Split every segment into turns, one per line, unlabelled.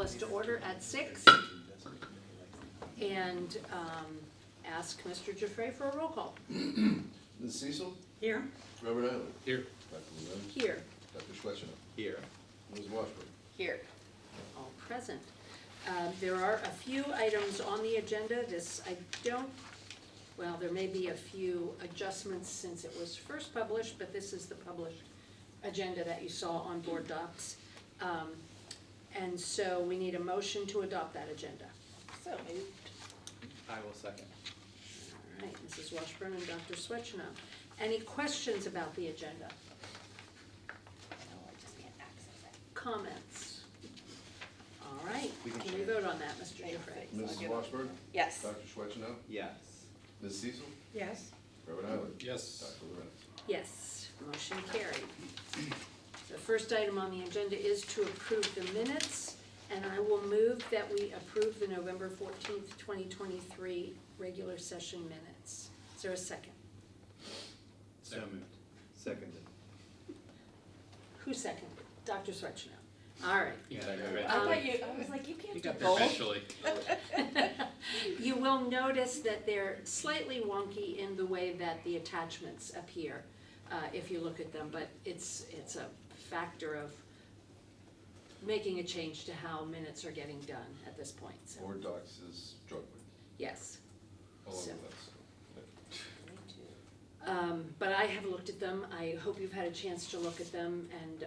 Us to order at 6 and ask Mr. Giuffre for a roll call.
Ms. Cecil?
Here.
Robert Island?
Here.
Dr. Lorenz?
Here.
Dr. Schwechner?
Here.
Ms. Washburn?
Here. All present. There are a few items on the agenda. There may be a few adjustments since it was first published, but this is the published agenda that you saw on board docs. And so we need a motion to adopt that agenda. So moved.
I will second.
All right, Mrs. Washburn and Dr. Schwechner. Any questions about the agenda?
No, I just can't access it.
Comments? All right,
We can
can we
change.
vote on that, Mr. Giuffre?
Mrs. Washburn?
Yes.
Dr. Schwechner?
Yes.
Ms. Cecil?
Yes.
Robert Island?
Yes.
Dr. Lorenz?
Yes, motion carried. The first item on the agenda is to approve the minutes, and I will move that we approve the November 14th, 2023 regular session minutes. Is there a second?
So moved. Seconded.
Who seconded? Dr. Schwechner. All right.
Yeah,
I was like, you can't
You
do
got there
both.
eventually.
You will notice that they're slightly wonky in the way that the attachments appear, if you look at them, but it's a factor of making a change to how minutes are getting done at this point, so,
Board docs is struggling
yes.
along
So-
with us.
But I have looked at them, I hope you've had a chance to look at them, and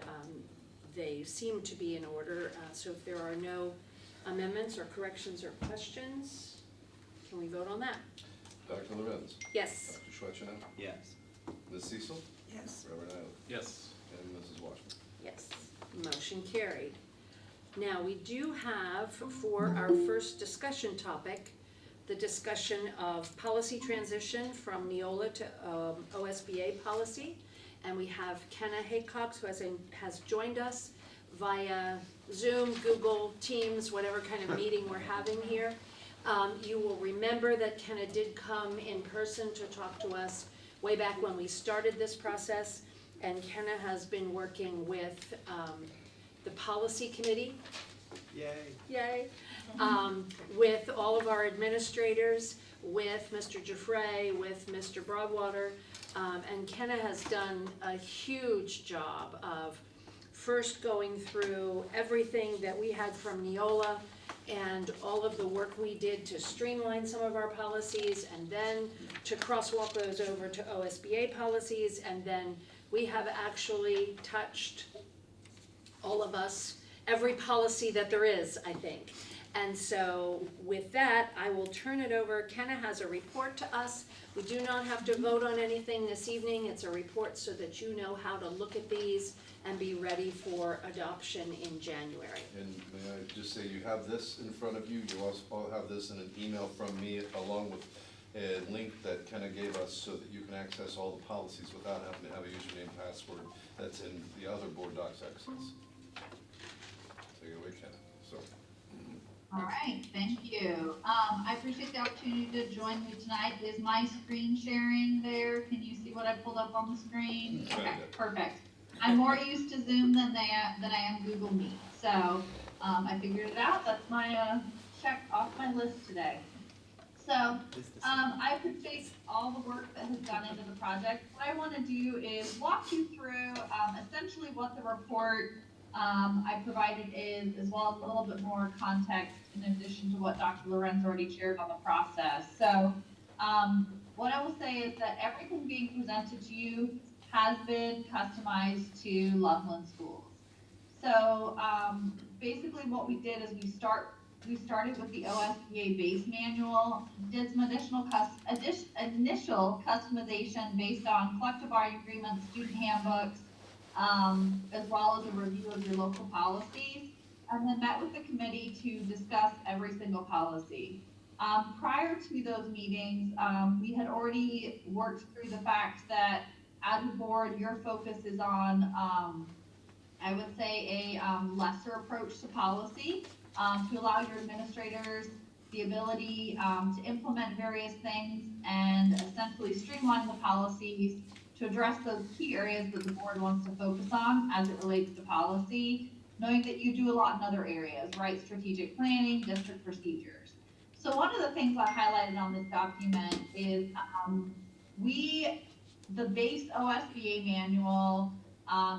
they seem to be in order, so if there are no amendments or corrections or questions, can we vote on that?
Dr. Lorenz?
Yes.
Dr. Schwechner?
Yes.
Ms. Cecil?
Yes.
Robert Island?
Yes.
And Mrs. Washburn?
Yes, motion carried. Now, we do have for our first discussion topic, the discussion of policy transition from Neola to OSBA policy. And we have Kenna Haycox, who has joined us via Zoom, Google, Teams, whatever kind of meeting we're having here. You will remember that Kenna did come in person to talk to us way back when we started this process. And Kenna has been working with the policy committee,
Yay.
with all of our administrators, with Mr. Giuffre, with Mr. Broadwater. And Kenna has done a huge job of first going through everything that we had from Neola and all of the work we did to streamline some of our policies, and then to crosswalk those over to OSBA policies, and then we have actually touched, all of us, every policy that there is, I think. And so with that, I will turn it over. Kenna has a report to us. We do not have to vote on anything this evening. It's a report so that you know how to look at these and be ready for adoption in January.
And may I just say, you have this in front of you. You also have this in an email from me along with a link that Kenna gave us so that you can access all the policies without having to have a username and password that's in the other board docs access. Take it away, Kenna. So.
All right, thank you. I appreciate the opportunity to join you tonight. Is my screen sharing there? Can you see what I pulled up on the screen? Okay, perfect. I'm more used to Zoom than I am Google Meet, so I figured it out. That's my check off my list today. So I appreciate all the work that has gone into the project. What I want to do is walk you through essentially what the report I provided is, as well as a little bit more context in addition to what Dr. Lorenz already shared on the process. So what I will say is that everything being presented to you has been customized to Loveland schools. So basically what we did is we started with the OSBA base manual, did some initial customization based on collective bargaining agreements, student handbooks, as well as a review of your local policies, and then met with the committee to discuss every single policy. Prior to those meetings, we had already worked through the fact that as a board, your focus is on, I would say, a lesser approach to policy, to allow your administrators the ability to implement various things and essentially streamline the policies to address those key areas that the board wants to focus on as it relates to policy, knowing that you do a lot in other areas, right? Strategic planning, district procedures. So one of the things I highlighted on this document is the base OSBA manual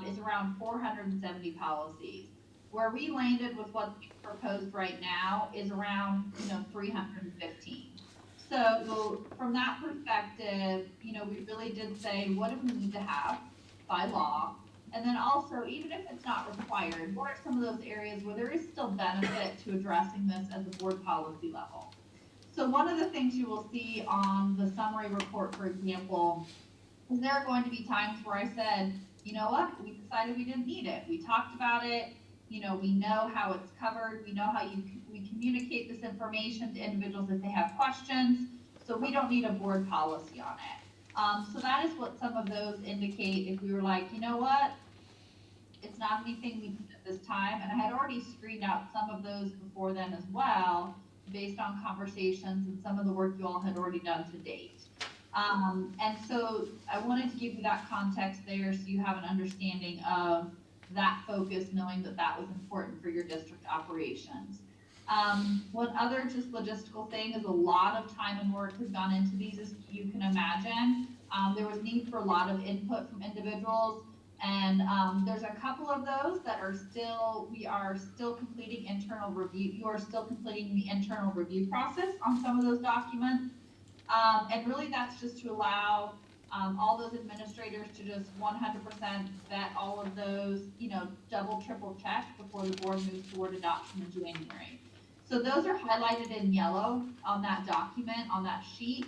is around 470 policies. Where we landed with what's proposed right now is around 315. So from that perspective, we really did say, what do we need to have by law? And then also, even if it's not required, what are some of those areas where there is still benefit to addressing this at the board policy level? So one of the things you will see on the summary report, for example, is there are going to be times where I said, you know what, we decided we didn't need it. We talked about it. We know how it's covered. We know how we communicate this information to individuals if they have questions. So we don't need a board policy on it. So that is what some of those indicate. If we were like, you know what, it's not anything we need at this time. And I had already screened out some of those before then as well, based on conversations and some of the work you all had already done to date. And so I wanted to give you that context there so you have an understanding of that focus, knowing that that was important for your district operations. One other just logistical thing is a lot of time and work has gone into these, as you can imagine. There was need for a lot of input from individuals, and there's a couple of those that we are still completing internal review. You are still completing the internal review process on some of those documents. And really that's just to allow all those administrators to just 100% vet all of those, double, triple check before the board moves toward adoption in January. So those are highlighted in yellow on that document, on that sheet.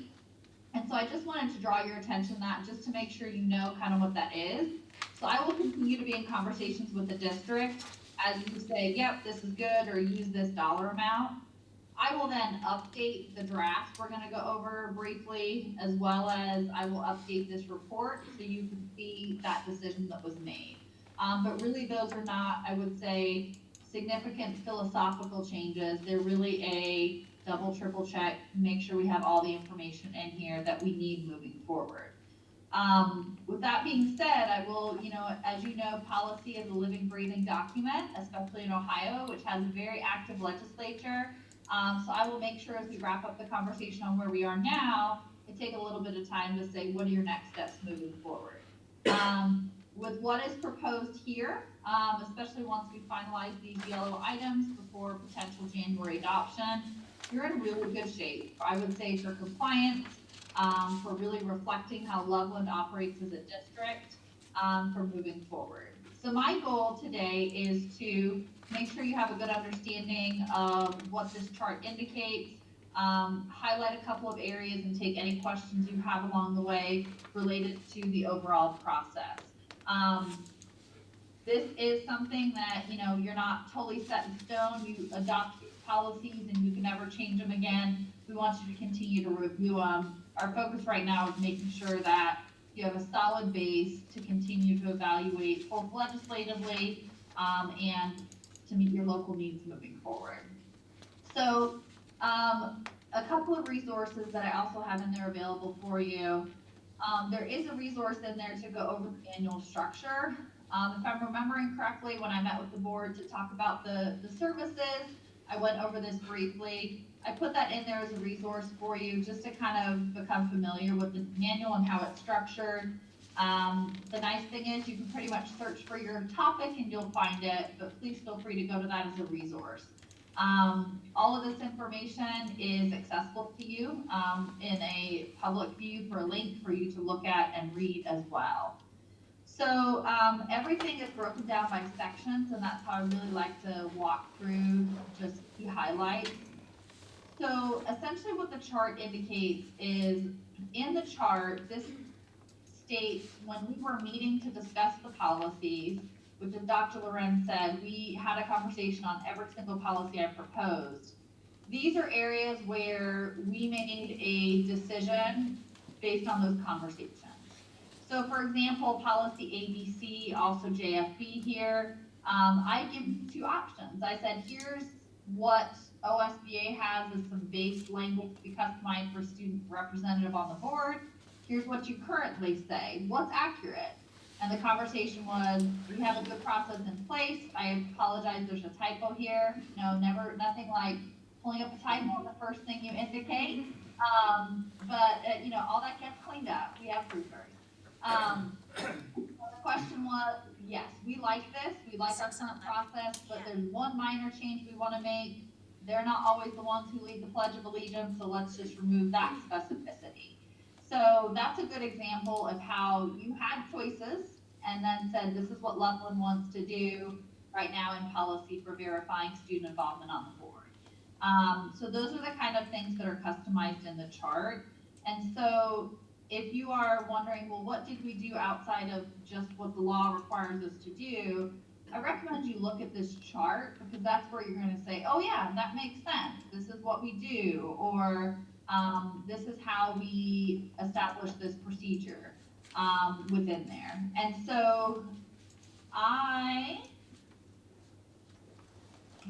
And so I just wanted to draw your attention to that just to make sure you know kind of what that is. So I will continue to be in conversations with the district as you say, yep, this is good, or use this dollar amount. I will then update the draft we're going to go over briefly, as well as I will update this report so you can see that decision that was made. But really those are not, I would say, significant philosophical changes. They're really a double, triple check, make sure we have all the information in here that we need moving forward. With that being said, I will, as you know, policy is a living, breathing document, especially in Ohio, which has a very active legislature. So I will make sure as we wrap up the conversation on where we are now, I take a little bit of time to say, what are your next steps moving forward? With what is proposed here, especially once we finalize these yellow items before potential January adoption, you're in really good shape. I would say for compliance, for really reflecting how Loveland operates as a district, for moving forward. So my goal today is to make sure you have a good understanding of what this chart indicates, highlight a couple of areas and take any questions you have along the way related to the overall process. This is something that, you're not totally set in stone. You adopt policies and you can never change them again. We want you to continue to review them. Our focus right now is making sure that you have a solid base to continue to evaluate both legislatively and to meet your local needs moving forward. So a couple of resources that I also have in there available for you. There is a resource in there to go over the annual structure. If I'm remembering correctly, when I met with the board to talk about the services, I went over this briefly. I put that in there as a resource for you just to kind of become familiar with the manual and how it's structured. The nice thing is you can pretty much search for your topic and you'll find it, but please feel free to go to that as a resource. All of this information is accessible to you in a public view for a link for you to look at and read as well. So everything is broken down by sections, and that's how I really like to walk through just key highlights. So essentially what the chart indicates is, in the chart, this states when we were meeting to discuss the policies, which as Dr. Lorenz said, we had a conversation on every single policy I proposed. These are areas where we made a decision based on those conversations. So for example, policy ABC, also JFB here, I give you two options. I said, here's what OSBA has as some base language to be customized for student representative on the board. Here's what you currently say. What's accurate? And the conversation was, we have a good process in place. I apologize, there's a typo here. No, nothing like pulling up a typo on the first thing you indicate. All that gets cleaned up. We have proofers. The question was, yes, we like this. We like our current process, but there's one minor change we want to make. They're not always the ones who lead the Pledge of Allegiance, so let's just remove that specificity. So that's a good example of how you had choices and then said, this is what Loveland wants to do right now in policy for verifying student involvement on the board. So those are the kind of things that are customized in the chart. And so if you are wondering, well, what did we do outside of just what the law requires us to do? I recommend you look at this chart, because that's where you're going to say, oh yeah, that makes sense. This is what we do, or this is how we establish this procedure within there. And so I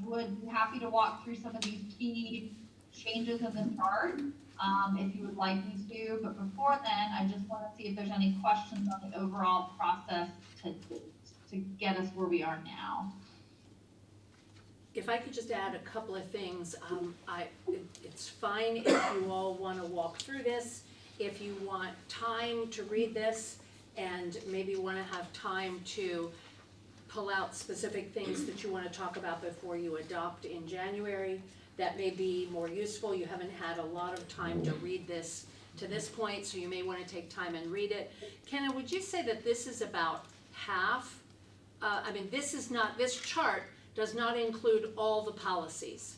would be happy to walk through some of these key changes in the chart if you would like me to. But before then, I just want to see if there's any questions on the overall process to get us where we are now.
If I could just add a couple of things, it's fine if you all want to walk through this, if you want time to read this, and maybe want to have time to pull out specific things that you want to talk about before you adopt in January. That may be more useful. You haven't had a lot of time to read this to this point, so you may want to take time and read it. Kenna, would you say that this is about half? This chart does not include all the policies.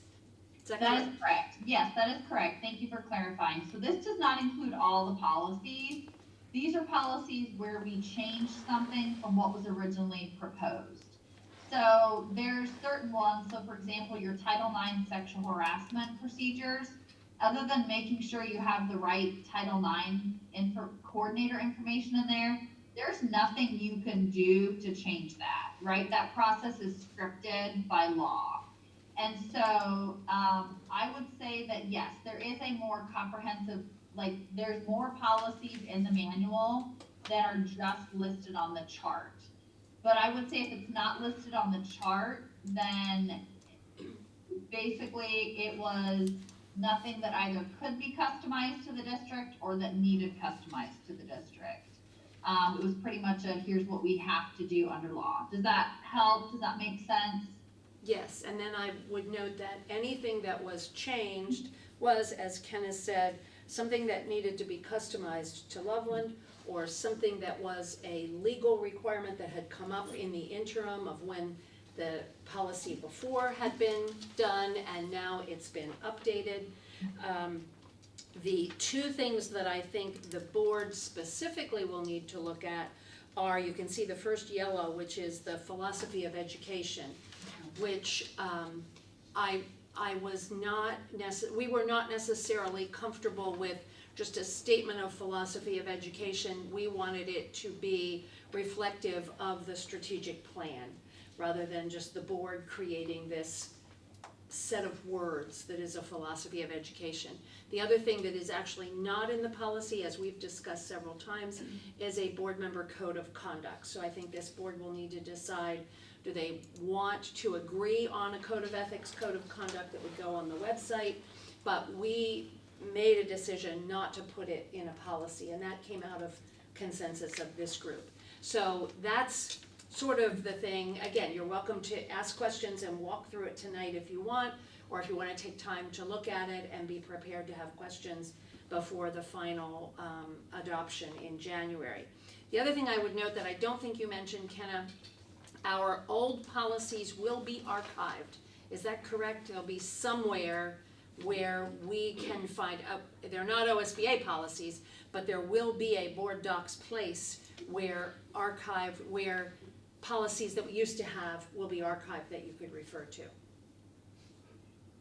Is that correct?
That is correct. Yes, that is correct. Thank you for clarifying. So this does not include all the policies. These are policies where we changed something from what was originally proposed. So there's certain ones, so for example, your Title IX sexual harassment procedures, other than making sure you have the right Title IX coordinator information in there, there's nothing you can do to change that, right? That process is scripted by law. And so I would say that yes, there is a more comprehensive, there's more policies in the manual that are just listed on the chart. But I would say if it's not listed on the chart, then basically it was nothing that either could be customized to the district or that needed customized to the district. It was pretty much here's what we have to do under law. Does that help? Does that make sense?
Yes, and then I would note that anything that was changed was, as Kenna said, something that needed to be customized to Loveland, or something that was a legal requirement that had come up in the interim of when the policy before had been done, and now it's been updated. The two things that I think the board specifically will need to look at are, you can see the first yellow, which is the philosophy of education, which we were not necessarily comfortable with just a statement of philosophy of education. We wanted it to be reflective of the strategic plan, rather than just the board creating this set of words that is a philosophy of education. The other thing that is actually not in the policy, as we've discussed several times, is a board member code of conduct. So I think this board will need to decide, do they want to agree on a code of ethics, code of conduct that would go on the website? But we made a decision not to put it in a policy, and that came out of consensus of this group. So that's sort of the thing. Again, you're welcome to ask questions and walk through it tonight if you want, or if you want to take time to look at it and be prepared to have questions before the final adoption in January. The other thing I would note that I don't think you mentioned, Kenna, our old policies will be archived. Is that correct? They'll be somewhere where we can find out. They're not OSBA policies, but there will be a board docs place where policies that we used to have will be archived that you could refer to.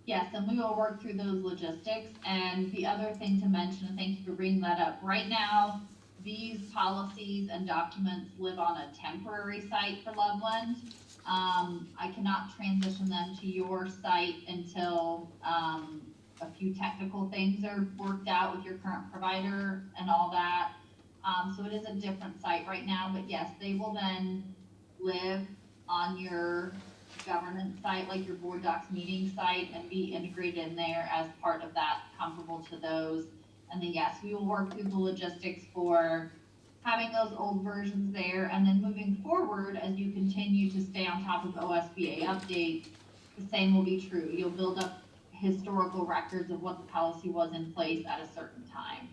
Yes, and we will work through those logistics. And the other thing to mention, and thank you for bringing that up, right now, these policies and documents live on a temporary site for Loveland. I cannot transition them to your site until a few technical things are worked out with your current provider and all that. So it is a different site right now, but yes, they will then live on your governance site, like your board docs meeting site, and be integrated in there as part of that, comparable to those. And then yes, we will work through the logistics for having those old versions there, and then moving forward, as you continue to stay on top of OSBA updates, the same will be true. You'll build up historical records of what the policy was in place at a certain time.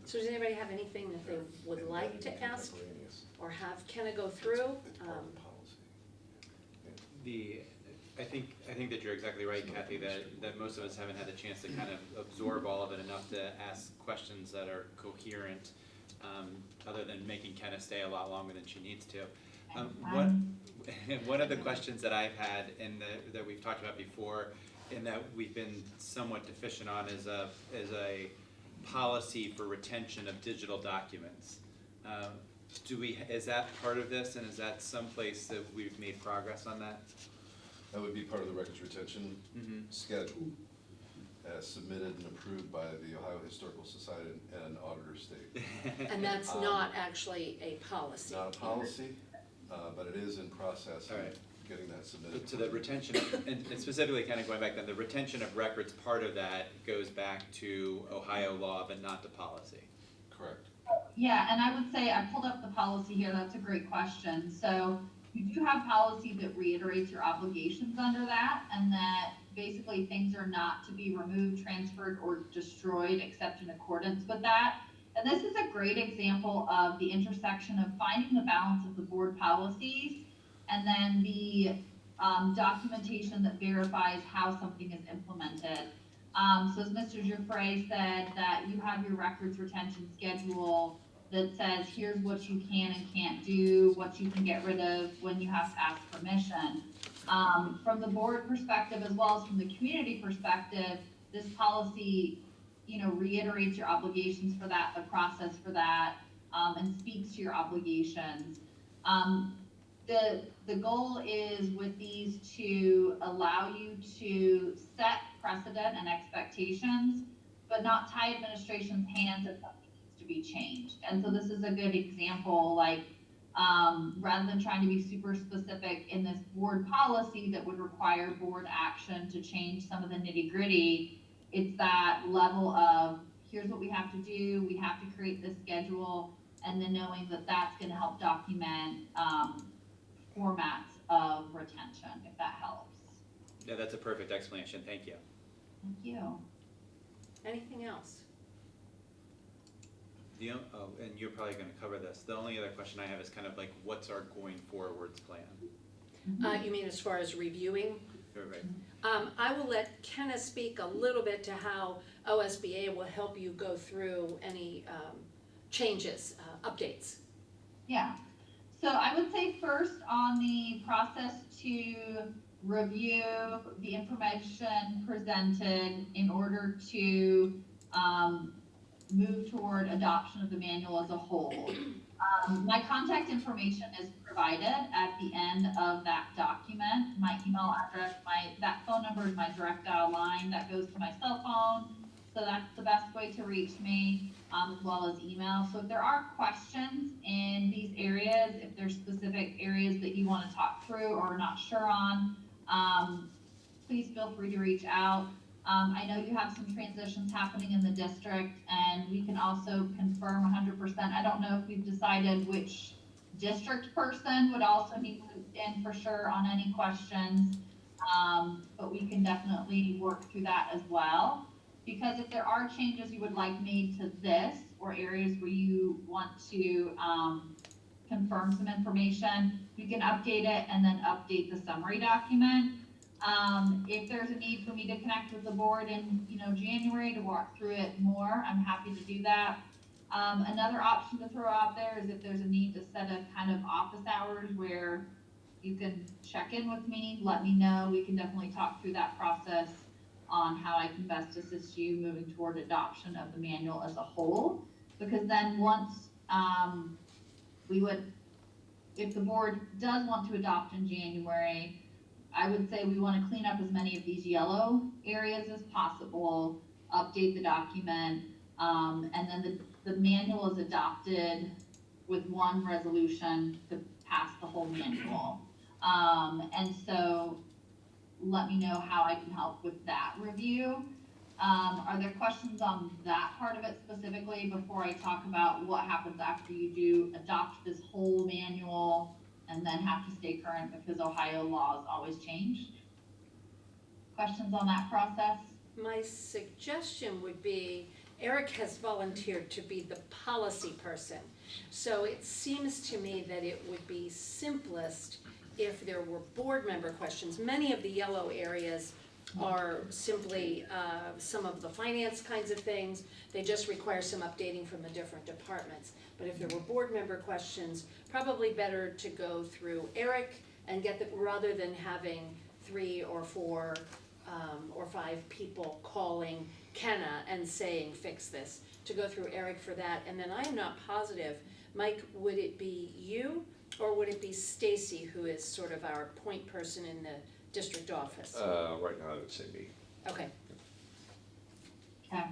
So does anybody have anything that they would like to ask or have Kenna go through?
It's part of the policy.
I think that you're exactly right, Kathy, that most of us haven't had a chance to kind of absorb all of it enough to ask questions that are coherent, other than making Kenna stay a lot longer than she needs to. One of the questions that I've had and that we've talked about before, and that we've been somewhat deficient on, is a policy for retention of digital documents. Is that part of this, and is that someplace that we've made progress on that?
That would be part of the records retention schedule, as submitted and approved by the Ohio Historical Society and Auditor State.
And that's not actually a policy.
Not a policy, but it is in process
All
of
right.
getting that submitted.
So the retention, and specifically kind of going back then, the retention of records, part of that goes back to Ohio law, but not the policy.
Correct.
Yeah, and I would say, I pulled up the policy here, that's a great question. So you do have policy that reiterates your obligations under that, and that basically things are not to be removed, transferred, or destroyed except in accordance with that. And this is a great example of the intersection of finding the balance of the board policies and then the documentation that verifies how something is implemented. So as Mr. Giuffre said, that you have your records retention schedule that says here's what you can and can't do, what you can get rid of, when you have to ask permission. From the board perspective, as well as from the community perspective, this policy, reiterates your obligations for that, the process for that, and speaks to your obligations. The goal is with these to allow you to set precedent and expectations, but not tie administration's hands if something needs to be changed. And so this is a good example, like, rather than trying to be super specific in this board policy that would require board action to change some of the nitty gritty, it's that level of, here's what we have to do, we have to create this schedule, and then knowing that that's gonna help document, formats of retention, if that helps.
Yeah, that's a perfect explanation, thank you.
Thank you.
Anything else?
And you're probably gonna cover this. The only other question I have is kind of like, what's our going forwards plan?
You mean as far as reviewing?
Right.
I will let Kenna speak a little bit to how OSBA will help you go through any changes, updates.
Yeah. So I would say first on the process to review the information presented in order to move toward adoption of the manual as a whole. My contact information is provided at the end of that document. My email address, that phone number is my direct dial line that goes to my cell phone. So that's the best way to reach me, as well as email. So if there are questions in these areas, if there's specific areas that you want to talk through or are not sure on, please feel free to reach out. I know you have some transitions happening in the district, and we can also confirm 100%. I don't know if we've decided which district person would also be in for sure on any questions, but we can definitely work through that as well. Because if there are changes you would like made to this, or areas where you want to confirm some information, you can update it and then update the summary document. If there's a need for me to connect with the board in January to walk through it more, I'm happy to do that. Another option to throw out there is if there's a need to set a kind of office hours where you can check in with me, let me know. We can definitely talk through that process on how I can best assist you moving toward adoption of the manual as a whole. Because then once if the board does want to adopt in January, I would say we want to clean up as many of these yellow areas as possible, update the document, and then the manual is adopted with one resolution to pass the whole manual. And so let me know how I can help with that review. Are there questions on that part of it specifically before I talk about what happens after you do adopt this whole manual and then have to stay current because Ohio laws always change? Questions on that process?
My suggestion would be, Eric has volunteered to be the policy person. So it seems to me that it would be simplest if there were board member questions. Many of the yellow areas are simply some of the finance kinds of things. They just require some updating from the different departments. But if there were board member questions, probably better to go through Eric and get the, rather than having 3 or 4 or 5 people calling Kenna and saying, fix this, to go through Eric for that. And then I'm not positive, Mike, would it be you or would it be Stacy, who is sort of our point person in the district office?
Right now, I would say me.
Okay,
Okay.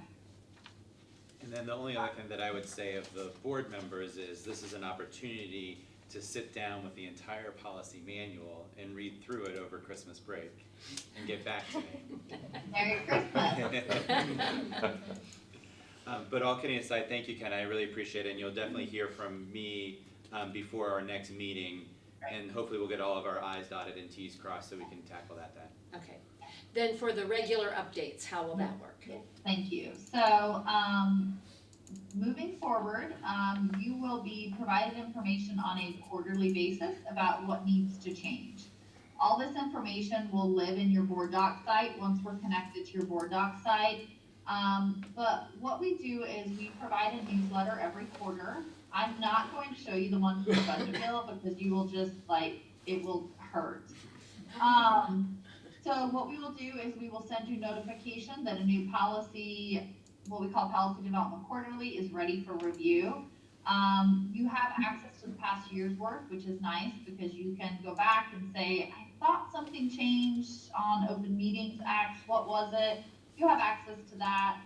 And then the only other thing that I would say of the board members is this is an opportunity to sit down with the entire policy manual and read through it over Christmas break and get back to me.
Merry Christmas.
But all kidding aside, thank you, Ken, I really appreciate it, and you'll definitely hear from me before our next meeting, and hopefully we'll get all of our i's dotted and t's crossed so we can tackle that then.
okay. Then for the regular updates, how will that work?
Thank you. So, moving forward, you will be provided information on a quarterly basis about what needs to change. All this information will live in your board doc site once we're connected to your board doc site. But what we do is we provide a newsletter every quarter. I'm not going to show you the one for the budget bill because you will just it will hurt. So what we will do is we will send you notification that a new policy, what we call policy development quarterly, is ready for review. You have access to the past year's work, which is nice because you can go back and say, I thought something changed on Open Meetings Act. What was it? You have access to that.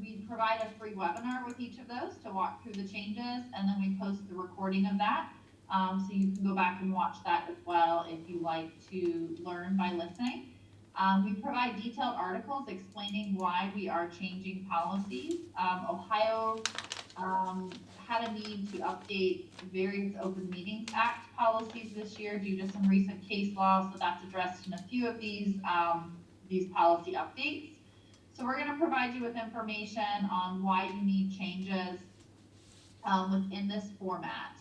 We provide a free webinar with each of those to walk through the changes, and then we post the recording of that. So you can go back and watch that as well if you like to learn by listening. We provide detailed articles explaining why we are changing policies. Ohio had a need to update various Open Meetings Act policies this year due to some recent case law, so that's addressed in a few of these policy updates. So we're going to provide you with information on why you need changes within this format.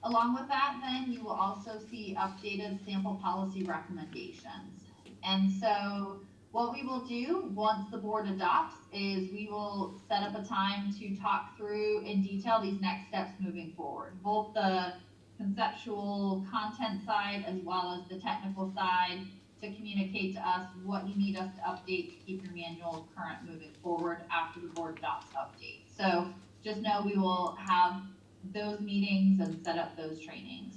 Along with that, then, you will also see updated sample policy recommendations. And so what we will do once the board adopts is we will set up a time to talk through in detail these next steps moving forward, both the conceptual content side as well as the technical side, to communicate to us what you need us to update to keep your manual current moving forward after the board adopts updates. So just know we will have those meetings and set up those trainings.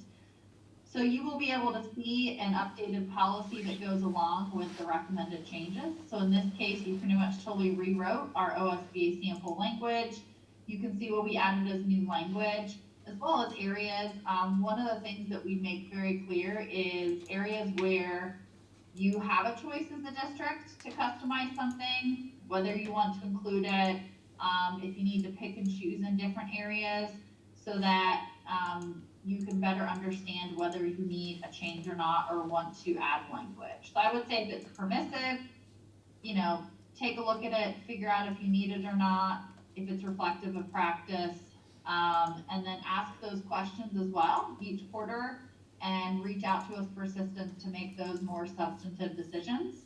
So you will be able to see an updated policy that goes along with the recommended changes. So in this case, we pretty much totally rewrote our OSBA sample language. You can see what we added as new language, as well as areas. One of the things that we make very clear is areas where you have a choice as a district to customize something, whether you want to include it, if you need to pick and choose in different areas, so that you can better understand whether you need a change or not, or want to add language. So I would say if it's permissive, take a look at it, figure out if you need it or not, if it's reflective of practice, and then ask those questions as well each quarter, and reach out to us for assistance to make those more substantive decisions.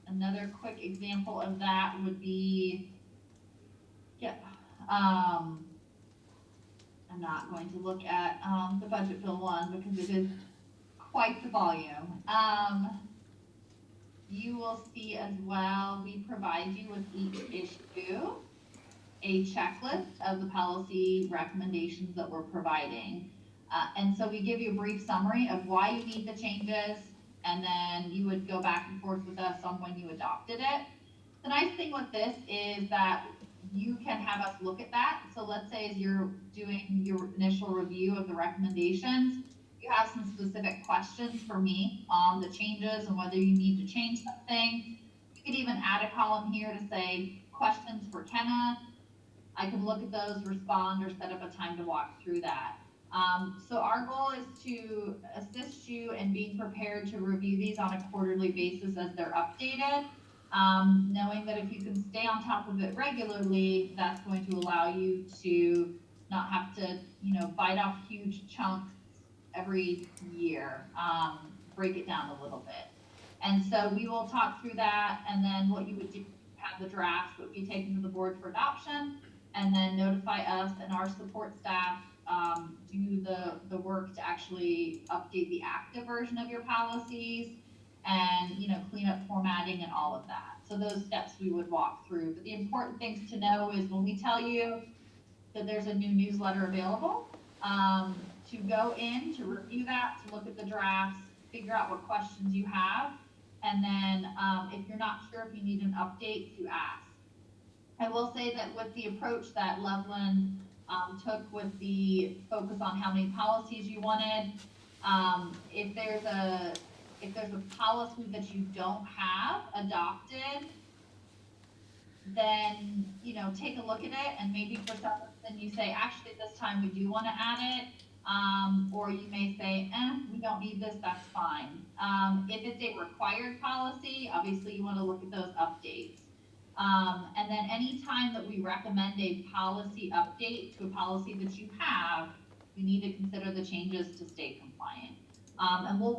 Another quick example of that would be, I'm not going to look at the budget bill one because it is quite the volume. You will see as well, we provide you with each issue a checklist of the policy recommendations that we're providing. And so we give you a brief summary of why you need the changes, and then you would go back and forth with us on when you adopted it. The nice thing with this is that you can have us look at that. So let's say as you're doing your initial review of the recommendations, you have some specific questions for me on the changes and whether you need to change something. You could even add a column here to say questions for Kenna. I can look at those, respond, or set up a time to walk through that. So our goal is to assist you in being prepared to review these on a quarterly basis as they're updated. Knowing that if you can stay on top of it regularly, that's going to allow you to not have to, bite off huge chunks every year, break it down a little bit. And so we will talk through that, and then what you would do, have the drafts would be taken to the board for adoption, and then notify us and our support staff, do the work to actually update the active version of your policies and, clean up formatting and all of that. So those steps we would walk through. But the important things to know is when we tell you that there's a new newsletter available, to go in, to review that, to look at the drafts, figure out what questions you have, and then if you're not sure if you need an update, to ask. I will say that with the approach that Loveland took with the focus on how many policies you wanted, if there's a policy that you don't have adopted, then, take a look at it, and maybe for some reason you say, actually, this time we do want to add it, or you may say, we don't need this, that's fine. If it's a required policy, obviously you want to look at those updates. And then any time that we recommend a policy update to a policy that you have, you need to consider the changes to stay compliant. And we'll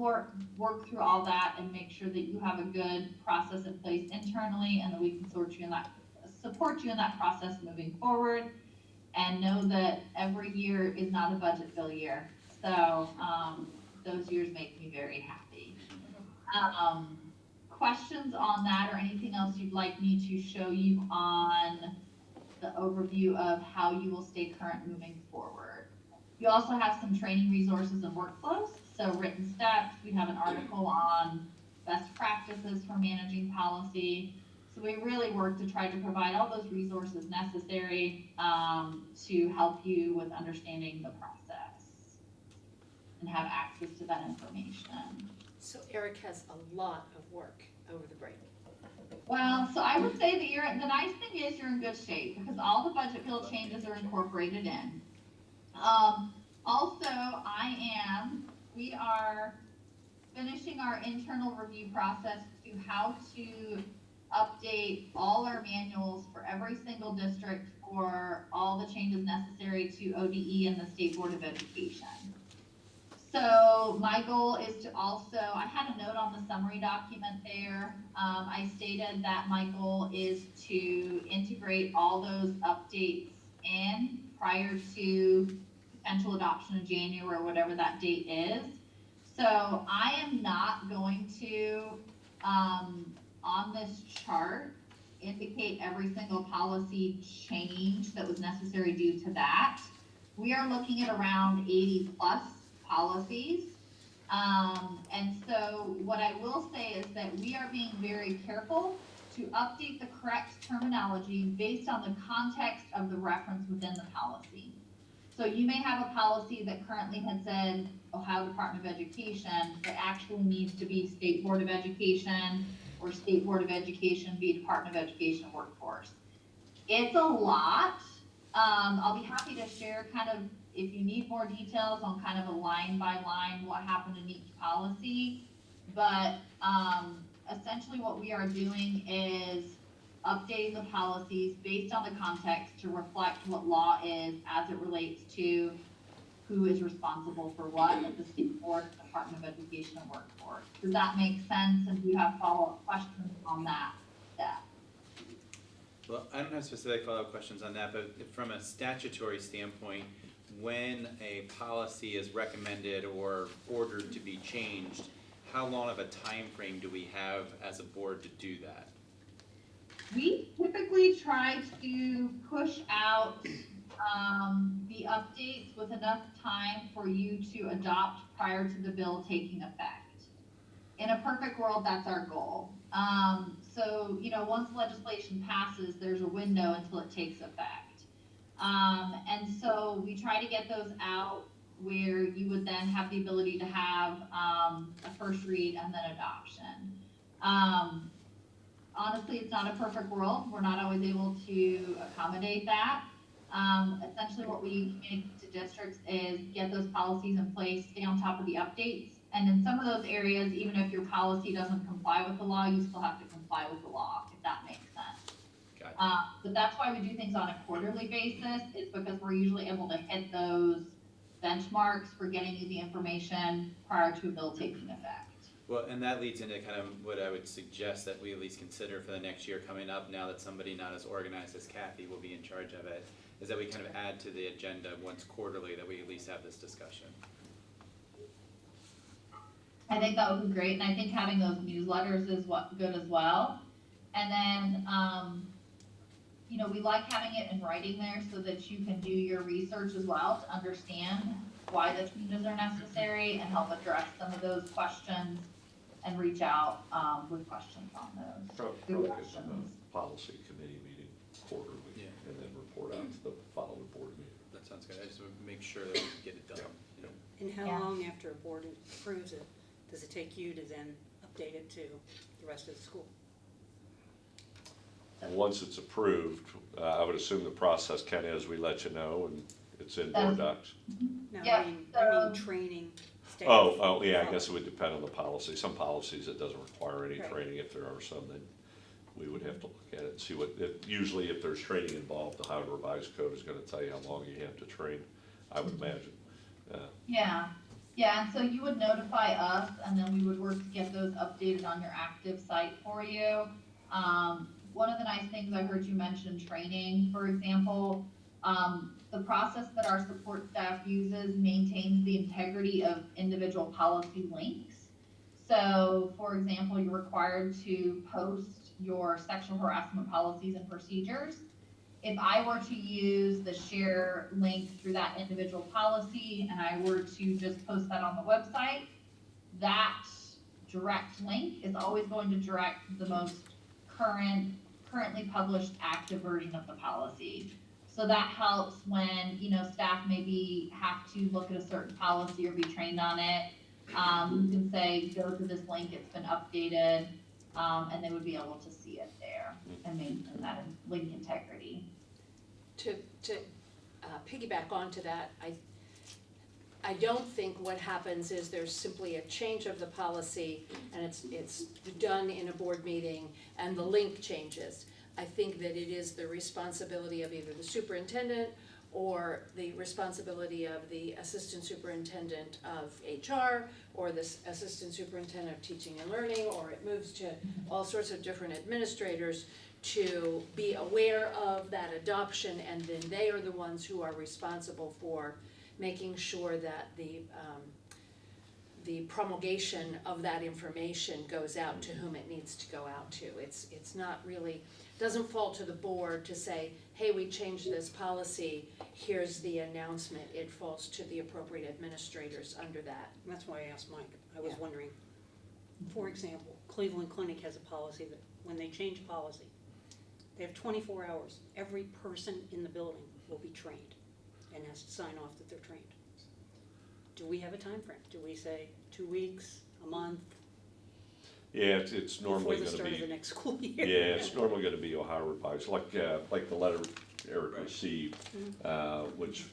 work through all that and make sure that you have a good process in place internally, and that we can support you in that process moving forward. And know that every year is not a budget bill year. So those years make me very happy. Questions on that, or anything else you'd like me to show you on the overview of how you will stay current moving forward? You also have some training resources and workflows. So written steps, we have an article on best practices for managing policy. So we really work to try to provide all those resources necessary to help you with understanding the process and have access to that information.
So Eric has a lot of work over the break.
Well, so I would say that the nice thing is you're in good shape because all the budget bill changes are incorporated in. Also, we are finishing our internal review process to how to update all our manuals for every single district for all the changes necessary to ODE and the State Board of Education. So my goal is to also, I had a note on the summary document there. I stated that my goal is to integrate all those updates in prior to potential adoption in January or whatever that date is. So I am not going to, on this chart, indicate every single policy change that was necessary due to that. We are looking at around 80 plus policies. And so what I will say is that we are being very careful to update the correct terminology based on the context of the reference within the policy. So you may have a policy that currently had said Ohio Department of Education that actually needs to be State Board of Education, or State Board of Education be Department of Education Workforce. It's a lot. I'll be happy to share kind of, if you need more details on kind of a line by line what happened in each policy. But essentially what we are doing is updating the policies based on the context to reflect what law is as it relates to who is responsible for what at the State Board, Department of Education and Workforce. Does that make sense? And do you have follow-up questions on that step?
Well, I don't have specific follow-up questions on that, but from a statutory standpoint, when a policy is recommended or ordered to be changed, how long of a time frame do we have as a board to do that?
We typically try to push out the updates with enough time for you to adopt prior to the bill taking effect. In a perfect world, that's our goal. So, once legislation passes, there's a window until it takes effect. And so we try to get those out where you would then have the ability to have a first read and then adoption. Honestly, it's not a perfect world. We're not always able to accommodate that. Essentially what we communicate to districts is get those policies in place, stay on top of the updates. And in some of those areas, even if your policy doesn't comply with the law, you still have to comply with the law, if that makes sense.
Gotcha.
But that's why we do things on a quarterly basis, is because we're usually able to hit those benchmarks for getting you the information prior to a bill taking effect.
Well, and that leads into kind of what I would suggest that we at least consider for the next year coming up, now that somebody not as organized as Kathy will be in charge of it, is that we kind of add to the agenda once quarterly, that we at least have this discussion.
I think that would be great, and I think having those newsletters is good as well. And then, we like having it in writing there so that you can do your research as well to understand why the changes are necessary and help address some of those questions and reach out with questions on those.
Probably
Good
get
questions.
a policy committee meeting quarterly,
Yeah.
and then report out to the following board meeting.
That sounds good. I just want to make sure that we get it done.
Yeah.
You know.
And how
Yeah.
long after a board approves it, does it take you to then update it to the rest of the school?
And once it's approved, I would assume the process, Ken, is we let you know, and it's in board docs.
No,
Yeah,
I mean
so-
training staff.
Oh, yeah, I guess it would depend on the policy. Some policies, it doesn't require any
Right.
training. If there are some, then we would have to look at it and see usually if there's training involved, the Ohio Revised Code is gonna tell you how long you have to train, I would imagine.
Yeah, and so you would notify us, and then we would work to get those updated on your active site for you. One of the nice things I heard you mention, training, for example, the process that our support staff uses maintains the integrity of individual policy links. So, for example, you're required to post your sexual harassment policies and procedures. If I were to use the share link through that individual policy and I were to just post that on the website, that direct link is always going to direct the most currently published active version of the policy. So that helps when, staff maybe have to look at a certain policy or be trained on it. You can say, go to this link, it's been updated, and they would be able to see it there and maintain that link integrity.
To piggyback onto that, I don't think what happens is there's simply a change of the policy and it's done in a board meeting and the link changes. I think that it is the responsibility of either the superintendent or the responsibility of the assistant superintendent of HR or the assistant superintendent of teaching and learning, or it moves to all sorts of different administrators to be aware of that adoption, and then they are the ones who are responsible for making sure that the promulgation of that information goes out to whom it needs to go out to. It's not really, doesn't fall to the board to say, hey, we changed this policy, here's the announcement. It falls to the appropriate administrators under that.
That's why I asked Mike. I was
Yeah.
wondering, for example, Cleveland Clinic has a policy that when they change policy, they have 24 hours. Every person in the building will be trained and has to sign off that they're trained. Do we have a time frame? Do we say 2 weeks, a month,
Yeah, it's normally
before the
gonna
start of the
be,
next school year?
yeah, it's normally gonna be Ohio Revised, like the letter Eric
Right.
received, which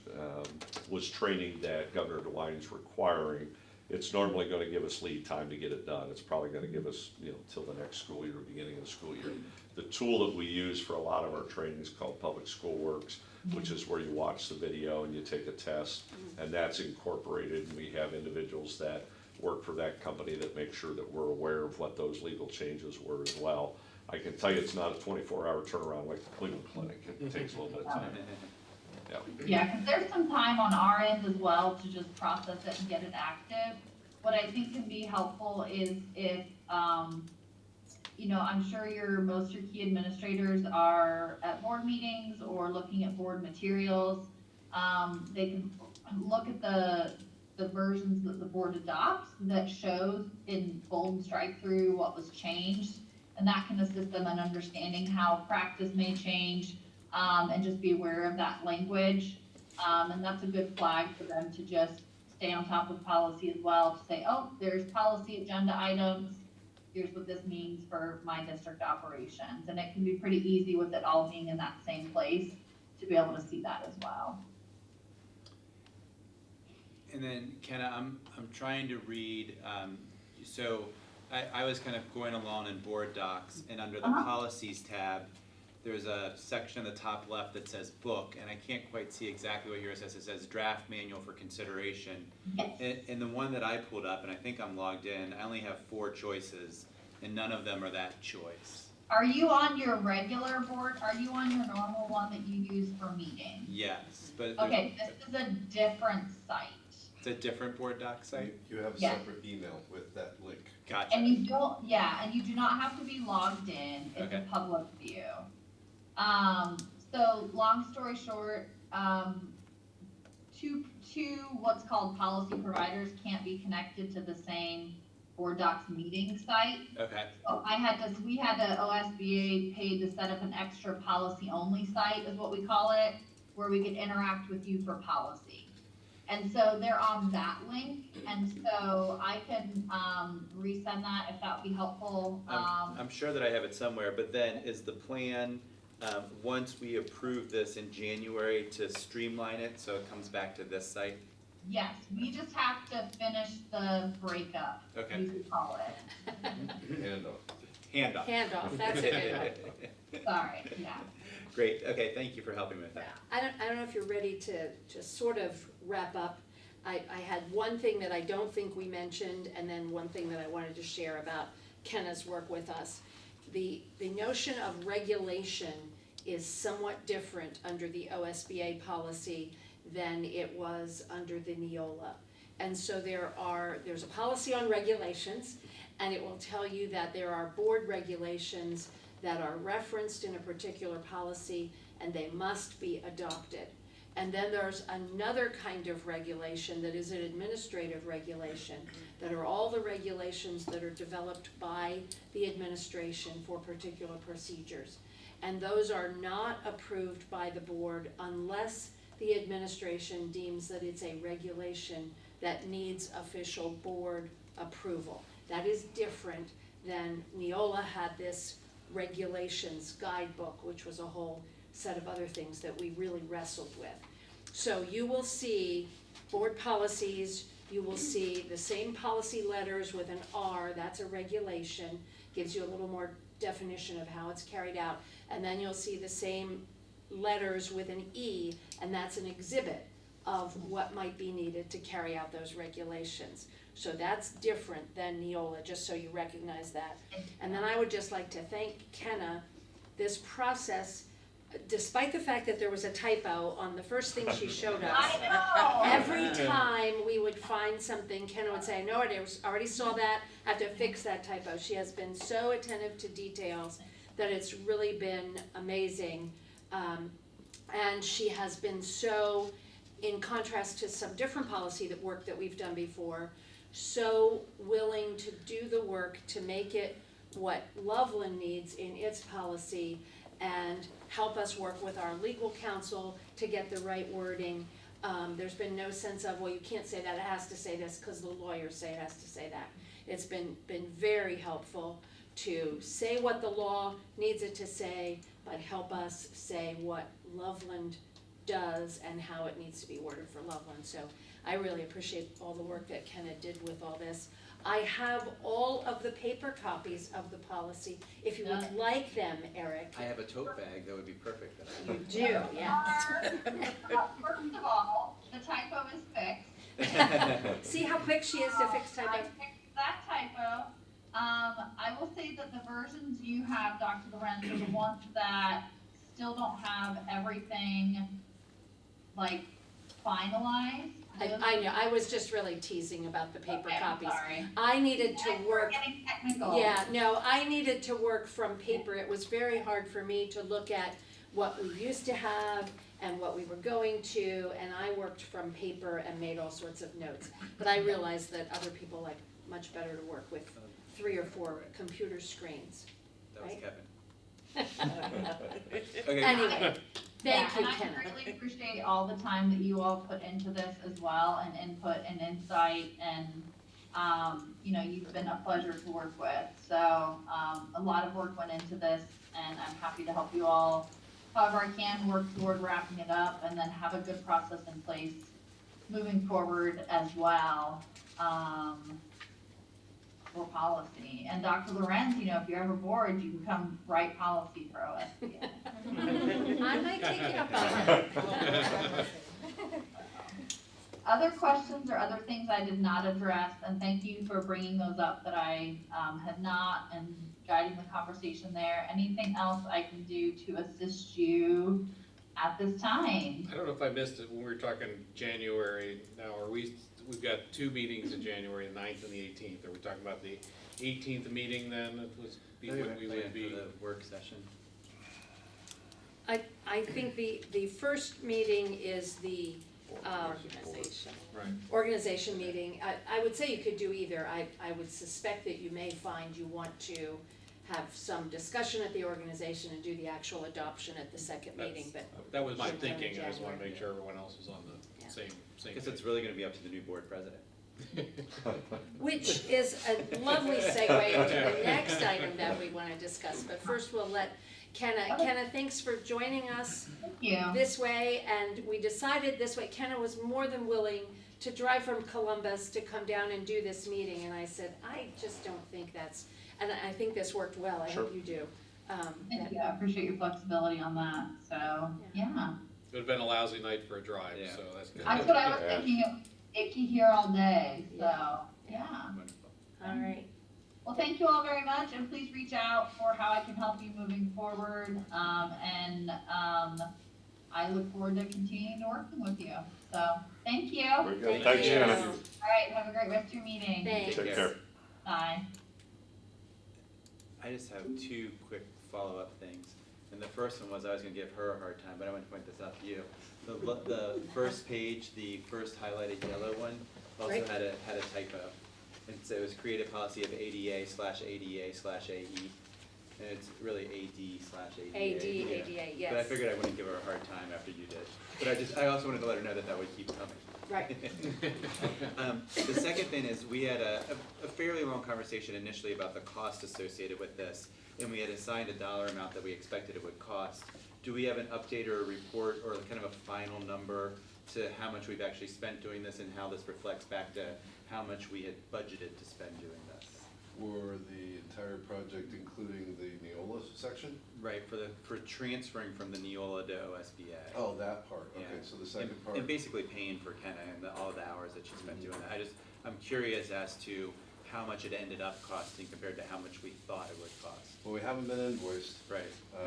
was training that Governor DeWine's requiring. It's normally gonna give us lead time to get it done. It's probably gonna give us, till the next school year, beginning of the school year. The tool that we use for a lot of our training is called Public School Works, which is where you watch the video and you take a test, and that's incorporated, and we have individuals that work for that company that make sure that we're aware of what those legal changes were as well. I can tell you it's not a 24-hour turnaround like the Cleveland Clinic. It takes a little bit of time. Yeah.
Yeah, because there's some time on our end as well to just process it and get it active. What I think can be helpful is if, I'm sure most of your key administrators are at board meetings or looking at board materials. They can look at the versions that the board adopts that shows in bold and strike through what was changed. and that can assist them in understanding how practice may change, and just be aware of that language. And that's a good flag for them to just stay on top of policy as well, to say, oh, there's policy agenda items, here's what this means for my district operations. And it can be pretty easy with it all being in that same place to be able to see that as well.
And then Kenna, I'm trying to read, so I was kind of going along in board docs, and under the policies tab, there's a section at the top left that says book, and I can't quite see exactly what yours says. It says draft manual for consideration.
Yes.
And the one that I pulled up, and I think I'm logged in, I only have 4 choices, and none of them are that choice.
Are you on your regular board? Are you on your normal one that you use for meetings?
Yes, but
Okay, this is a different site.
it's a different board doc site?
You have a
Yes.
separate email with that link.
Gotcha.
And you don't, yeah, and you do not have to be logged in, it's a
Okay.
public view. So long story short, two what's called policy providers can't be connected to the same board docs meeting site.
Okay,
So we had to, OSBA paid to set up an extra policy only site is what we call it, where we could interact with you for policy. And so they're on that link, and so I can, resend that if that would be helpful.
I'm sure that I have it somewhere, but then is the plan, once we approve this in January, to streamline it so it comes back to this site?
Yes, we just have to finish the breakup,
Okay.
we could call it.
Handoff.
Handoff.
Handoff, that's a good one.
Sorry, yeah.
Great, okay, thank you for helping me with
Yeah,
that.
I don't know if you're ready to sort of wrap up. I had one thing that I don't think we mentioned, and then one thing that I wanted to share about Kenna's work with us. The notion of regulation is somewhat different under the OSBA policy than it was under the Neola. And so there's a policy on regulations, and it will tell you that there are board regulations that are referenced in a particular policy, and they must be adopted. And then there's another kind of regulation that is an administrative regulation, that are all the regulations that are developed by the administration for particular procedures. And those are not approved by the board unless the administration deems that it's a regulation that needs official board approval. That is different than Neola had this regulations guidebook, which was a whole set of other things that we really wrestled with. So you will see board policies, you will see the same policy letters with an R, that's a regulation, gives you a little more definition of how it's carried out. And then you'll see the same letters with an E, and that's an exhibit of what might be needed to carry out those regulations. So that's different than Neola, just so you recognize that. And then I would just like to thank Kenna. This process, despite the fact that there was a typo on the first thing she showed us,
I know.
every time we would find something, Kenna would say, no, I already saw that, I have to fix that typo. She has been so attentive to details that it's really been amazing. And she has been so, in contrast to some different policy work that we've done before, so willing to do the work to make it what Loveland needs in its policy and help us work with our legal counsel to get the right wording. There's been no sense of, well, you can't say that, it has to say this because the lawyers say it has to say that. It's been very helpful to say what the law needs it to say, but help us say what Loveland does and how it needs to be worded for Loveland. So I really appreciate all the work that Kenna did with all this. I have all of the paper copies of the policy, if you would like them, Eric.
I have a tote bag that would be perfect.
You do, yeah.
First of all, the typo is fixed.
See how quick she is to fix
I
typos?
fixed that typo. I will say that the versions you have, Dr. Lorenz, are the ones that still don't have everything, like, finalized.
I know, I was just really teasing about the paper
Okay, I'm
copies.
sorry.
I needed to
We're
work,
getting technical.
yeah, no, I needed to work from paper. It was very hard for me to look at what we used to have and what we were going to, and I worked from paper and made all sorts of notes. But I realized that other people like much better to work with 3 or 4 computer screens.
That was
Right?
Kevin. Okay.
Anyway, thank you,
And I
Kenna.
greatly appreciate all the time that you all put into this as well, and input and insight, and, you've been a pleasure to work with. So, a lot of work went into this, and I'm happy to help you all however I can work toward wrapping it up, and then have a good process in place moving forward as well, for policy. And Dr. Lorenz, if you're ever bored, you can come write policy for OSBA.
I might take you up on that.
Other questions or other things I did not address, and thank you for bringing those up that I had not, and guiding the conversation there. Anything else I can do to assist you at this time?
I don't know if I missed it when we were talking January now, we've got 2 meetings in January, the 9th and the 18th. Are we talking about the 18th meeting then? It was be when we would be.
For the work session.
I think the first meeting is the
Right.
organization meeting. I would say you could do either. I would suspect that you may find you want to have some discussion at the organization and do the actual adoption at the second meeting, but
That was my
Should have done it
thinking. I just want to
January.
make sure everyone else was on the
Yeah.
same
I guess it's really gonna be up to the new board president.
which is a lovely segue into the next item that we want to discuss. But first, we'll let Kenna. Kenna, thanks for joining us
Thank you.
this way, and we decided this way. Kenna was more than willing to drive from Columbus to come down and do this meeting, and I said, I just don't think that's, and I think this worked well. I hope
Sure.
you do.
Thank you. I appreciate your flexibility on that. So, yeah.
It would have been a lousy night for a drive,
Yeah.
so that's good.
That's what I was
Yeah.
thinking, icky here all day, so, yeah.
Wonderful.
All right.
Well, thank you all very much, and please reach out for how I can help you moving forward. I look forward to continuing to working with you. So, thank you. All
Very good.
Thank
Thanks,
you.
Shannon.
right, have a great rest of your meeting.
Thanks.
Take care.
Bye.
I just have 2 quick follow-up things. And the first one was I was gonna give her a hard time, but I want to point this out to you. The first page, the first highlighted yellow one, also
Right.
had a typo. And so it was creative policy of ADA/ADA/AE. And it's really AD/ADA.
ADA, yes.
But I figured I wouldn't give her a hard time after you did. But I also wanted to let her know that would keep coming.
Right.
The second thing is, we had a fairly long conversation initially about the cost associated with this, and we had assigned a dollar amount that we expected it would cost. Do we have an update or a report or kind of a final number to how much we've actually spent doing this, and how this reflects back to how much we had budgeted to spend doing this?
For the entire project, including the Neola section?
Right, for transferring from the Neola to OSBA.
Oh, that part, okay,
Yeah.
so the second
And-
part.
And basically paying for Kenna and all the hours that she spent doing that. I'm curious as to how much it ended up costing compared to how much we thought it would cost.
Well, we haven't been invoiced.
Right.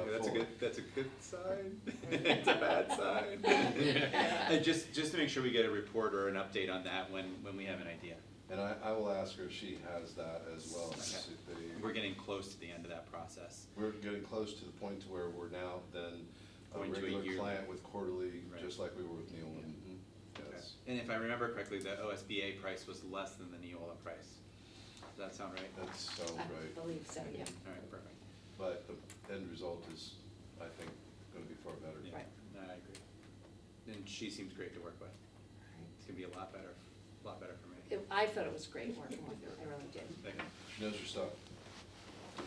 That's
That's a good sign. It's a bad sign. And just to make sure we get a report or an update on that when we have an idea.
And I will ask her if she has that as well.
Okay.
See if they-
We're getting close to the end of that process.
We're getting close to the point to where we're now then a
Going to a
regular
yearly.
client with quarterly,
Right.
just like we were with Neola.
Okay.
Yes,
And if I remember correctly, the OSBA price was less than the Neola price. Does that sound right?
that sounds
I
right.
believe so, yeah.
All right, perfect.
But the end result is, I think, gonna be far better.
Yeah,
Right.
no, I agree. And she seems great to work with. It's gonna be a lot better for me.
I thought it was great working with her, I really did.
Thank you.
She knows her stuff.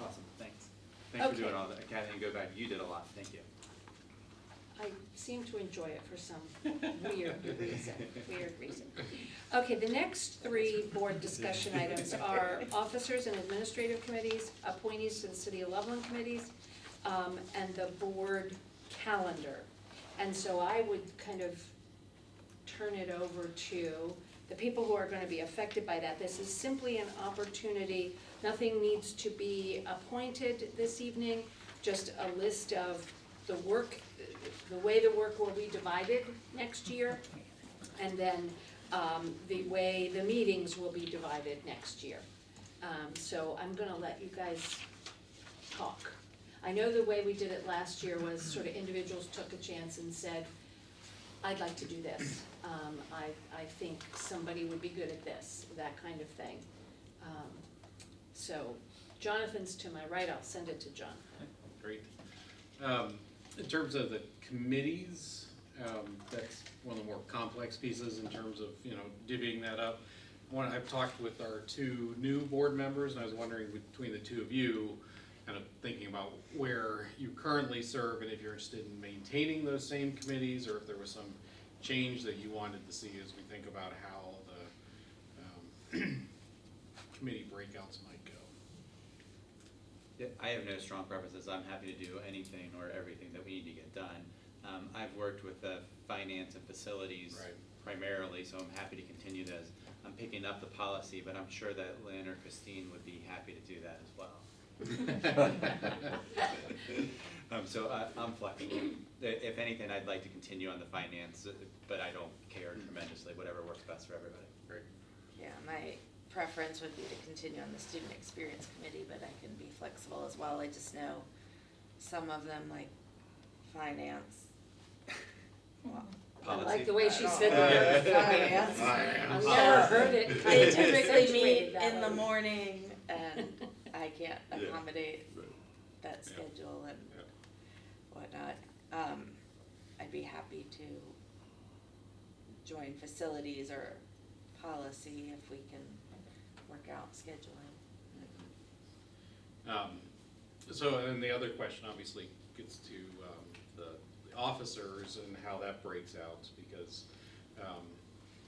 Awesome, thanks. Thanks for
Okay.
doing all that. Kathy, and go back, you did a lot, thank you.
I seem to enjoy it for some weird reason. Okay, the next 3 board discussion items are officers and administrative committees, appointees to the City of Loveland committees, and the board calendar. And so I would kind of turn it over to the people who are gonna be affected by that. This is simply an opportunity, nothing needs to be appointed this evening, just a list of the work, the way the work will be divided next year, and then the way the meetings will be divided next year. So I'm gonna let you guys talk. I know the way we did it last year was sort of individuals took a chance and said, I'd like to do this. I think somebody would be good at this, that kind of thing. So Jonathan's to my right, I'll send it to John.
Great. In terms of the committees, that's one of the more complex pieces in terms of, divvying that up. I've talked with our two new board members, and I was wondering between the two of you, kind of thinking about where you currently serve and if you're interested in maintaining those same committees or if there was some change that you wanted to see as we think about how the committee breakouts might go.
Yeah, I have no strong preferences. I'm happy to do anything or everything that we need to get done. I've worked with finance and facilities
Right.
primarily, so I'm happy to continue those. I'm picking up the policy, but I'm sure that Lynn or Christine would be happy to do that as well. So I'm flexible. If anything, I'd like to continue on the finance, but I don't care tremendously, whatever works best for everybody.
Great.
Yeah, my preference would be to continue on the student experience committee, but I can be flexible as well. I just know some of them, like finance. Well,
I like
Policy.
the way she said
Yeah.
that.
Finance.
I've never heard it kind
They
of
typically
accentuated
meet
that
in the
way.
morning and I can't
Yeah.
accommodate
Right.
that
Yeah.
schedule and
Yeah.
whatnot. I'd be happy to join facilities or policy if we can work out scheduling.
So, and then the other question obviously gets to the officers and how that breaks out, because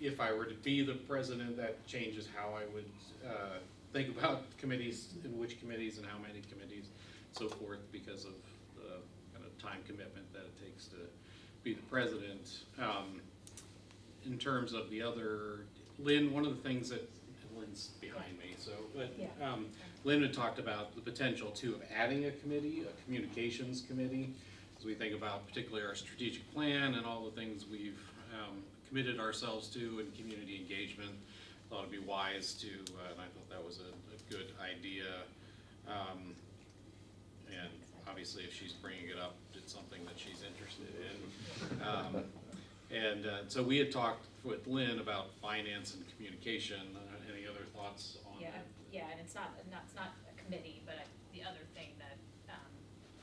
if I were to be the president, that changes how I would think about committees, and which committees and how many committees, so forth, because of the kind of time commitment that it takes to be the president. In terms of the other, Lynn, one of the things that, Lynn's behind me, so, but Lynn had talked about the potential too of adding a committee, a communications committee, as we think about particularly our strategic plan and all the things we've committed ourselves to in community engagement. Thought it'd be wise to, and I thought that was a good idea. And obviously if she's bringing it up, it's something that she's interested in. So we had talked with Lynn about finance and communication. Any other thoughts on
Yeah,
that?
yeah, and it's not a committee, but the other thing that,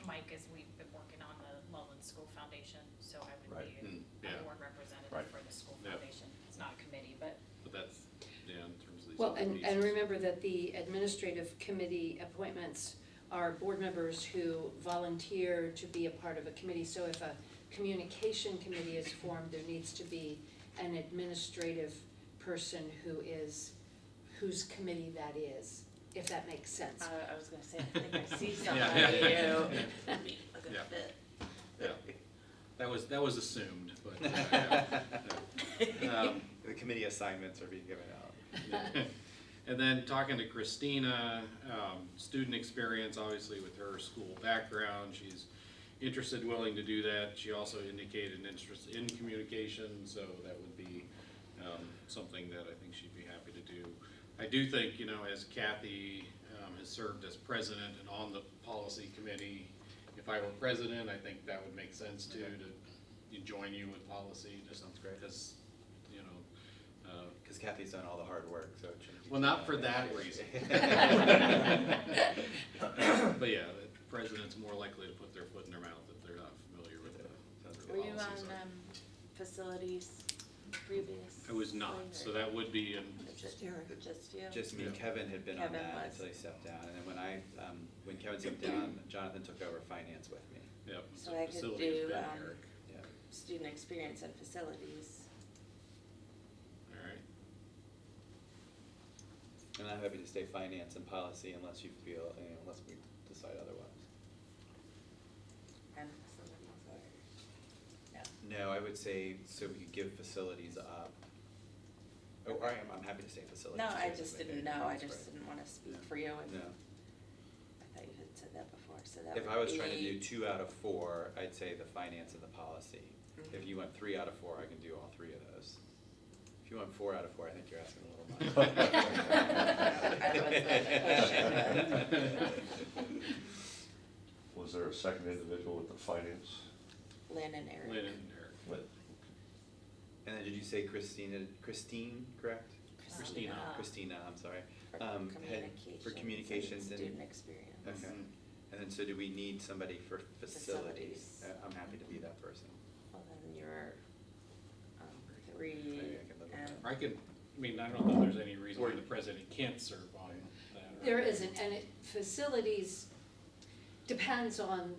Mike, is we've been working on the Mullen School Foundation, so I would
Right.
be
Yeah.
a board representative
Right.
for the school
Yeah.
foundation. It's not a committee, but
But that's, in terms of these
Well,
other
and
pieces.
remember that the administrative committee appointments are board members who volunteer to be a part of a committee. So if a communication committee is formed, there needs to be an administrative person whose committee that is, if that makes sense.
I was gonna say, I think I see somebody
Yeah.
who, a good
Yeah.
fit.
Yeah, that was assumed, but.
The committee assignments are being given out.
And then talking to Christina, student experience, obviously with her school background, she's interested, willing to do that. She also indicated an interest in communication, so that would be something that I think she'd be happy to do. I do think, as Kathy has served as president and on the policy committee, if I were president, I think that would make sense too, to join you with policy. Just
Sounds great.
Because,
Because Kathy's done all the hard work, so it shouldn't be.
well,
too
not
bad.
for that reason. But yeah, the president's more likely to put their foot in their mouth if they're not familiar with the
Were you
policies.
on, facilities previous?
I was not, so that would be in,
Just you?
Just me,
Yeah.
Kevin had been on
Kevin
that
was.
until he stepped down, and then when Kevin stepped down, Jonathan took over finance with me.
yep,
So
so
I could
facility has
do,
been Eric.
Yeah.
Student experience and facilities.
All right,
And I'm happy to stay finance and policy unless you feel, unless we decide otherwise.
And facilities or,
No, I would say, so we could give facilities up. Oh, I'm happy to stay facilities.
no, I
too,
just
maybe.
didn't know, I
That's
just
right.
didn't wanna speak
Yeah.
for you, and
No,
I thought you had said that before, so that would be.
if I was trying to do 2 out of 4, I'd say the finance and the policy.
Mhm.
If you want 3 out of 4, I can do all 3 of those. If you want 4 out of 4, I think you're asking a little much.
Was there a second individual with the finance?
Lynn and Eric.
Lynn and Eric.
Lynn.
And then did you say Christine, correct?
Christina.
Christina, I'm sorry.
For
Head for communications and.
student experience.
Okay. And then, so do we need somebody for facilities? I'm happy to be that person.
Well, then you're, 3
Maybe I can live with
and.
that.
I mean, I don't know if there's any reason why the president can't serve on that. or-
There isn't, and facilities depends on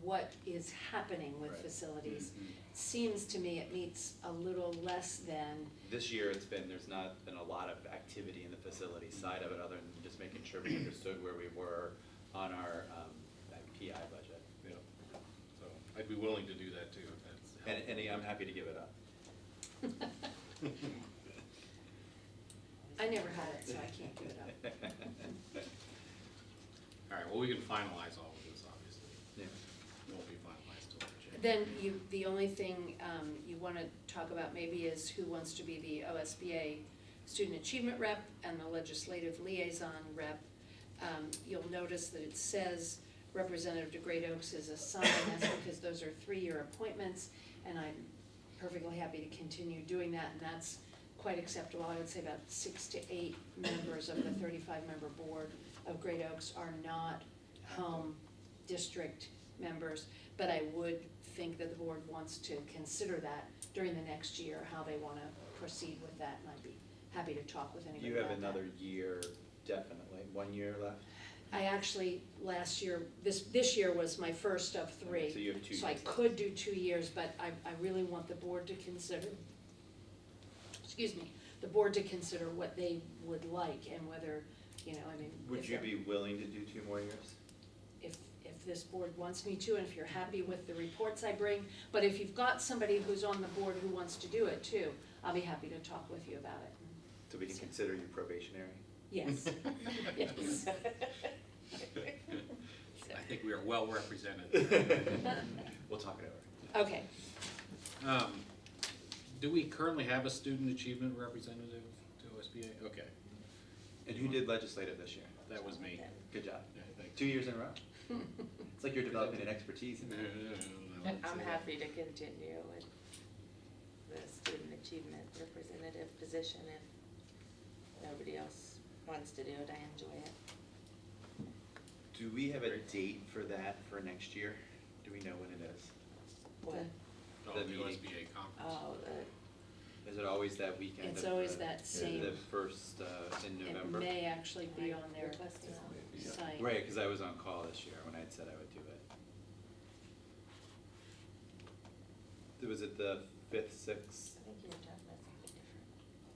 what is happening with
Right.
facilities.
Mhm.
Seems to me it meets a little less than,
This year, there's not been a lot of activity in the facility side of it, other than just making sure we understood where we were on our PI budget.
Yeah. So I'd be willing to do that too, if that's helpful.
And I'm happy to give it up.
I never had it, so I can't give it up.
All right, well, we can finalize all of this, obviously.
Yeah.
It won't be finalized till January.
Then the only thing you want to talk about maybe is who wants to be the OSBA Student Achievement Rep and the Legislative Liaison Rep. You'll notice that it says Representative DeGreat Oaks is assigned, that's because those are 3-year appointments, and I'm perfectly happy to continue doing that, and that's quite acceptable. I would say about 6 to 8 members of the 35-member board of Great Oaks are not home district members, but I would think that the board wants to consider that during the next year, how they want to proceed with that, and I'd be happy to talk with anybody
You
about
have
that.
another year, definitely, 1 year left.
I actually, last year, this year was my first of 3.
So you have 2
So I
years.
could do 2 years, but I really want the board to consider, the board to consider what they would like and whether,
Would
if
you
they're-
be willing to do 2 more years?
if this board wants me to, and if you're happy with the reports I bring. But if you've got somebody who's on the board who wants to do it too, I'll be happy to talk with you about it.
So we can consider you probationary?
Yes, yes.
I think we are well represented.
We'll talk it over.
Okay,
Do we currently have a student achievement representative to OSBA? Okay,
And who did legislative this year?
that was me.
Good job.
Yeah, thank
2 years in a row? It's like you're developing an expertise in that.
you.
I'm happy to continue with the student achievement representative position if nobody else wants to do it. I enjoy it.
Do we have a date for that for next year? Do we know when it is?
What?
Oh,
The
the
meeting.
OSBA conference.
Oh,
Is it always that weekend?
it's
of
always
the-
that same,
The first in
it
November?
may actually be on their
Maybe, yeah.
site.
Right, because I was on call this year when I'd said I would do it. Was it the 5th, 6th?
I think you were talking about something different.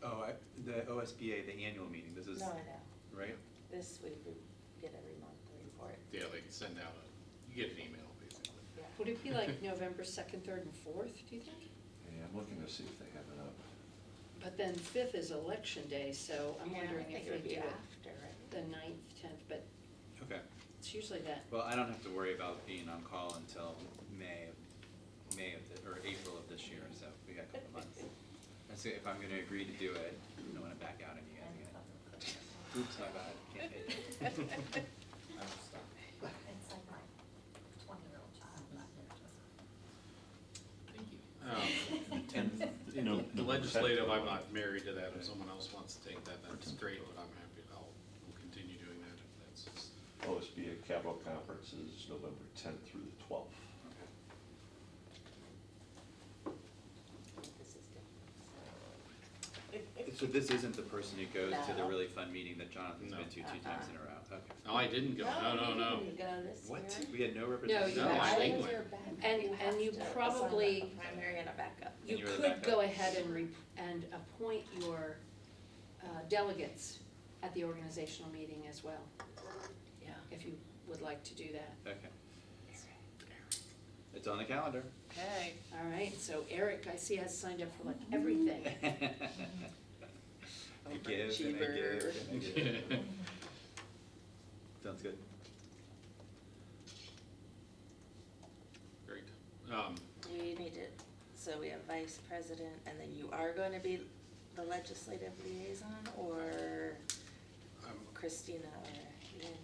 Oh, the OSBA, the annual meeting, this is,
No, I know.
right?
This week we get every month the report.
Yeah, they can send out you get an email, basically.
Yeah.
Would it be like November 2nd, 3rd, and 4th, do you think?
Yeah, I'm looking to see if they have it up.
But then 5th is election day, so I'm
Yeah,
wondering
I think
if
it would
we do
be
it
after, right?
the 9th, 10th, but
Okay.
it's usually that.
Well, I don't have to worry about being on call until or April of this year, so we got a couple months. And so if I'm gonna agree to do it, I don't wanna back out on you guys again. Oops, my bad, can't pay. I will stop.
It's like my 20-year-old child, not
Thank you. And in
No,
the
November 10th.
legislative, I'm not married to that. If someone else wants to take that, that's great, but I'm happy, I'll continue doing that if that's just.
OSBA Capital Conference is November 10th through the 12th.
This is different.
So this isn't the person who goes to the
No.
really fun meeting that Jonathan's
No.
been to 2 times in a row? Okay.
No, I didn't go, no.
You didn't go this
What?
year?
We had no
No,
representation?
you
No, I
actually,
didn't.
And you
have to
probably-
assign a primary and a backup.
you
you were the
could go
backup.
ahead and appoint your delegates at the organizational meeting as well,
Yeah.
if you would like to do that.
Okay. It's on the calendar.
Okay.
All right, so Eric, I see, has signed up for like everything.
I give and I give and I give. Sounds good.
Great.
We need to, so we have vice president, and then you are going to be the legislative liaison, or Christina or Lynn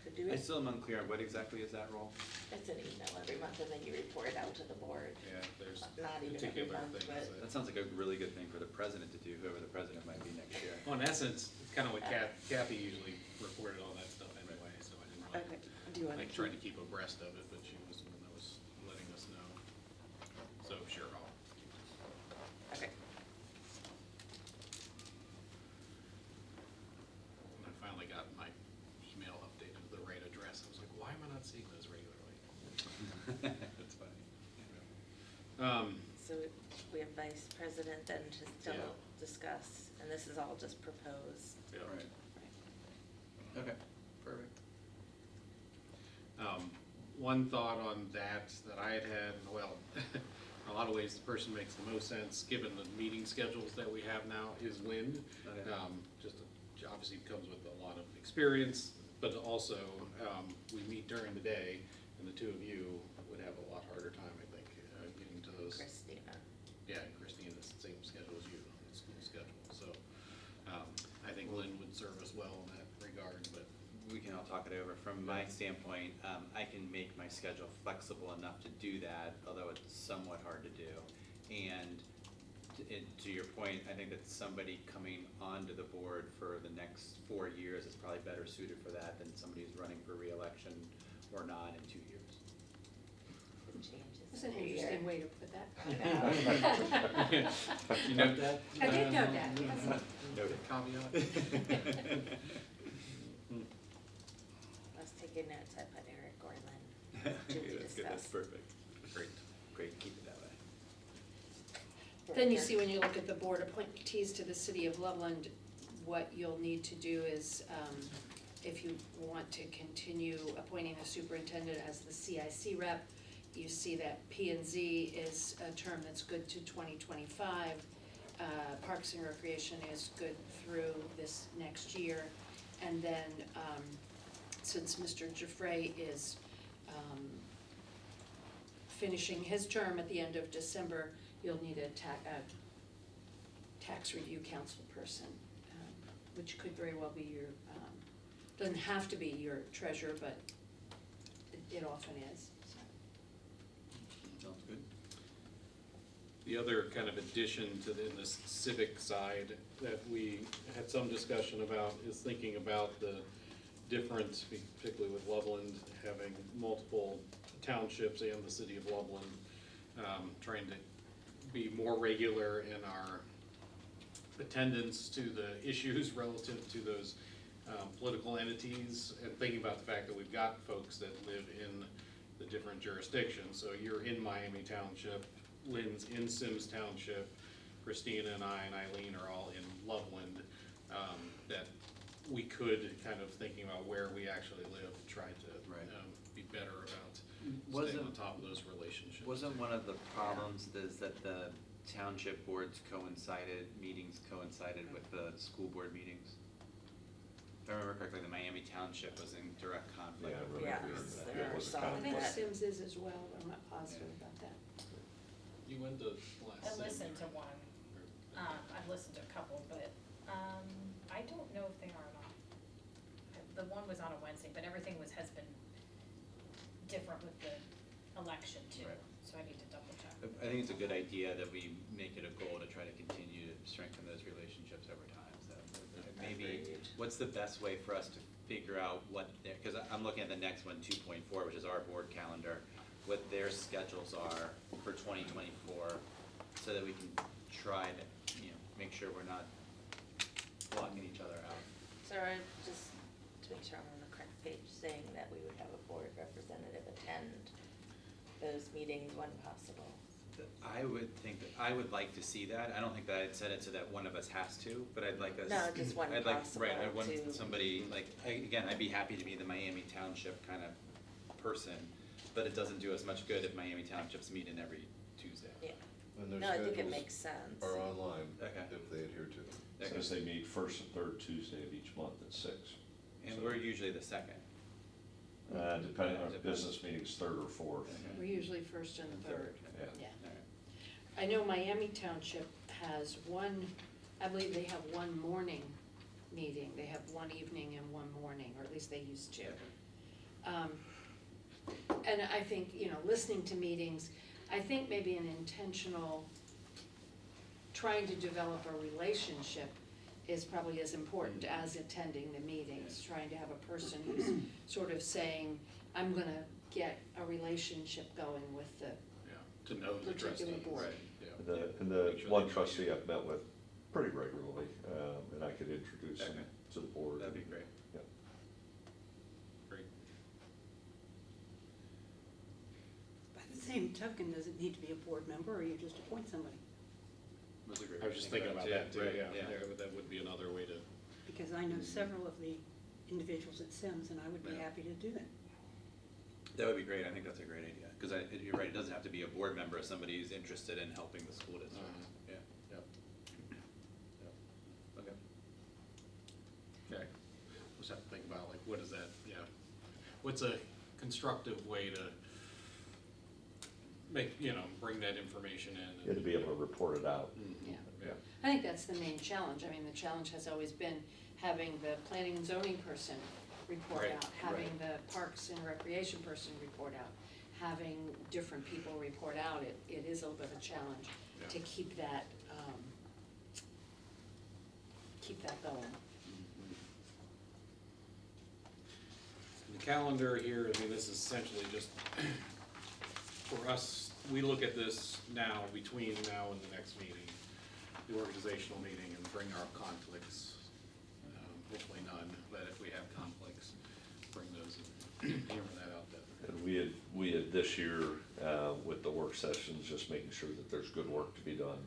could do
I
it.
still am unclear on what exactly is that role?
It's an email every month and then you report it out to the board.
Yeah, there's
Not even every
particular
month,
things
but.
That sounds like a really good thing for the president to do, whoever the president might be next year.
Well, in essence, it's kind of what Kathy usually reported all that stuff anyway, so I didn't
Okay,
really,
do you want to
like, trying to keep abreast of it, but she was the one that was letting us know. So sure, I'll keep
Okay.
And I finally got my email updated to the right address. I was like, why am I not seeing those regularly?
That's funny.
So we have vice president then to still
Yeah.
discuss, and this is all just proposed.
Yeah.
Right. Okay, perfect.
One thought on that I had, well, in a lot of ways, the person makes the most sense, given the meeting schedules that we have now, is Lynn.
Okay.
She obviously comes with a lot of experience, but also, we meet during the day, and the two of you would have a lot harder time, I think, getting to those.
Christina.
Yeah, and Christina's the same schedule as you on the school schedule, so, I think Lynn would serve us well in that regard, but.
We can all talk it over. From my standpoint, I can make my schedule flexible enough to do that, although it's somewhat hard to do. And to your point, I think that somebody coming onto the board for the next 4 years is probably better suited for that than somebody who's running for reelection or not in 2 years.
It changes.
That's an
every year.
interesting way to put that.
You note that?
I did know that, yes.
Noted.
Caveat?
I was taking notes, I put Eric or Lynn to be
That's good, that's
discussed.
perfect.
Great.
Great, keep it that way.
Then you see when you look at the board appointees to the city of Loveland, what you'll need to do is, if you want to continue appointing a superintendent as the CIC rep, you see that P and Z is a term that's good to 2025. Parks and Recreation is good through this next year. And then, since Mr. Giuffre is finishing his term at the end of December, you'll need a tax review council person, which could very well be your, doesn't have to be your treasurer, but it often is, so.
Sounds good.
The other kind of addition to in the civic side that we had some discussion about is thinking about the difference, particularly with Loveland having multiple townships and the city of Loveland, trying to be more regular in our attendance to the issues relative to those political entities, and thinking about the fact that we've got folks that live in the different jurisdictions. So you're in Miami Township, Lynn's in Sims Township, Christina and I and Eileen are all in Loveland, that we could, kind of thinking about where we actually live, try to
Right.
be better about
Wasn't-
staying on top of those relationships.
Wasn't one of the problems is that the township boards meetings coincided with the school board meetings? If I remember correctly, the Miami Township was in direct conflict.
Yeah, I
with
remember
Yeah,
the-
there
It
are
was a
some
I think
that,
Sims is as well, but I'm not positive about that.
You went to last.
I listened to one, I've listened to a couple, but, I don't know if they are or not. The one was on a Wednesday, but everything has been different with the election too,
Right.
so I need to double check.
I think it's a good idea that we make it a goal to try to continue to strengthen those relationships over time, so maybe,
Agreed.
what's the best way for us to figure out what, because I'm looking at the next one, 2.4, which is our board calendar, what their schedules are for 2024, so that we can try to, make sure we're not blocking each other out.
so I just, to make sure I'm on the correct page, saying that we would have a board representative attend those meetings when possible.
I would think that, I would like to see that. I don't think that I'd set it so that one of us has to, but I'd like us.
No, just when
I'd like,
possible
right, I want
to-
somebody, again, I'd be happy to be the Miami Township kind of person, but it doesn't do us much good if Miami Townships meet in every Tuesday.
Yeah,
And their
no, I think it
schedules
makes sense.
are online,
Okay.
if they adhere to them.
Okay.
Says they meet first and third Tuesday of each month at 6.
And we're usually the second.
Depending on business meetings, third or fourth.
Okay.
We're usually first and third,
Yeah.
yeah.
All right.
I know Miami Township has one, I believe they have one morning meeting. They have one evening and one morning, or at least they used to. And I think, listening to meetings, I think maybe an intentional, trying to develop a relationship is probably as important as attending the meetings, trying to have a person who's sort of saying, I'm gonna get a relationship going with the,
Yeah, to know the
Particular
trustees.
board.
Yeah.
And the
Make sure
one
they know
trustee
you.
I've met with pretty regularly, and I could introduce him
Okay.
to the board.
That'd be great.
Yeah.
Great.
By the same token, does it need to be a board member, or you just appoint somebody?
That's a great
I
way
was
to
just
think
thinking about
it,
that too,
Right,
yeah, that would be another way to,
Because I know several of the individuals at Sims, and I would be
Yeah.
happy to do that.
That would be great, I think that's a great idea, because you're right, it doesn't have to be a board member, somebody who's interested in helping the school district, yeah,
yep.
okay.
Okay. We'll just have to think about like, what is that, yeah, what's a constructive way to make, bring that information in?
Yeah, to be able to report it out.
Mhm.
Yeah.
Yeah.
I think that's the main challenge. I mean, the challenge has always been having the planning and zoning person report
Right,
out, having
right.
the parks and recreation person report out, having different people report out. It is a little bit of a challenge
Yeah.
to keep that going.
The calendar here, I mean, this is essentially just, for us, we look at this now, between now and the next meeting, the organizational meeting, and bring our conflicts, hopefully none, but if we have conflicts, bring those and hammer that out then.
And we had this year, with the work sessions, just making sure that there's good work to be done.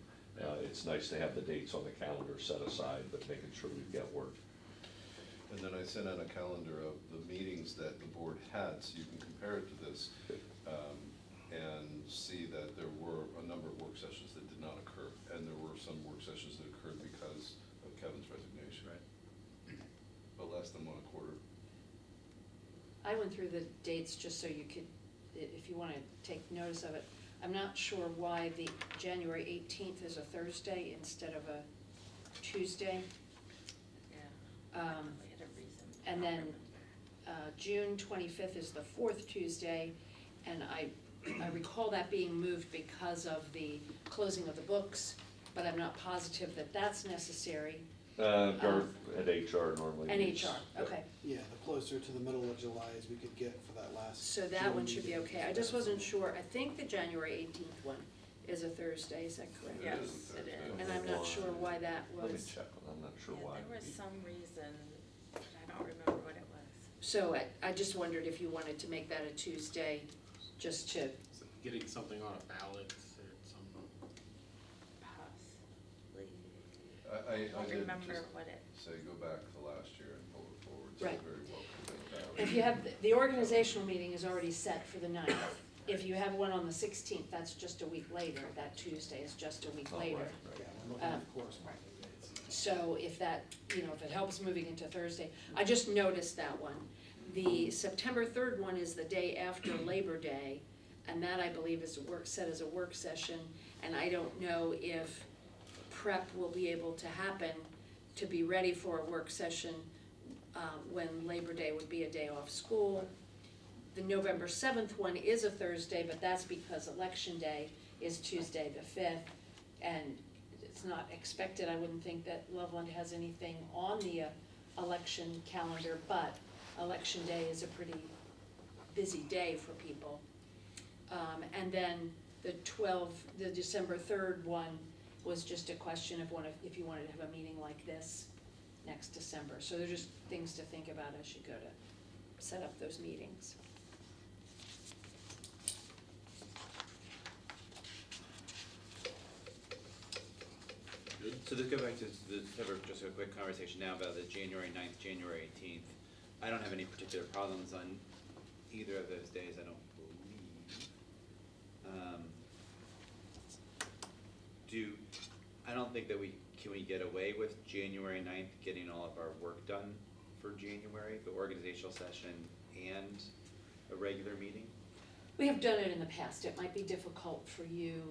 It's nice to have the dates on the calendar set aside, but making sure we've got work.
And then I sent out a calendar of the meetings that the board had, so you can compare it to this, and see that there were a number of work sessions that did not occur, and there were some work sessions that occurred because of Kevin's resignation.
Right.
But less than 1/4.
I went through the dates just so you could, if you want to take notice of it. I'm not sure why the January 18th is a Thursday instead of a Tuesday.
Yeah.
Um,
We had a reason.
And then June 25th is the fourth Tuesday, and I recall that being moved because of the closing of the books, but I'm not positive that that's necessary.
Garth at HR normally.
And
meets-
HR, okay.
Yeah, the closer to the middle of July as we could get for that last.
So that
June
one should be
meeting.
okay. I just wasn't sure. I think the January 18th one is a Thursday, is that correct?
Yes,
It is a
it
Thursday.
is.
And I'm not sure why that
Let me
was.
check, I'm not sure why.
Yeah, there was some reason, but I don't remember what it was.
So I just wondered if you wanted to make that a Tuesday, just to,
So getting something on a ballot or some,
Possibly.
I
I don't
did
remember
just
what it,
say, go back to last year and pull it forward, so
Right.
very well could make that.
if you have, the organizational meeting is already set for the 9th. If you have one on the 16th, that's just a week later. That Tuesday is just a week
Oh,
later.
right,
Yeah,
right.
we're looking at corresponding dates.
So if that, if it helps moving into Thursday, I just noticed that one. The September 3rd one is the day after Labor Day, and that I believe is set as a work session. And I don't know if prep will be able to happen to be ready for a work session when Labor Day would be a day off school. The November 7th one is a Thursday, but that's because Election Day is Tuesday the 5th. And it's not expected, I wouldn't think that Loveland has anything on the election calendar, but Election Day is a pretty busy day for people. And then the December 3rd one was just a question of if you wanted to have a meeting like this next December. So they're just things to think about as you go to set up those meetings.
good.
So let's go back to have just a quick conversation now about the January 9th, January 18th. I don't have any particular problems on either of those days, I don't believe. I don't think that can we get away with January 9th getting all of our work done for January, the organizational session and a regular meeting?
We have done it in the past. It might be difficult for you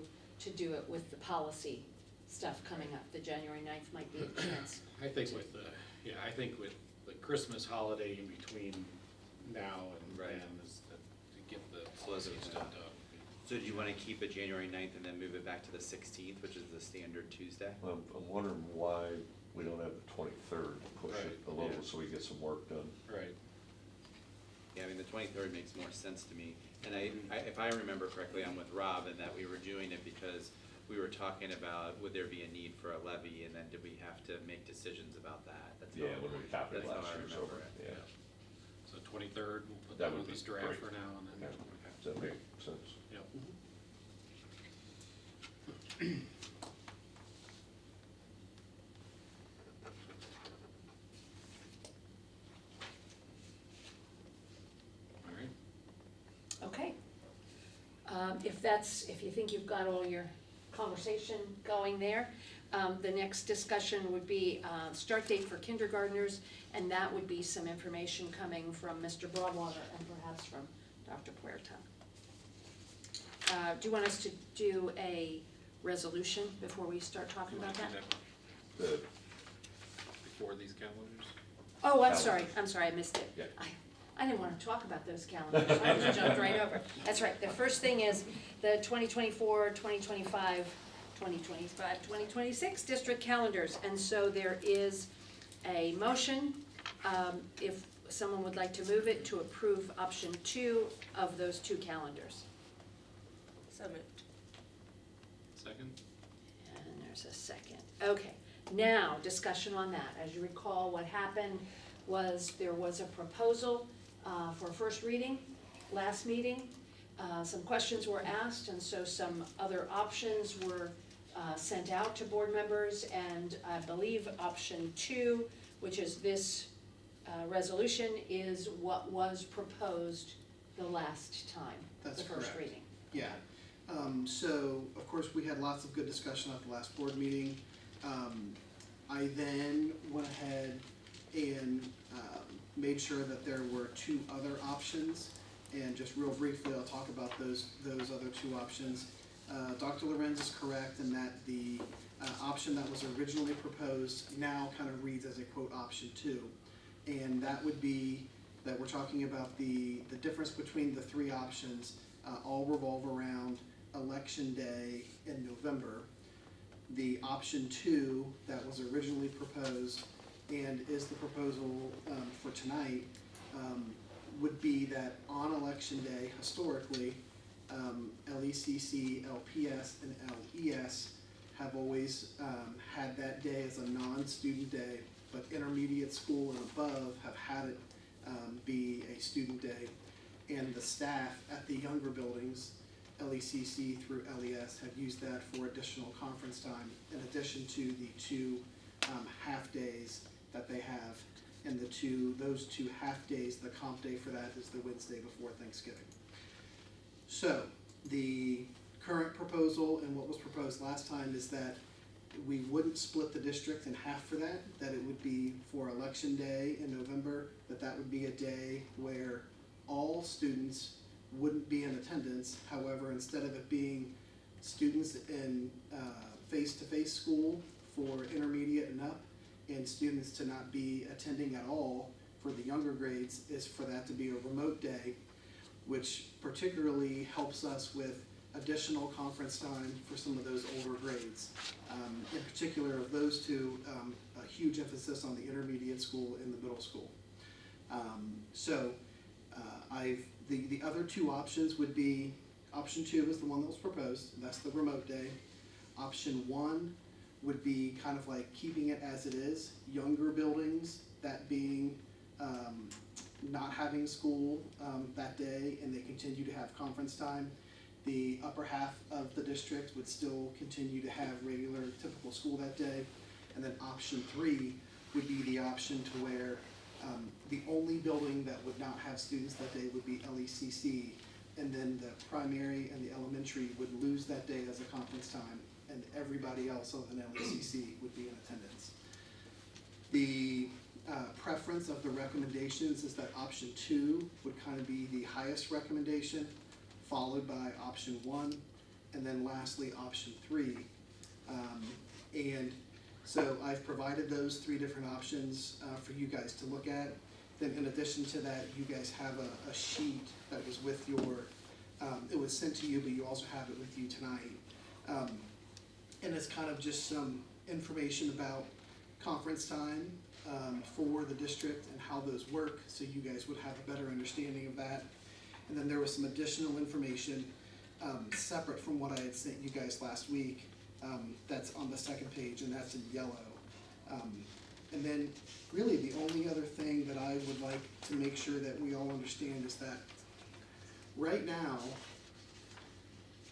to do it with the policy stuff coming up. The January 9th might be a chance.
I think with the Christmas holiday in between now
Right.
and is to get the
So those are
policy
the-
stuff done.
So do you wanna keep it January 9th and then move it back to the 16th, which is the standard Tuesday?
I'm wondering why we don't have the 23rd to push it a little
Yeah.
so we get some work done.
Right.
Yeah, I mean, the 23rd makes more sense to me. And if I remember correctly, I'm with Rob in that we were doing it because we were talking about, would there be a need for a levy, and then did we have to make decisions about that? That's how
Yeah, when we copied
that's how
last
I
year's
remember
over,
it.
yeah.
So 23rd, we'll put
That
that
would
on
be
this draft
great.
for now and then.
Okay.
Okay.
Does that make sense?
Yep. All right.
Okay. If you think you've got all your conversation going there, the next discussion would be start date for kindergartners, and that would be some information coming from Mr. Broadwater and perhaps from Dr. Puerta. Do you want us to do a resolution before we start talking
You wanna
about
do
that?
The,
before these calendars?
Oh, I'm sorry, I missed it.
Yeah.
I didn't want to talk about those calendars, I just jumped right over. That's right, the first thing is the 2024, 2025, 2025, 2026 district calendars. And so there is a motion, if someone would like to move it, to approve option 2 of those 2 calendars.
So moved.
Second?
And there's a second. Okay, now, discussion on that. As you recall, what happened was there was a proposal for first reading last meeting. Some questions were asked, and so some other options were sent out to board members, and I believe option 2, which is this resolution, is what was proposed the last time,
That's
the first
correct.
reading.
Yeah, so, of course, we had lots of good discussion at the last board meeting. I then went ahead and made sure that there were 2 other options, and just real briefly, I'll talk about those other 2 options. Dr. Lorenz is correct in that the option that was originally proposed now kind of reads as a quote, option 2. And that would be that we're talking about the difference between the 3 options all revolve around election day in November. The option 2 that was originally proposed and is the proposal for tonight would be that on election day, historically, LECC, LPS, and LES have always had that day as a non-student day, but intermediate school and above have had it be a student day. And the staff at the younger buildings, LECC through LES, have used that for additional conference time in addition to the 2 half days that they have. And those 2 half days, the comp day for that is the Wednesday before Thanksgiving. So the current proposal and what was proposed last time is that we wouldn't split the district in half for that it would be for election day in November, that would be a day where all students wouldn't be in attendance. However, instead of it being students in face-to-face school for intermediate and up, and students to not be attending at all for the younger grades, is for that to be a remote day, which particularly helps us with additional conference time for some of those older grades. In particular of those 2, a huge emphasis on the intermediate school and the middle school. The other 2 options would be, option 2 is the one that was proposed, that's the remote day. Option 1 would be kind of like keeping it as it is, younger buildings, that being not having school that day, and they continue to have conference time. The upper half of the district would still continue to have regular, typical school that day. And then option 3 would be the option to where the only building that would not have students that day would be LECC, and then the primary and the elementary would lose that day as a conference time, and everybody else other than LECC would be in attendance. The preference of the recommendations is that option 2 would kind of be the highest recommendation, followed by option 1, and then lastly option 3. And so I've provided those 3 different options for you guys to look at. Then in addition to that, you guys have a sheet that was with your, it was sent to you, but you also have it with you tonight. And it's kind of just some information about conference time for the district and how those work, so you guys would have a better understanding of that. And then there was some additional information separate from what I had sent you guys last week, that's on the second page, and that's in yellow. And then really the only other thing that I would like to make sure that we all understand is that right now,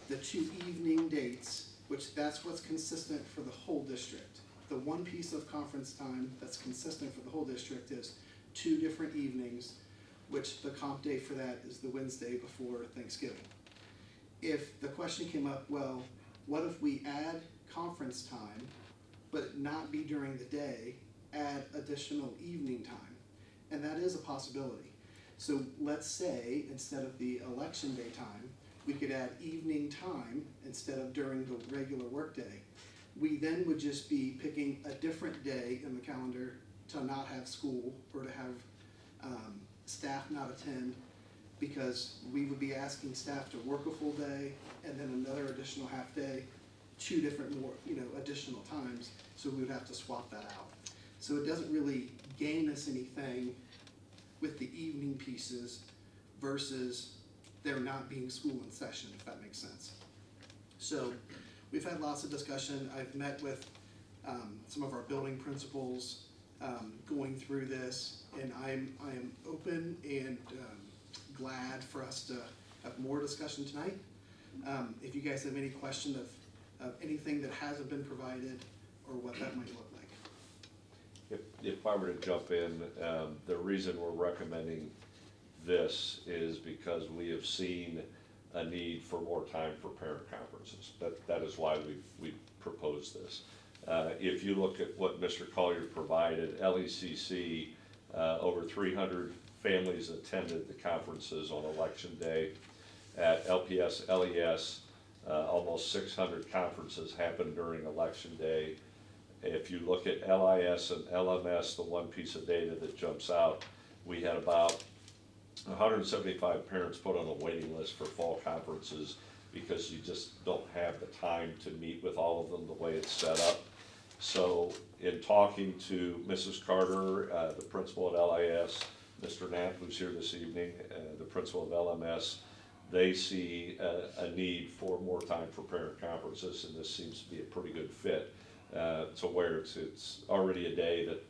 the 2 evening dates, which that's what's consistent for the whole district. The one piece of conference time that's consistent for the whole district is 2 different evenings, which the comp day for that is the Wednesday before Thanksgiving. If the question came up, well, what if we add conference time, but not be during the day, add additional evening time? And that is a possibility. So let's say instead of the election day time, we could add evening time instead of during the regular workday. We then would just be picking a different day in the calendar to not have school or to have staff not attend, because we would be asking staff to work a full day and then another additional half day, 2 different more, additional times, so we would have to swap that out. So it doesn't really gain us anything with the evening pieces versus there not being school in session, if that makes sense. So we've had lots of discussion. I've met with some of our building principals going through this, and I am open and glad for us to have more discussion tonight. If you guys have any question of anything that hasn't been provided or what that might look like.
If I were to jump in, the reason we're recommending this is because we have seen a need for more time for parent conferences. That is why we've proposed this. If you look at what Mr. Collier provided, LECC, over 300 families attended the conferences on election day. At LPS, LES, almost 600 conferences happened during election day. If you look at LIS and LMS, the one piece of data that jumps out, we had about 175 parents put on a waiting list for fall conferences because you just don't have the time to meet with all of them the way it's set up. So in talking to Mrs. Carter, the principal at LIS, Mr. Knapp, who's here this evening, the principal of LMS, they see a need for more time for parent conferences, and this seems to be a pretty good fit to where it's already a day that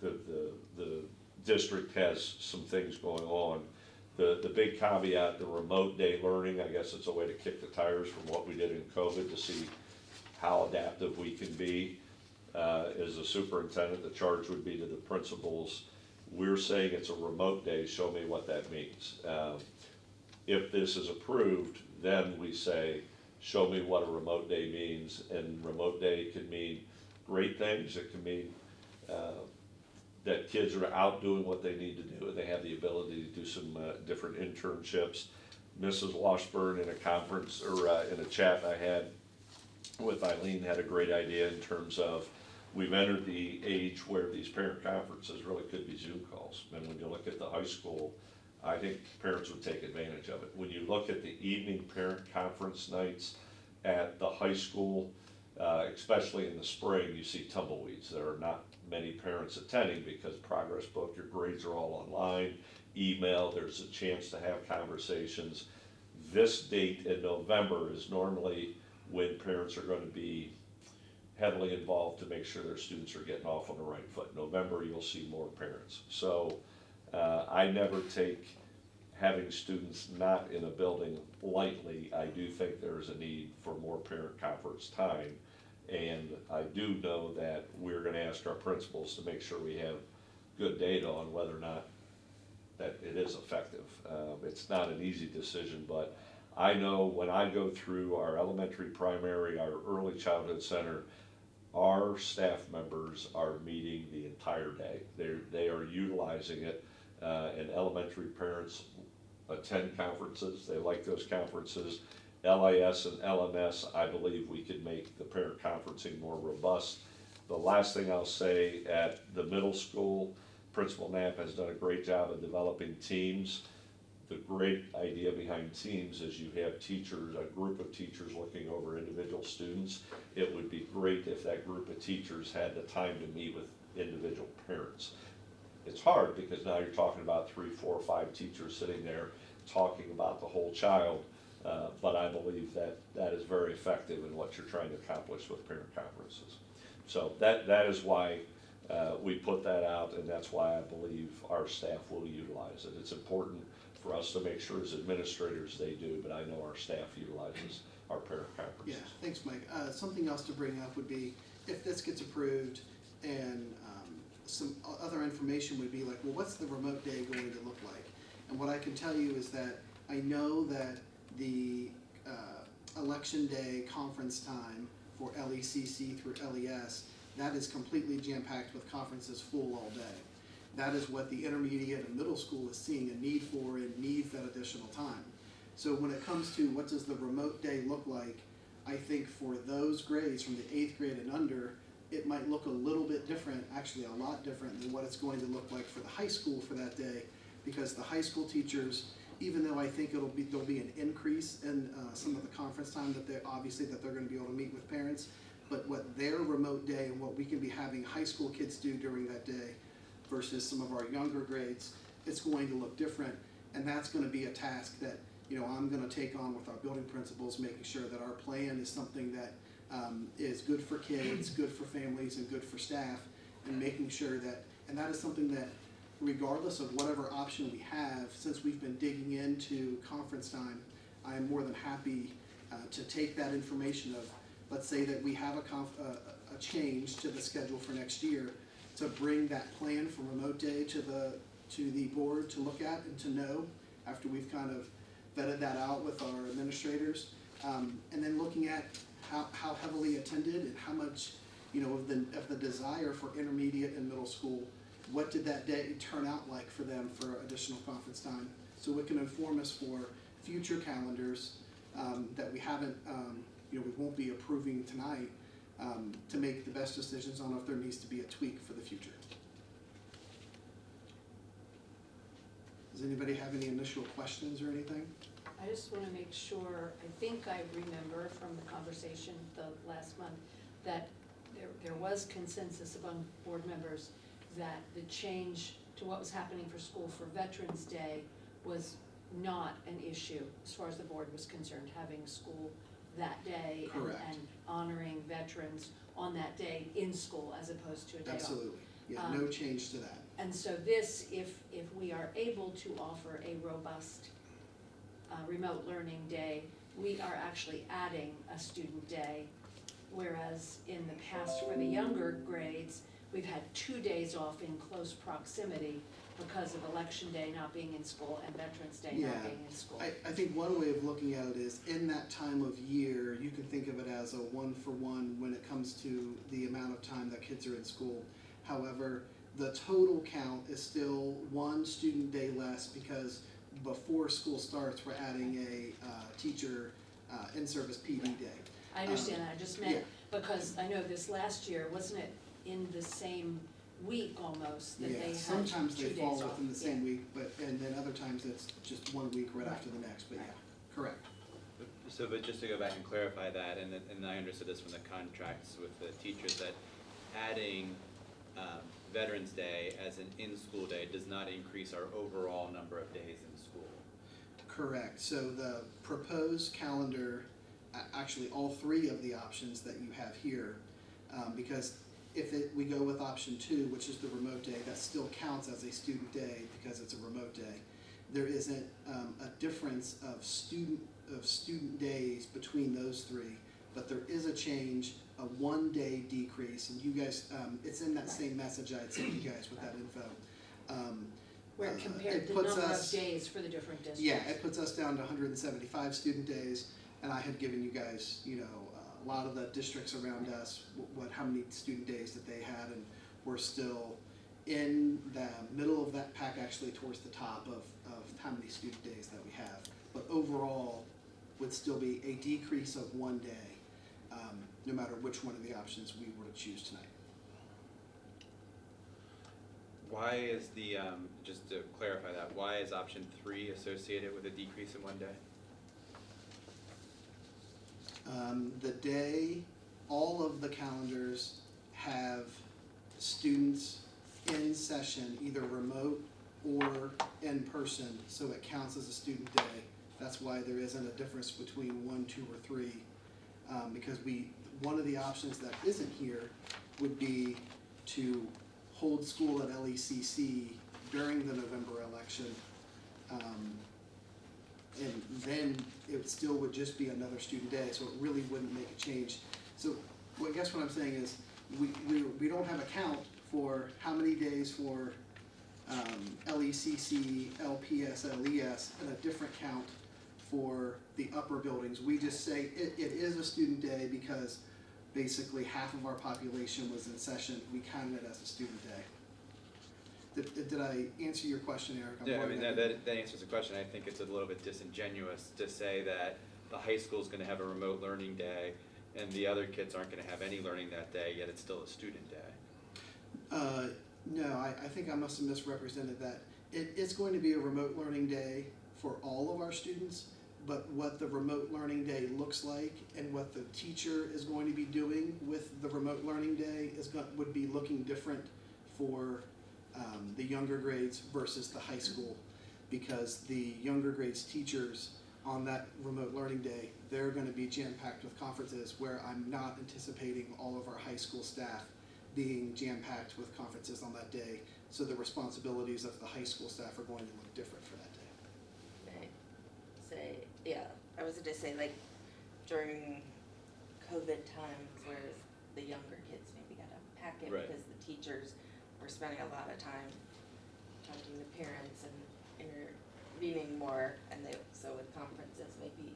the district has some things going on. The big caveat, the remote day learning, I guess it's a way to kick the tires from what we did in COVID to see how adaptive we can be. As a superintendent, the charge would be to the principals. We're saying it's a remote day, show me what that means. If this is approved, then we say, show me what a remote day means, and remote day can mean great things. It can mean that kids are out doing what they need to do, and they have the ability to do some different internships. Mrs. Washburn in a conference, or in a chat I had with Eileen, had a great idea in terms of, we've entered the age where these parent conferences really could be Zoom calls. And when you look at the high school, I think parents would take advantage of it. When you look at the evening parent conference nights at the high school, especially in the spring, you see tumbleweeds. There are not many parents attending because progress book, your grades are all online, email, there's a chance to have conversations. This date in November is normally when parents are going to be heavily involved to make sure their students are getting off on the right foot. November, you'll see more parents. So I never take having students not in a building lightly. I do think there's a need for more parent conference time. And I do know that we're gonna ask our principals to make sure we have good data on whether or not that it is effective. It's not an easy decision, but I know when I go through our elementary, primary, our early childhood center, our staff members are meeting the entire day. They are utilizing it, and elementary parents attend conferences. They like those conferences. LIS and LMS, I believe we could make the parent conferencing more robust. The last thing I'll say, at the middle school, Principal Knapp has done a great job of developing teams. The great idea behind teams is you have teachers, a group of teachers looking over individual students. It would be great if that group of teachers had the time to meet with individual parents. It's hard because now you're talking about 3, 4, 5 teachers sitting there talking about the whole child, but I believe that that is very effective in what you're trying to accomplish with parent conferences. So that is why we put that out, and that's why I believe our staff will utilize it. It's important for us to make sure as administrators they do, but I know our staff utilizes our parent
Yeah,
conferences.
thanks, Mike. Something else to bring up would be, if this gets approved, and some other information would be like, well, what's the remote day going to look like? And what I can tell you is that I know that the election day conference time for LECC through LES, that is completely jam-packed with conferences full all day. That is what the intermediate and middle school is seeing a need for and needs that additional time. So when it comes to what does the remote day look like, I think for those grades from the 8th grade and under, it might look a little bit different, actually a lot different than what it's going to look like for the high school for that day, because the high school teachers, even though I think there'll be an increase in some of the conference time that they're going to be able to meet with parents, but what their remote day and what we can be having high school kids do during that day versus some of our younger grades, it's going to look different, and that's going to be a task that I'm going to take on with our building principals, making sure that our plan is something that is good for kids, good for families, and good for staff, and making sure that, and that is something that regardless of whatever option we have, since we've been digging into conference time, I am more than happy to take that information of, let's say that we have a change to the schedule for next year, to bring that plan for remote day to the board to look at and to know after we've kind of vetted that out with our administrators, and then looking at how heavily attended and how much of the desire for intermediate and middle school, what did that day turn out like for them for additional conference time, so it can inform us for future calendars that we haven't we won't be approving tonight, to make the best decisions on if there needs to be a tweak for the future. Does anybody have any initial questions or anything?
I just want to make sure, I think I remember from the conversation the last month that there was consensus among board members that the change to what was happening for school for Veterans Day was not an issue as far as the board was concerned, having school that day and honoring veterans on that day in school as opposed to a day off.
Absolutely, yeah, no change to that.
And so this, if we are able to offer a robust remote learning day, we are actually adding a student day, whereas in the past for the younger grades, we've had 2 days off in close proximity because of Election Day not being in school and Veterans Day not being in school.
I think one way of looking at it is in that time of year, you can think of it as a 1-for-1 when it comes to the amount of time that kids are in school. However, the total count is still 1 student day less because before school starts, we're adding a teacher in-service PD day.
I understand that, I just meant, because I know this last year, wasn't it in the same week almost that they had 2 days off?
Sometimes they fall within the same week, and then other times it's just 1 week right after the next, but yeah, correct.
So, but just to go back and clarify that, and I understood this from the contracts with the teachers, that adding Veterans Day as an in-school day does not increase our overall number of days in school.
Correct. So the proposed calendar, actually all 3 of the options that you have here, because if we go with option 2, which is the remote day, that still counts as a student day because it's a remote day. There isn't a difference of student days between those 3, but there is a change, a 1-day decrease, and you guys, it's in that same message I had sent you guys with that info.
Where it compared the number of days for the different districts.
Yeah, it puts us down to 175 student days, and I had given you guys, a lot of the districts around us, how many student days that they had, and we're still in the middle of that pack, actually towards the top of how many student days that we have. But overall, would still be a decrease of 1 day, no matter which one of the options we were to choose tonight.
Why is the, just to clarify that, why is option 3 associated with a decrease in one day?
The day, all of the calendars have students in session, either remote or in person, so it counts as a student day. That's why there isn't a difference between 1, 2, or 3, because one of the options that isn't here would be to hold school at LECC during the November election. And then it still would just be another student day, so it really wouldn't make a change. So, well, I guess what I'm saying is, we don't have a count for how many days for LECC, LPS, LES, and a different count for the upper buildings. We just say it is a student day because basically half of our population was in session. We counted it as a student day. Did I answer your question, Eric?
Yeah, I mean, that answers the question. I think it's a little bit disingenuous to say that the high school's gonna have a remote learning day and the other kids aren't gonna have any learning that day, yet it's still a student day.
No, I think I must have misrepresented that. It's going to be a remote learning day for all of our students, but what the remote learning day looks like and what the teacher is going to be doing with the remote learning day would be looking different for the younger grades versus the high school, because the younger grades teachers on that remote learning day, they're going to be jam-packed with conferences, where I'm not anticipating all of our high school staff being jam-packed with conferences on that day. So the responsibilities of the high school staff are going to look different for that day.
Right. Say, yeah, I was gonna say, like, during COVID times where the younger kids maybe got a packet
Right.
because the teachers were spending a lot of time talking to parents and intervening more, and so with conferences, maybe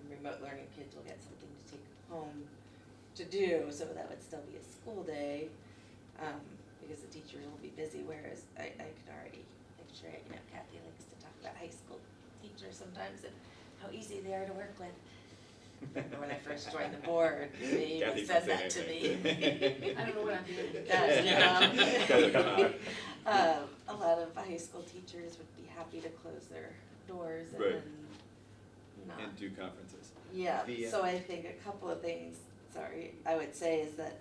remote learning kids will get something to take home to do, so that would still be a school day, because the teachers will be busy, whereas I can already picture it, Kathy likes to talk about high school teachers sometimes and how easy they are to work with. Remember when I first joined the board, they
Kathy
said
didn't
that
say
to me.
I don't know what I'm doing.
A lot of high school teachers would be happy to close their doors and
Right.
then not.
And do conferences.
Yeah,
The,
so I think a couple of things, I would say is that,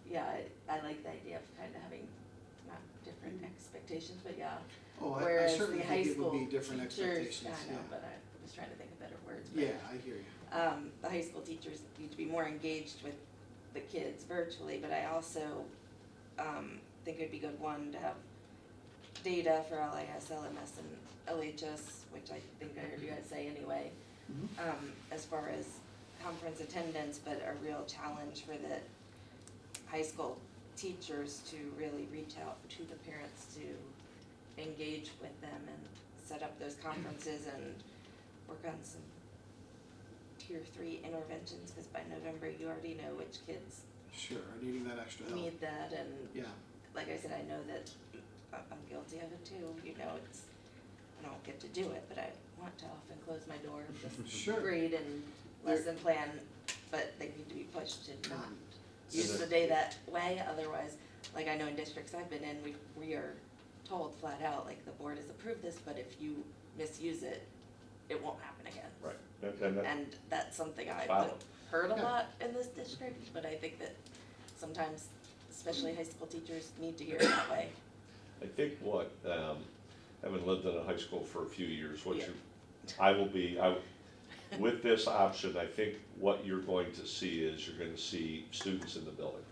yeah, I like the idea of kind of having not different expectations, but yeah.
Oh, I
Whereas
certainly
the high
think it would
school
be different
teachers,
expectations,
I know,
yeah.
but I was trying to think of better words. But,
Yeah, I hear you.
the high school teachers need to be more engaged with the kids virtually, but I also think it'd be good, one, to have data for LIS, LMS, and LHS, which I think I heard you guys say anyway, as far as conference attendance, but a real challenge for the high school teachers to really reach out to the parents to engage with them and set up those conferences and work on some tier 3 interventions, because by November you already know which kids
Sure, needing that extra help.
need that, and
Yeah,
like I said, I know that I'm guilty of it too, I don't get to do it, but I want to often close my door and just
Sure.
grade and lesson plan, but they need to be pushed to not
So
use
that-
the day that way, otherwise, like I know in districts I've been in, we are told flat out, like, the board has approved this, but if you misuse it, it won't happen again.
Right, and that,
And that's something I've
Valid.
heard a
Yeah.
lot in this district, but I think that sometimes, especially high school teachers, need to hear it that way.
I think what, having lived in a high school for a few years,
Yeah.
with this option, I think what you're going to see is you're gonna see students in the building.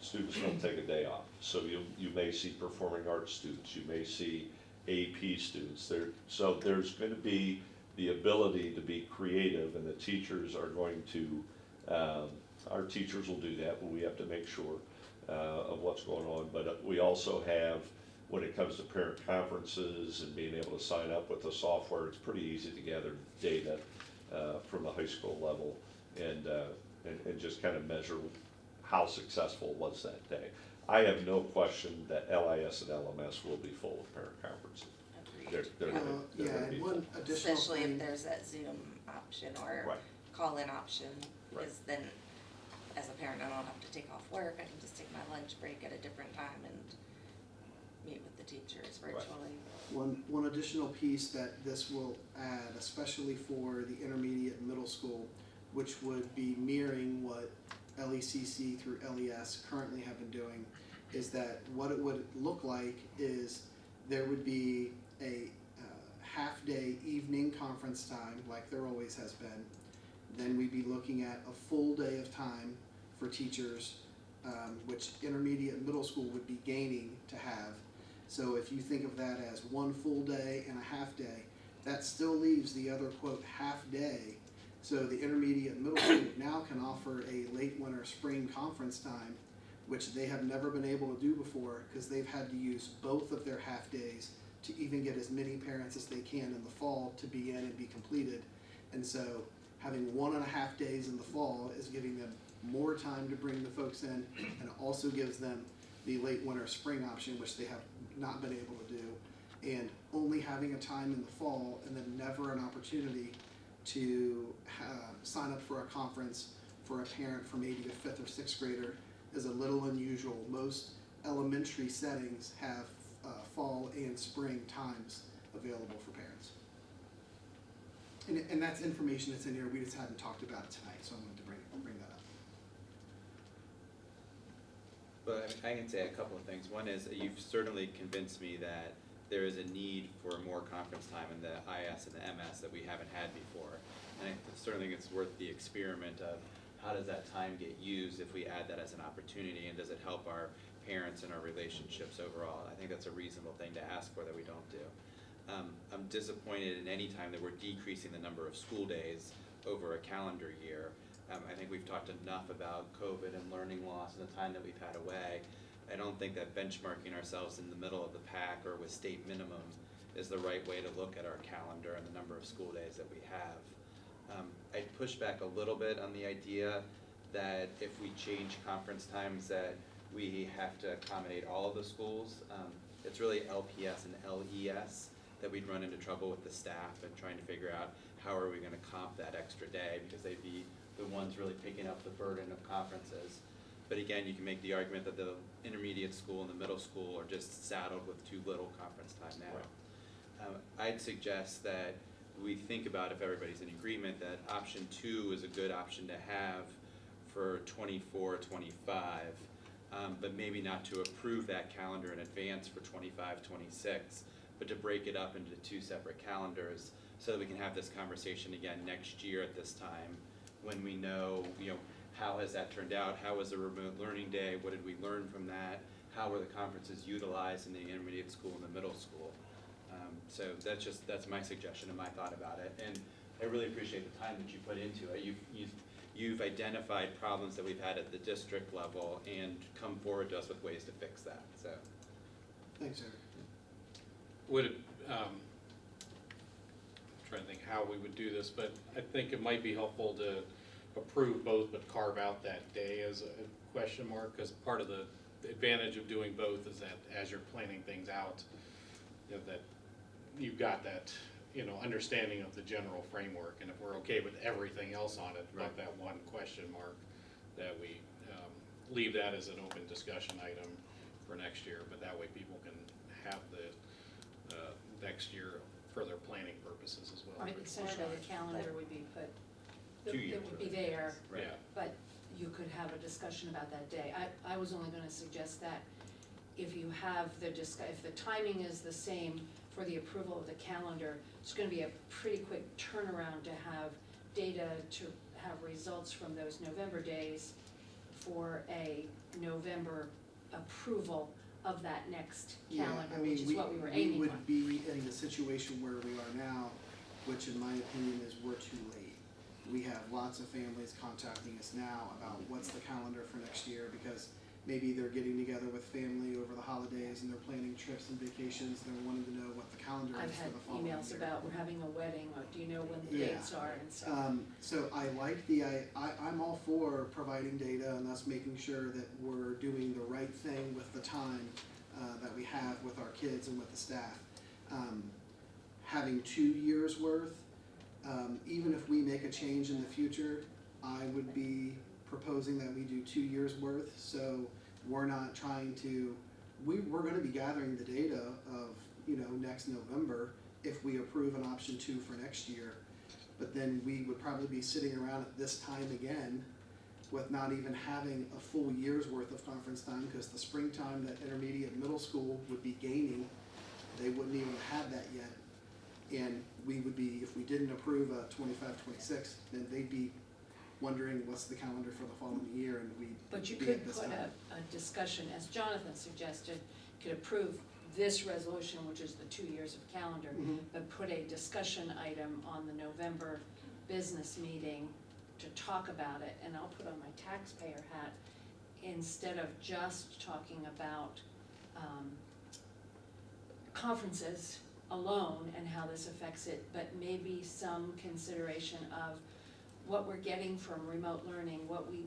Students don't take a day off, so you may see performing arts students, you may see AP students there. So there's gonna be the ability to be creative, and the teachers are going to, our teachers will do that, but we have to make sure of what's going on. But we also have, when it comes to parent conferences and being able to sign up with the software, it's pretty easy to gather data from the high school level and just kind of measure how successful was that day. I have no question that LIS and LMS will be full of parent conferences. They're
Agreed.
gonna
yeah,
be
and
full.
one additional
Especially if
thing,
there's that Zoom option or
Right.
call-in option,
Right.
because then, as a parent, I don't have to take off work, I can just take my lunch break at a different time and, teachers virtually.
One additional piece that this will add, especially for the intermediate and middle school, which would be mirroring what LECC through LES currently have been doing, is that what it would look like is there would be a half-day evening conference time, like there always has been. Then we'd be looking at a full day of time for teachers, which intermediate and middle school would be gaining to have. So if you think of that as one full day and a half day, that still leaves the other, quote, half day. So the intermediate and middle school now can offer a late winter spring conference time, which they have never been able to do before because they've had to use both of their half days to even get as many parents as they can in the fall to be in and be completed. And so having 1.5 days in the fall is giving them more time to bring the folks in, and it also gives them the late winter spring option, which they have not been able to do. And only having a time in the fall and then never an opportunity to sign up for a conference for a parent for maybe a 5th or 6th grader is a little unusual. Most elementary settings have fall and spring times available for parents. And that's information that's in here, we just hadn't talked about it tonight, so I wanted to bring that up.
But I can say a couple of things. One is you've certainly convinced me that there is a need for more conference time in the IS and the MS that we haven't had before. And I certainly think it's worth the experiment of how does that time get used if we add that as an opportunity, and does it help our parents and our relationships overall? I think that's a reasonable thing to ask for that we don't do. I'm disappointed in any time that we're decreasing the number of school days over a calendar year. I think we've talked enough about COVID and learning loss and the time that we've had away. I don't think that benchmarking ourselves in the middle of the pack or with state minimum is the right way to look at our calendar and the number of school days that we have. I'd push back a little bit on the idea that if we change conference times that we have to accommodate all of the schools. It's really LPS and LES that we'd run into trouble with the staff and trying to figure out how are we gonna comp that extra day, because they'd be the ones really picking up the burden of conferences. But again, you can make the argument that the intermediate school and the middle school are just saddled with too little conference time now. I'd suggest that we think about, if everybody's in agreement, that option 2 is a good option to have for 24, 25, but maybe not to approve that calendar in advance for 25, 26, but to break it up into 2 separate calendars so that we can have this conversation again next year at this time when we know, how has that turned out? How was the remote learning day? What did we learn from that? How were the conferences utilized in the intermediate school and the middle school? So that's my suggestion and my thought about it. And I really appreciate the time that you put into it. You've identified problems that we've had at the district level and come forward to us with ways to fix that, so.
Thanks, Eric.
Would it, trying to think how we would do this, but I think it might be helpful to approve both, but carve out that day as a question mark, because part of the advantage of doing both is that as you're planning things out, that you've got that, understanding of the general framework, and if we're okay with everything else on it, like that one question mark, that we leave that as an open discussion item for next year, but that way people can have the next year for their planning purposes as well.
Right, essentially the calendar would be put,
2
it
years
would be
worth.
there,
Right.
Yeah.
but you could have a discussion about that day. I was only gonna suggest that if you have if the timing is the same for the approval of the calendar, it's gonna be a pretty quick turnaround to have data, to have results from those November days for a November approval of that next calendar, which is what we were aiming
We
for.
would be in the situation where we are now, which in my opinion is we're too late. We have lots of families contacting us now about what's the calendar for next year, because maybe they're getting together with family over the holidays and they're planning trips and vacations, and they're wanting to know what the calendar
I've
is for
had
the following year.
emails about, we're having a wedding, or do you know when the
Yeah.
dates are and stuff.
So I like I'm all for providing data and us making sure that we're doing the right thing with the time that we have with our kids and with the staff. Having 2 years worth, even if we make a change in the future, I would be proposing that we do 2 years worth, so we're not trying to we're gonna be gathering the data of, next November if we approve an option 2 for next year. But then we would probably be sitting around at this time again with not even having a full year's worth of conference time, because the springtime that intermediate and middle school would be gaining, they wouldn't even have that yet. And we would be, if we didn't approve a 25-26, then they'd be wondering what's the calendar for the following year, and we'd
But you
be
could
at this
put
time.
a discussion, as Jonathan suggested, could approve this resolution, which is the 2 years of calendar,
Mhm.
but put a discussion item on the November business meeting to talk about it, and I'll put on my taxpayer hat, instead of just talking about conferences alone and how this affects it, but maybe some consideration of what we're getting from remote learning, what we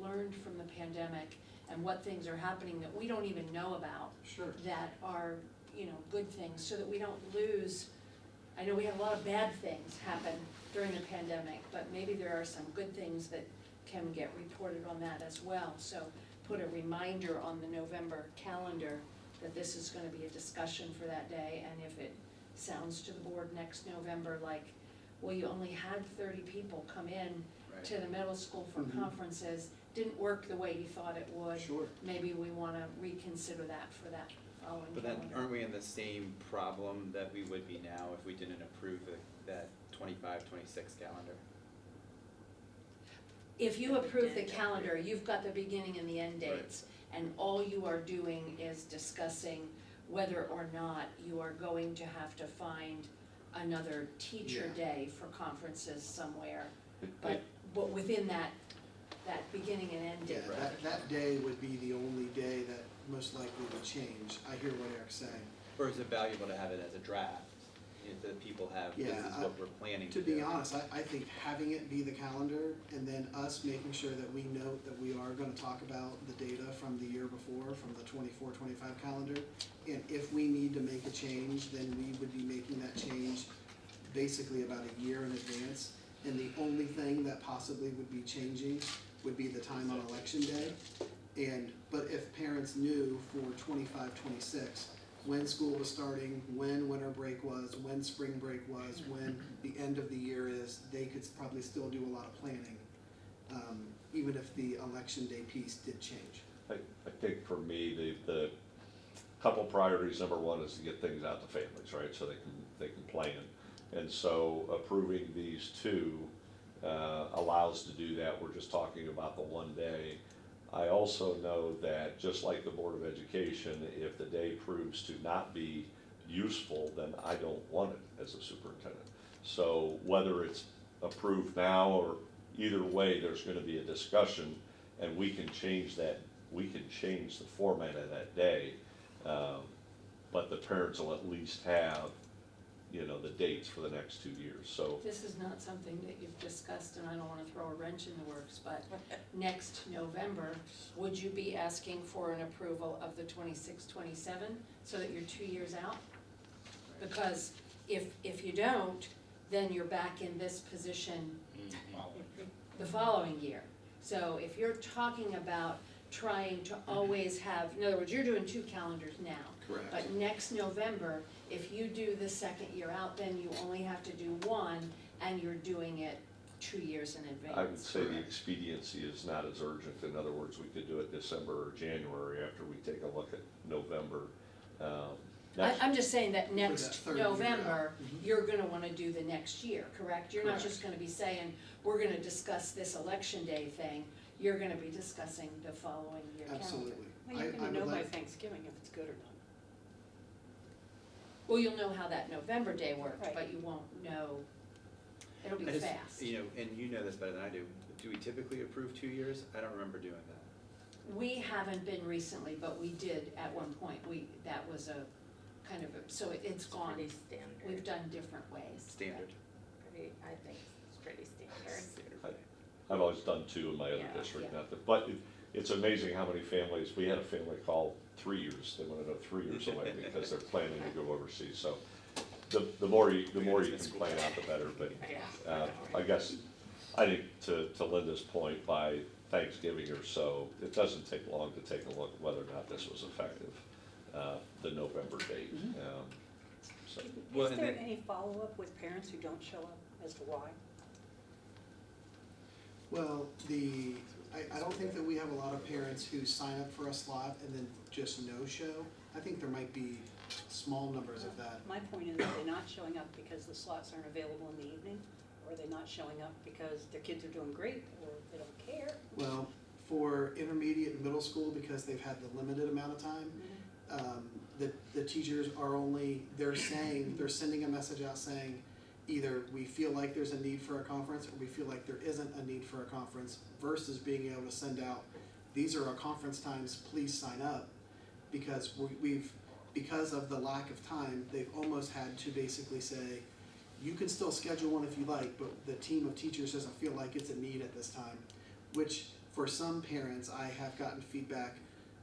learned from the pandemic, and what things are happening that we don't even know about,
Sure.
that are, good things, so that we don't lose. I know we had a lot of bad things happen during the pandemic, but maybe there are some good things that can get reported on that as well. So put a reminder on the November calendar that this is gonna be a discussion for that day, and if it sounds to the board next November like, well, you only had 30 people come in
Right.
to the middle school for
Mhm.
conferences, didn't work the way you thought it would.
Sure.
Maybe we wanna reconsider that for that following
But
calendar.
then, aren't we in the same problem that we would be now if we didn't approve that 25-26 calendar?
If you approve the
Yeah.
calendar, you've got the beginning and the end
Right.
dates, and all you are doing is discussing whether or not you are going to have to find another teacher
Yeah.
day for conferences somewhere. But within that beginning and end
Yeah,
date.
that day would be the only day that most likely would change. I hear what Eric's saying.
Or is it valuable to have it as a draft, that people have, this
Yeah,
is what we're planning to
To
do?
be honest, I think having it be the calendar, and then us making sure that we note that we are gonna talk about the data from the year before, from the 24-25 calendar. And if we need to make a change, then we would be making that change basically about a year in advance. And the only thing that possibly would be changing would be the time on election day. But if parents knew for 25-26, when school was starting, when winter break was, when spring break was, when the end of the year is, they could probably still do a lot of planning, even if the election day piece did change.
I think for me, the couple priorities, number one is to get things out to families, right, so they can plan. And so approving these two allows to do that. We're just talking about the one day. I also know that, just like the Board of Education, if the day proves to not be useful, then I don't want it as a superintendent. So whether it's approved now or either way, there's gonna be a discussion, and we can change that, we can change the format of that day. But the parents will at least have, the dates for the next 2 years, so.
This is not something that you've discussed, and I don't wanna throw a wrench in the works, but next November, would you be asking for an approval of the 26-27, so that you're 2 years out? Because if you don't, then you're back in this position the following year. So if you're talking about trying to always have, in other words, you're doing 2 calendars now.
Correct.
But next November, if you do the second year out, then you only have to do 1, and you're doing it 2 years in advance.
I would say the expediency is not as urgent. In other words, we could do it December or January after we take a look at November.
I'm just saying that
that
next
third year out.
November,
Mhm.
you're gonna wanna do the next year, correct? You're not
Correct.
just gonna be saying, we're gonna discuss this election day thing, you're gonna be discussing the following year calendar.
Absolutely.
Well,
I
you're gonna
would
know by
like-
Thanksgiving if it's good or not.
Well, you'll know how that November day worked,
Right.
but you won't know, it'll be
I just-
fast.
And you know this better than I do, do we typically approve 2 years? I don't remember doing that.
We haven't been recently, but we did at one point, that was a kind of, so it's
It's
gone.
pretty standard.
We've done different ways.
Standard.
I think it's pretty standard.
Standard.
I've always done 2 in my other
Yeah.
district,
Yeah.
but it's amazing how many families, we had a family call 3 years, they wanted to go 3 years away because they're planning to go overseas, so the more you can plan out, the better, but
Yeah.
I guess, I think to Linda's point, by Thanksgiving or so, it doesn't take long to take a look at whether or not this was effective. November date. So,
Well,
Is
and
there
then-
any follow-up with parents who don't show up as to why?
Well, I don't think that we have a lot of parents who sign up for a slot and then just no-show. I think there might be small numbers of that.
My point is, are they not showing up because the slots aren't available in the evening? Or are they not showing up because their kids are doing great, or they don't care?
Well, for intermediate and middle school, because they've had the limited amount of time, the teachers are only, they're sending a message out saying, either we feel like there's a need for a conference, or we feel like there isn't a need for a conference, versus being able to send out, these are our conference times, please sign up. Because because of the lack of time, they've almost had to basically say, you can still schedule one if you like, but the team of teachers doesn't feel like it's a need at this time. Which, for some parents, I have gotten feedback,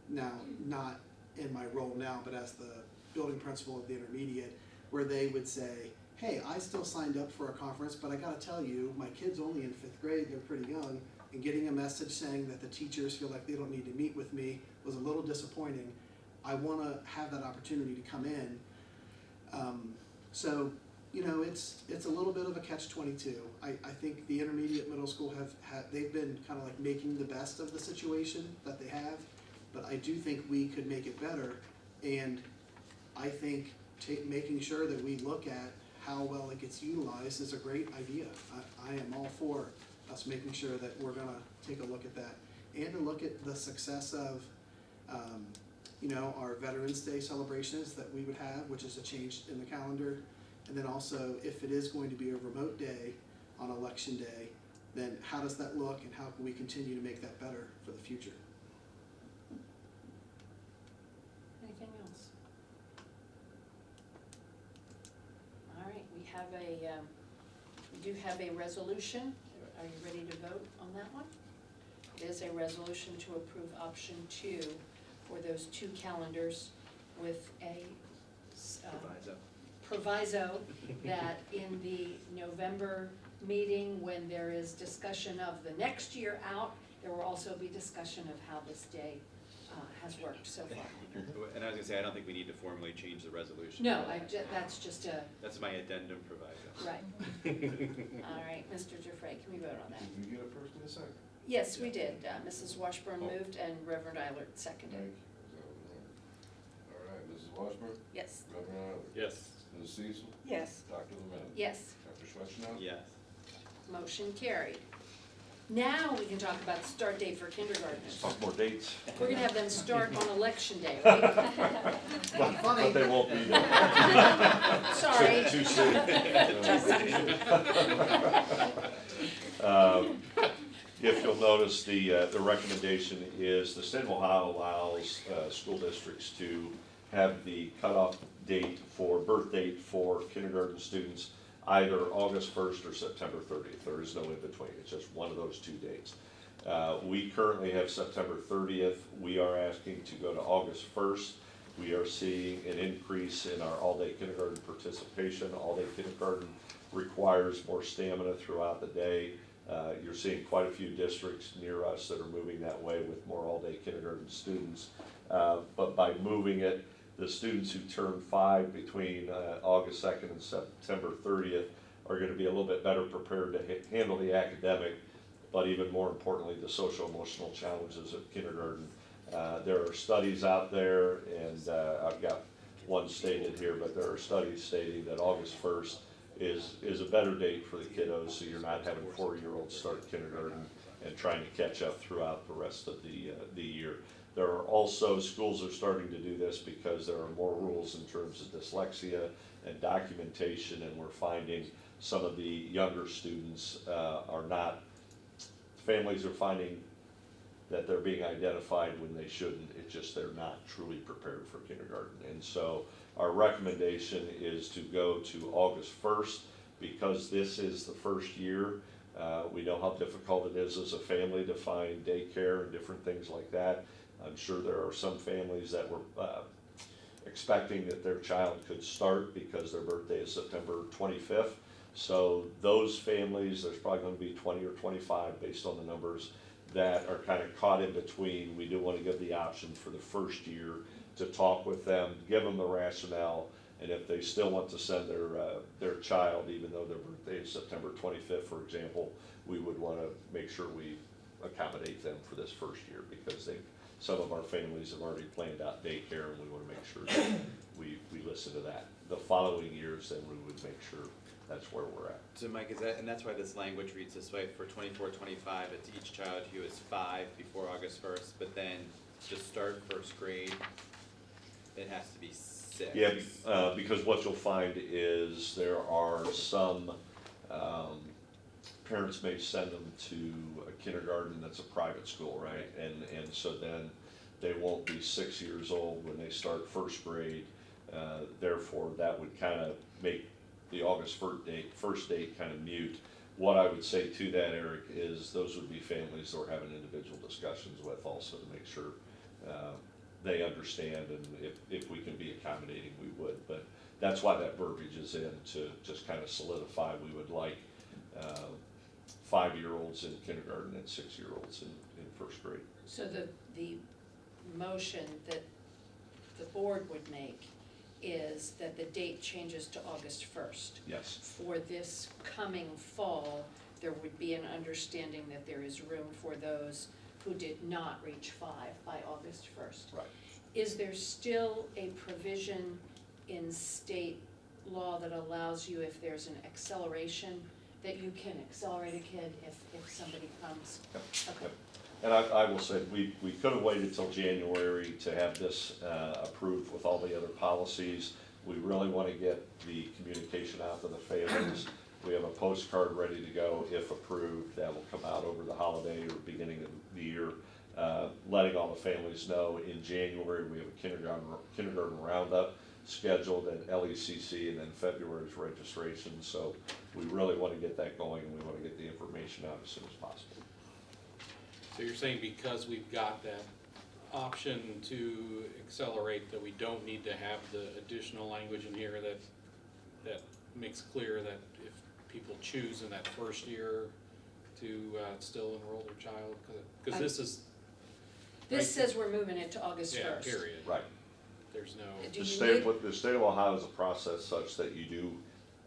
now, not in my role now, but as the building principal of the intermediate, where they would say, hey, I still signed up for a conference, but I gotta tell you, my kid's only in 5th grade, they're pretty young, and getting a message saying that the teachers feel like they don't need to meet with me was a little disappointing. I wanna have that opportunity to come in. So, you know, it's a little bit of a catch-22. I think the intermediate middle school they've been kind of like making the best of the situation that they have, but I do think we could make it better, and I think making sure that we look at how well it gets utilized is a great idea. I am all for us making sure that we're gonna take a look at that, and to look at the success of, you know, our Veterans Day celebrations that we would have, which is a change in the calendar. And then also, if it is going to be a remote day on election day, then how does that look, and how can we continue to make that better for the future?
Anything else? All right, we do have a resolution. Are you ready to vote on that one? It is a resolution to approve option 2 for those 2 calendars with a proviso that in the November meeting, when there is discussion of the next year out, there will also be discussion of how this day has worked so far.
And I was gonna say, I don't think we need to formally change the resolution.
No, that's just a,
That's my addendum proviso.
right. All right, Mr. Giuffre, can we vote on that?
Did we get a first and a second?
Yes, we did. Mrs. Washburn
Oh.
moved and Reverend Eilert seconded.
Thank you. All right, Mrs. Washburn,
Yes.
Reverend Eilert,
Yes.
Mrs. Cecil,
Yes.
Dr. Lemon.
Yes,
Dr. Schweitzer.
Yes.
motion carried. Now we can talk about the start date for kindergartners.
talk more dates.
We're gonna have them start on election day, right?
But they won't be there.
Sorry.
Too soon. If you'll notice, the recommendation is the state of Ohio allows school districts to have the cutoff date birth date for kindergarten students either August 1st or September 30th. There is no in between. It's just one of those 2 dates. We currently have September 30th. We are asking to go to August 1st. We are seeing an increase in our all-day kindergarten participation. All-day kindergarten requires more stamina throughout the day. You're seeing quite a few districts near us that are moving that way with more all-day kindergarten students. But by moving it, the students who turn 5 between August 2nd and September 30th are going to be a little bit better prepared to handle the academic, but even more importantly, the social emotional challenges of kindergarten. There are studies out there, and I've got one stated here, but there are studies stating that August 1st is a better date for the kiddos, so you're not having 4-year-olds start kindergarten and trying to catch up throughout the rest of the year. There are also, schools are starting to do this because there are more rules in terms of dyslexia and documentation, and we're finding some of the younger students families are finding that they're being identified when they shouldn't. It's just they're not truly prepared for kindergarten. And so our recommendation is to go to August 1st because this is the first year. We know how difficult it is as a family to find daycare and different things like that. I'm sure there are some families that were expecting that their child could start because their birthday is September 25th. So those families, there's probably going to be 20 or 25 based on the numbers that are kind of caught in between. We do want to give the option for the first year to talk with them, give them the rationale, and if they still want to send their child, even though their birthday is September 25th, for example, we would want to make sure we accommodate them for this first year, because some of our families have already planned out daycare, and we want to make sure that we listen to that. The following years, then we would make sure that's where we're at.
So Mike, and that's why this language reads this way, for 24, 25, it's each child who is 5 before August 1st, but then to start first grade, it has to be 6.
Yeah, because what you'll find is there are some, parents may send them to a kindergarten that's a private school, right? And so then they won't be 6 years old when they start first grade. Therefore, that would kind of make the August first date kind of mute. What I would say to that, Eric, is those would be families that we're having individual discussions with also to make sure they understand, and if we can be accommodating, we would. But that's why that verbiage is in, to just kind of solidify we would like 5-year-olds in kindergarten and 6-year-olds in first grade.
So the motion that the board would make is that the date changes to August 1st.
Yes.
For this coming fall, there would be an understanding that there is room for those who did not reach 5 by August 1st.
Right.
Is there still a provision in state law that allows you, if there's an acceleration, that you can accelerate a kid if somebody comes?
Yep.
Okay.
Yep. And I will say, we could have waited till January to have this approved with all the other policies. We really want to get the communication out to the families. We have a postcard ready to go, if approved, that will come out over the holiday or beginning of the year, letting all the families know in January we have a kindergarten roundup scheduled at LECC, and then February's registration. So we really want to get that going, and we want to get the information out as soon as possible.
So you're saying because we've got that option to accelerate, that we don't need to have the additional language in here that makes clear that if people choose in that first year to still enroll their child? Because this is.
This says we're moving it to August 1st.
Yeah, period.
Right.
There's no.
Do
The
you
state,
need-
the state of Ohio is a process such that you do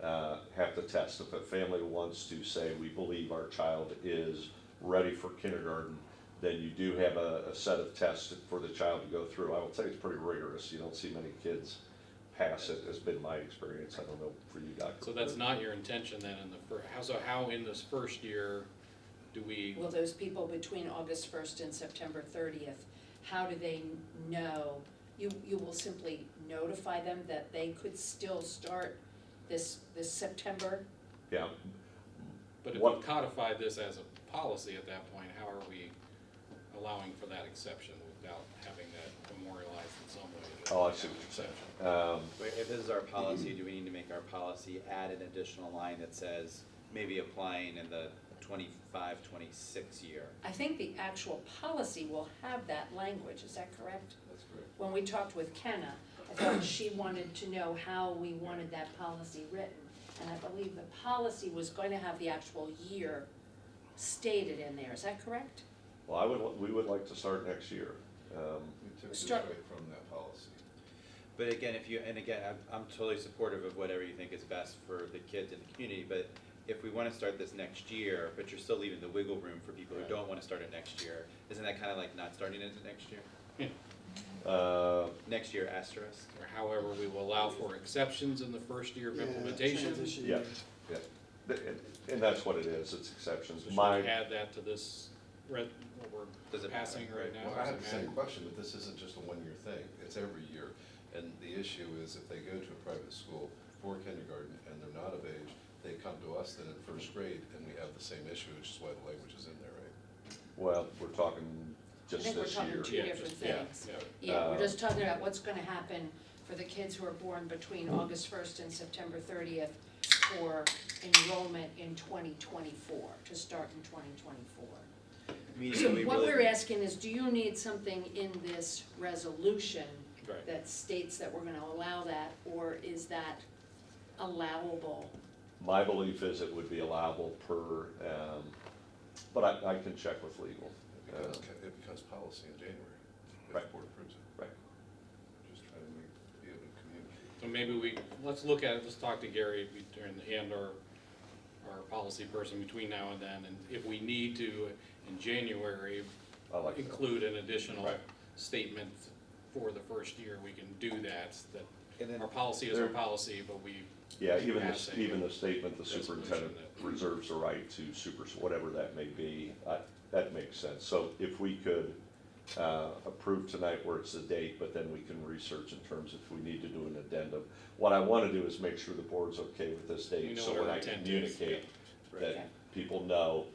have to test. If a family wants to say, we believe our child is ready for kindergarten, then you do have a set of tests for the child to go through. I will tell you, it's pretty rigorous. You don't see many kids pass it, has been my experience. I don't know for you, Dr.
So that's not your intention then in the how in this first year do we?
Will those people between August 1st and September 30th, how do they know? You will simply notify them that they could still start this September?
Yeah.
But if
What-
we codify this as a policy at that point, how are we allowing for that exception without having that memorialized in some way? that
Oh, I
we
see
have
what
an
you're saying.
exception?
Wait, if this is our policy, do we need to make our policy add an additional line that says maybe applying in the 25, 26 year?
I think the actual policy will have that language, is that correct?
That's correct.
When we talked with Kenna, I thought she wanted to know how we wanted that policy written. And I believe the policy was going to have the actual year stated in there, is that correct?
Well, we would like to start next year.
We took this
Start-
right from that policy.
But again, I'm totally supportive of whatever you think is best for the kids in the community, but if we wanna start this next year, but you're still leaving the wiggle room for people who
Right.
don't wanna start it next year, isn't that kinda like not starting it next year? Next year asterisk?
Or however, we will allow for exceptions in the first year of
Yeah,
implementation.
transition
Yeah,
year.
yeah. And that's what it is, it's exceptions.
So should
My,
we add that to this, what
Does
we're
it
passing
matter,
right
right?
now?
Well, I
Does
have
it
the same
matter?
question, but this isn't just a one-year thing, it's every year. And the issue is if they go to a private school for kindergarten and they're not of age, they come to us then in first grade and we have the same issue, which is why the language is in there, right?
well, we're talking
I
just
think we're
this
talking
year.
two
Yeah,
different
just- yeah,
things.
yeah.
Yeah, we're just talking about what's gonna happen for the kids who are born between August 1st and September 30th for enrollment in 2024, to start in 2024.
Meaning
So
we
what
really-
we're asking is, do you need something in this resolution
Right.
that states that we're gonna allow that, or is that allowable?
My belief is it would be allowable per, but I can check with legal.
It becomes policy in January, if the
Right.
board approves it.
Right.
maybe let's look at it, let's talk to Gary and our policy person between now and then, and if we need to, in January,
I like that.
include an additional
Right.
statement for the first year, we can do that,
And then
our policy is our
there-
policy, but we.
Yeah, even
pass a
even the statement, the
resolution
superintendent
that-
reserves the right to whatever that may be, that makes sense. So if we could approve tonight where it's the date, but then we can research in terms if we need to do an addendum. What I want to do is make sure the board's okay with this
We
date,
know
so
what
when
our
I
intent is,
communicate,
Right.
that people know.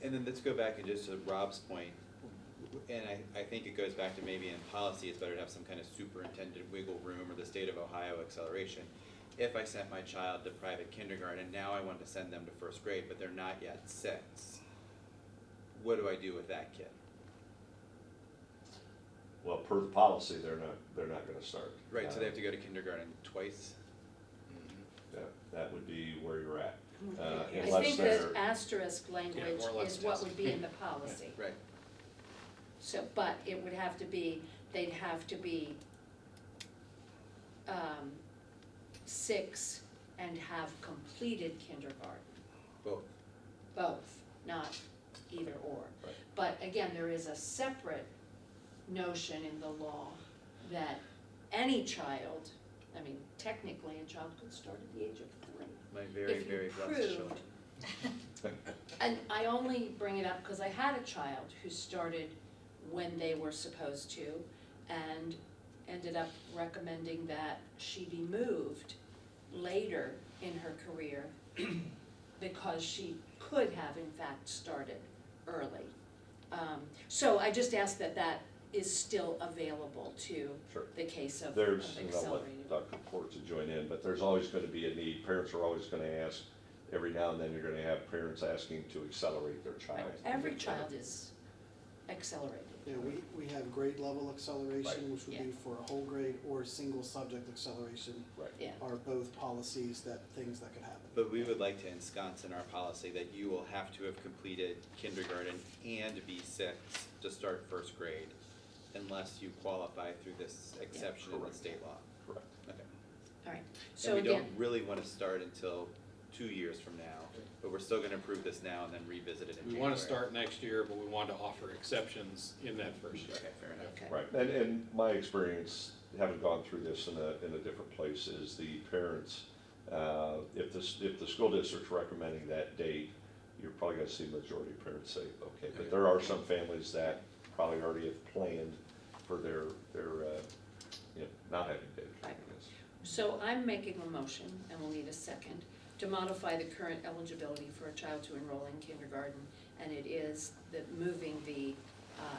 And then let's go back and just to Rob's point, and I think it goes back to maybe in policy, it's better to have some kind of superintendent wiggle room or the state of Ohio acceleration. If I sent my child to private kindergarten and now I want to send them to first grade, but they're not yet 6, what do I do with that kid?
Well, per policy, they're not gonna start.
Right, so they have to go to kindergarten twice?
That would be where you're at.
I
Unless
think
they're,
that asterisk language
more or less
is what
test.
would be in the policy.
Right.
So, but it would have to be, they'd have to be 6 and have completed kindergarten,
Both.
both, not either or.
Right.
But again, there is a separate notion in the law that any child, I mean, technically, a child could start at the age of 3.
My very,
If you
very blessed
proved-
children.
And I only bring it up because I had a child who started when they were supposed to and ended up recommending that she be moved later in her career because she could have in fact started early. So I just ask that that is still available to
Sure.
the case of
there's, and I'll
accelerated.
let Dr. Porter join in, but there's always gonna be a need. Parents are always gonna ask, every now and then you're gonna have parents asking to accelerate their child.
Every child is accelerated.
Yeah, we have grade level acceleration,
Right.
which would
Yeah.
be for a whole grade, or single subject acceleration
Right.
Yeah.
are both policies things that could happen.
But we would like to ensconce in our policy that you will have to have completed kindergarten and be 6 to start first grade unless you qualify through this exception in the
Correct.
state law.
Correct.
Okay.
All right, so
And we
again,
don't really want to start until 2 years from now, but we're still gonna approve this now and then revisit it in
We
January.
wanna start next year, but we want to offer exceptions in that first year.
Okay, fair enough.
okay.
Right, and my experience, having gone through this in a different place, is the parents, if the school district's recommending that date, you're probably gonna see majority of parents say, okay, but there are some families that probably already have planned for their not having dates.
Right. So I'm making a motion, and we'll need a second, to modify the current eligibility for a child to enroll in kindergarten, and it is moving the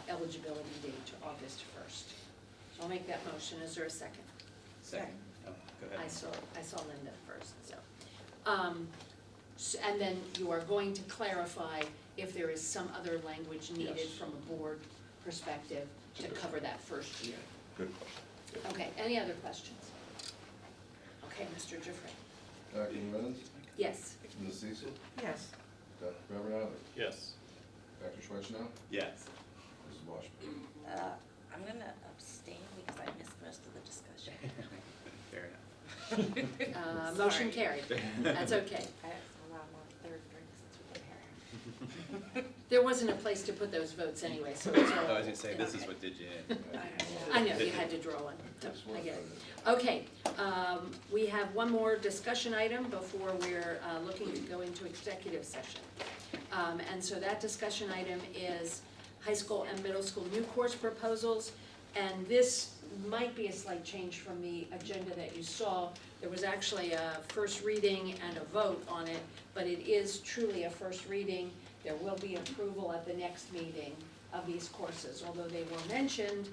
eligibility date to August 1st. So I'll make that motion. Is there a second?
Second. Oh, go ahead.
I saw Linda first, so. And then you are going to clarify if there is some other language needed
Yes.
from a board perspective to cover that first year.
Good question.
Okay, any other questions? Okay, Mr. Giuffre.
Dr. Menes,
Yes.
Ms. Cecil,
Yes.
Dr. Reverend
Yes.
Dr. Schweitzer,
Yes.
Mrs. Washburn.
I'm gonna abstain because I missed most of the discussion.
Fair enough.
Motion
Sorry.
carried. That's okay.
I have to allow more third drinks since we've been here.
There wasn't a place to put those votes anyway, so it's all.
I was gonna say, this is
okay.
what did you in.
I know, you had to draw one, so I get it. Okay, we have one more discussion item before we're looking to go into executive session. And so that discussion item is high school and middle school new course proposals. And this might be a slight change from the agenda that you saw. There was actually a first reading and a vote on it, but it is truly a first reading. There will be approval at the next meeting of these courses, although they were mentioned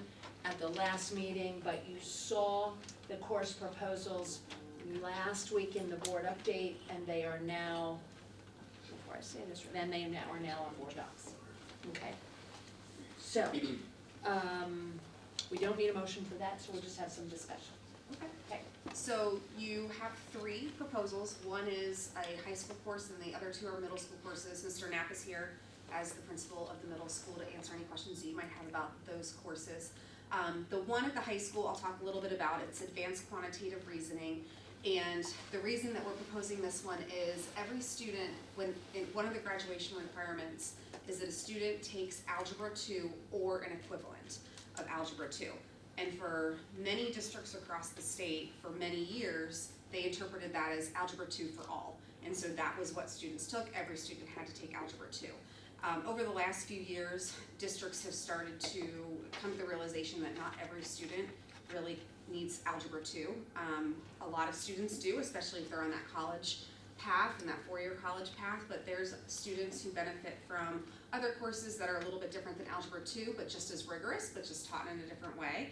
at the last meeting, but you saw the course proposals last week in the board update, and they are now, before I say this, then they now are now on board docs. Okay. So, we don't need a motion for that, so we'll just have some discussion. Okay.
So you have 3 proposals. One is a high school course and the other 2 are middle school courses. Mr. Knapp is here as the principal of the middle school to answer any questions that you might have about those courses. The one at the high school, I'll talk a little bit about, it's advanced quantitative reasoning. And the reason that we're proposing this one is every student, one of the graduation requirements is that a student takes Algebra 2 or an equivalent of Algebra 2. And for many districts across the state, for many years, they interpreted that as Algebra 2 for all. And so that was what students took. Every student had to take Algebra 2. Over the last few years, districts have started to come to the realization that not every student really needs Algebra 2. A lot of students do, especially if they're on that college path and that four-year college path, but there's students who benefit from other courses that are a little bit different than Algebra 2, but just as rigorous, but just taught in a different way,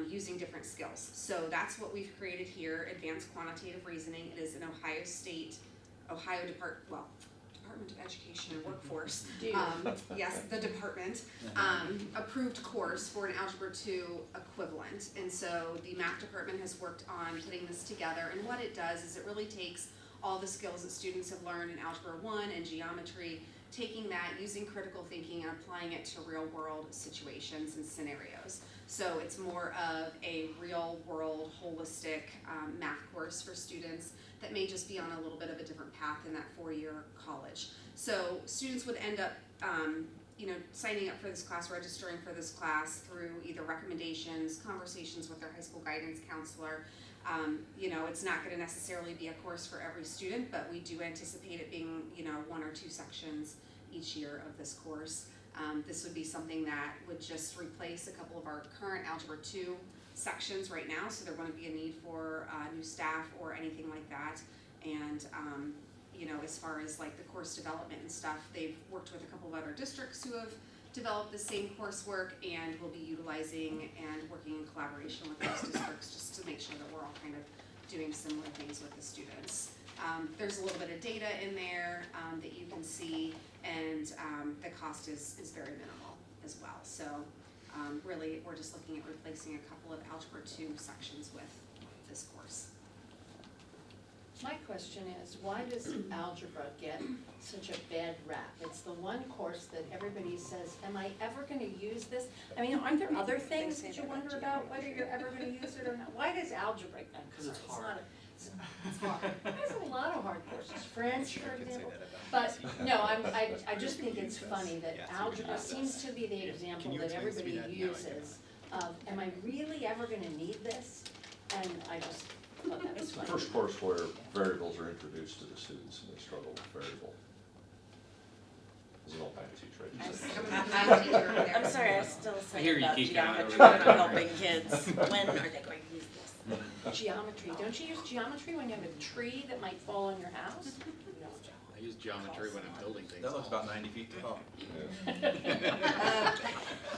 using different skills. So that's what we've created here, Advanced Quantitative Reasoning. It is an Department of Education and Workforce, yes, the department, approved course for an Algebra 2 equivalent. And so the math department has worked on putting this together, and what it does is it really takes all the skills that students have learned in Algebra 1 and geometry, taking that, using critical thinking and applying it to real world situations and scenarios. So it's more of a real world, holistic math course for students that may just be on a little bit of a different path in that four-year college. So students would end up signing up for this class, registering for this class through either recommendations, conversations with their high school guidance counselor. It's not going to necessarily be a course for every student, but we do anticipate it being, one or two sections each year of this course. This would be something that would just replace a couple of our current Algebra 2 sections right now, so there wouldn't be a need for new staff or anything like that. And as far as like the course development and stuff, they've worked with a couple of other districts who have developed the same coursework, and we'll be utilizing and working in collaboration with those districts just to make sure that we're all kind of doing similar things with the students. There's a little bit of data in there that you can see, and the cost is very minimal as well. So really, we're just looking at replacing a couple of Algebra 2 sections with this course.
My question is, why does algebra get such a bad rap? It's the one course that everybody says, am I ever gonna use this? I mean, aren't there other things that you wonder about whether you're ever gonna use it or not? Why does algebra?
Because it's hard.
It's hard. There's a lot of hard courses, French, for example. But, no, I just think it's funny that algebra seems to be the example that everybody uses of, am I really ever gonna need this? And I just thought that was
It's the
funny.
first course where variables are introduced to the students and they struggle with variable. As an old math teacher, I do say.
I'm
a math teacher over there.
I'm sorry, I still
I
say
hear you
about
keep going over
geometry
there.
when I'm helping kids. When are they going to use this?
Geometry, don't you use geometry when you have a tree that might fall on your house?
I use geometry when I'm building things.
That looks about 90 feet tall.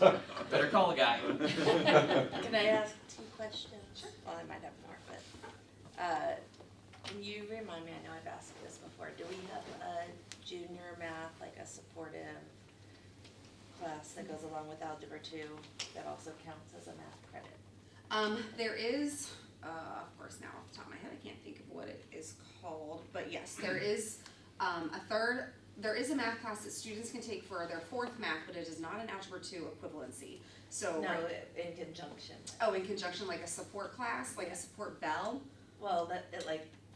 Uh,
Better call a guy.
Can I ask 2 questions? Sure. Well, I might have more, but can you remind me, I know I've asked this before, do we have a junior math, like a supportive class that goes along with Algebra 2 that also counts as a math credit?
There is, of course now off the top of my head, I can't think of what it is called, but yes, there is there is a math class that students can take for their 4th math, but it is not an Algebra 2 equivalency. So,
No, in conjunction.
oh, in conjunction, like a support class, like a support bell?
Well,